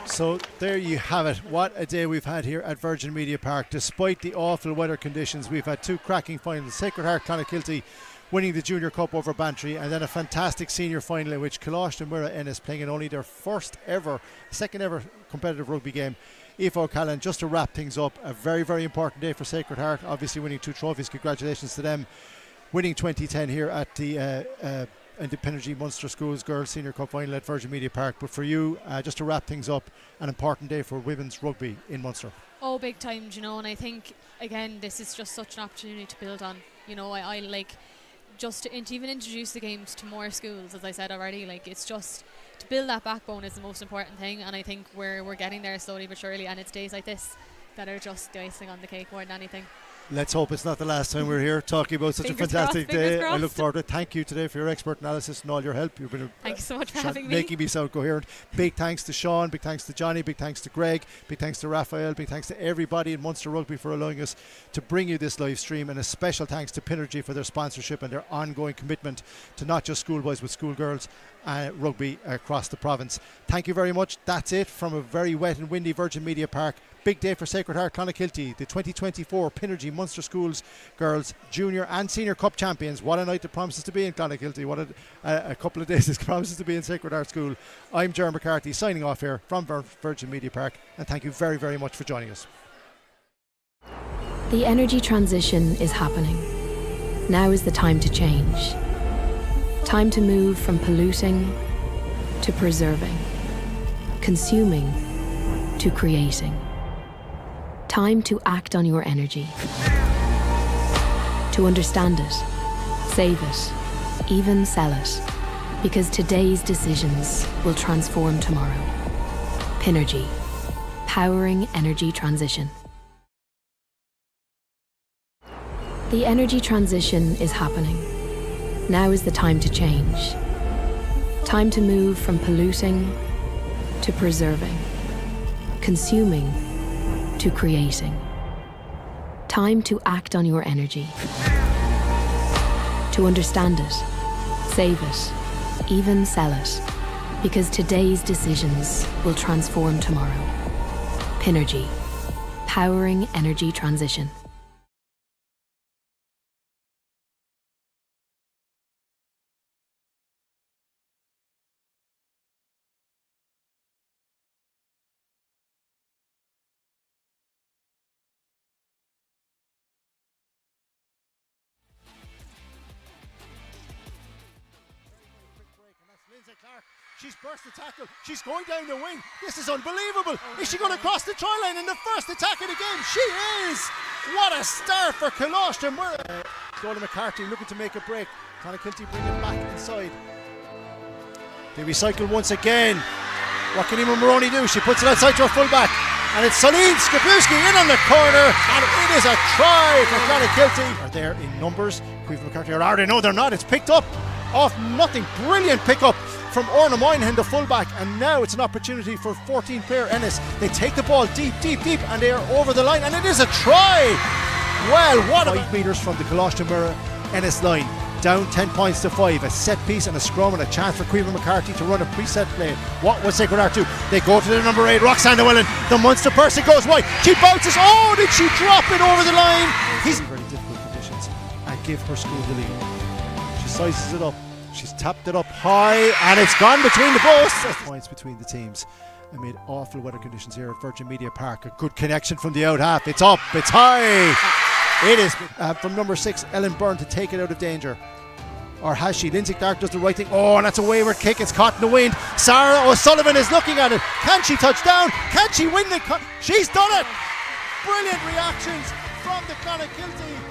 Speaker 1: So there you have it. What a day we've had here at Virgin Media Park. Despite the awful weather conditions, we've had 2 cracking finals. Sacred Heart Clonakilty winning the Junior Cup over Bantry, and then a fantastic senior final in which Coláiste Muire Ennis playing in only their second ever competitive rugby game. Aoife O'Callaghan, just to wrap things up, a very, very important day for Sacred Heart, obviously winning 2 trophies. Congratulations to them. Winning 2010 here at the Pinergy Munster Schools Girls Senior Cup final at Virgin Media Park. But for you, just to wrap things up, an important day for women's rugby in Munster.
Speaker 6: Oh, big time, you know, and I think, again, this is just such an opportunity to build on. You know, I like just to even introduce the games to more schools, as I said already. Like, it's just to build that backbone is the most important thing, and I think we're getting there slowly but surely, and it's days like this that are just the icing on the cake more than anything.
Speaker 1: Let's hope it's not the last time we're here talking about such
Speaker 6: Fingers
Speaker 1: a fantastic
Speaker 6: crossed, fingers
Speaker 1: day. I
Speaker 6: crossed.
Speaker 1: look forward to it. Thank you today for your expert analysis and all your help. You've been
Speaker 6: Thank you so much for having me.
Speaker 1: making me sound coherent. Big thanks to Sean, big thanks to Johnny, big thanks to Greg, big thanks to Raphael, big thanks to everybody in Munster Rugby for allowing us to bring you this live stream, and a special thanks to Pinergy for their sponsorship and their ongoing commitment to not just schoolboys but schoolgirls rugby across the province. Thank you very much. That's it from a very wet and windy Virgin Media Park. Big day for Sacred Heart Clonakilty, the 2024 Pinergy Munster Schools Girls Junior and Senior Cup champions. What a night it promises to be in Clonakilty. What a couple of days it promises to be in Sacred Heart School. I'm Jeremy McCarthy signing off here from Virgin Media Park, and thank you very, very much for joining us.
Speaker 2: The energy transition is happening. Now is the time to change. Time to move from polluting to preserving, consuming to creating. Time to act on your energy. To understand it, save it, even sell it. Because today's decisions will transform tomorrow. Pinergy, powering energy transition. The energy transition is happening. Now is the time to change. Time to move from polluting to preserving, consuming to creating. Time to act on your energy. To understand it, save it, even sell it. Because today's decisions will transform tomorrow. Pinergy, powering energy transition.
Speaker 5: She's burst the tackle. She's going down the wing. This is unbelievable. Is she going to cross the try line in the first attack of the game? She is. What a start for Coláiste Muire. Goal McCarthy looking to make a break. Clonakilty bring it back inside. They recycle once again. What can Eamon Maroney do? She puts it outside to her fullback. And it's Celine Skapulski in on the corner. And it is a try for Clonakilty. Are there in numbers? Aoife McCarthy are they? No, they're not. It's picked up off nothing. Brilliant pick up from Orna Moynihan, the fullback. And now it's an opportunity for 14-player Ennis. They take the ball deep, and they are over the line. And it is a try. Well, what 5 metres from the Coláiste Muire Ennis line. Down 10 points to 5. A set piece and a scrum and a chance for Aoife McCarthy to run a preset play. What was Sacred Heart do? They go to the number 8, Roxanne Llewellyn. The Munster person goes wide. She bounces. Oh, did she drop it over the line? He's in very difficult conditions and give her school the lead. She sizes it up. She's tapped it up high and it's gone between the posts. Points between the teams amid awful weather conditions here at Virgin Media Park. A good connection from the out half. It's up. It's high. It is from number 6, Ellen Byrne, to take it out of danger. Or has she? Lindsay Clark does the right thing. Oh, and that's a wayward kick. It's caught in the wind. Sarah O'Sullivan is looking at it. Can she touch down? Can she win the she's done it! Brilliant reactions from the Clonakilty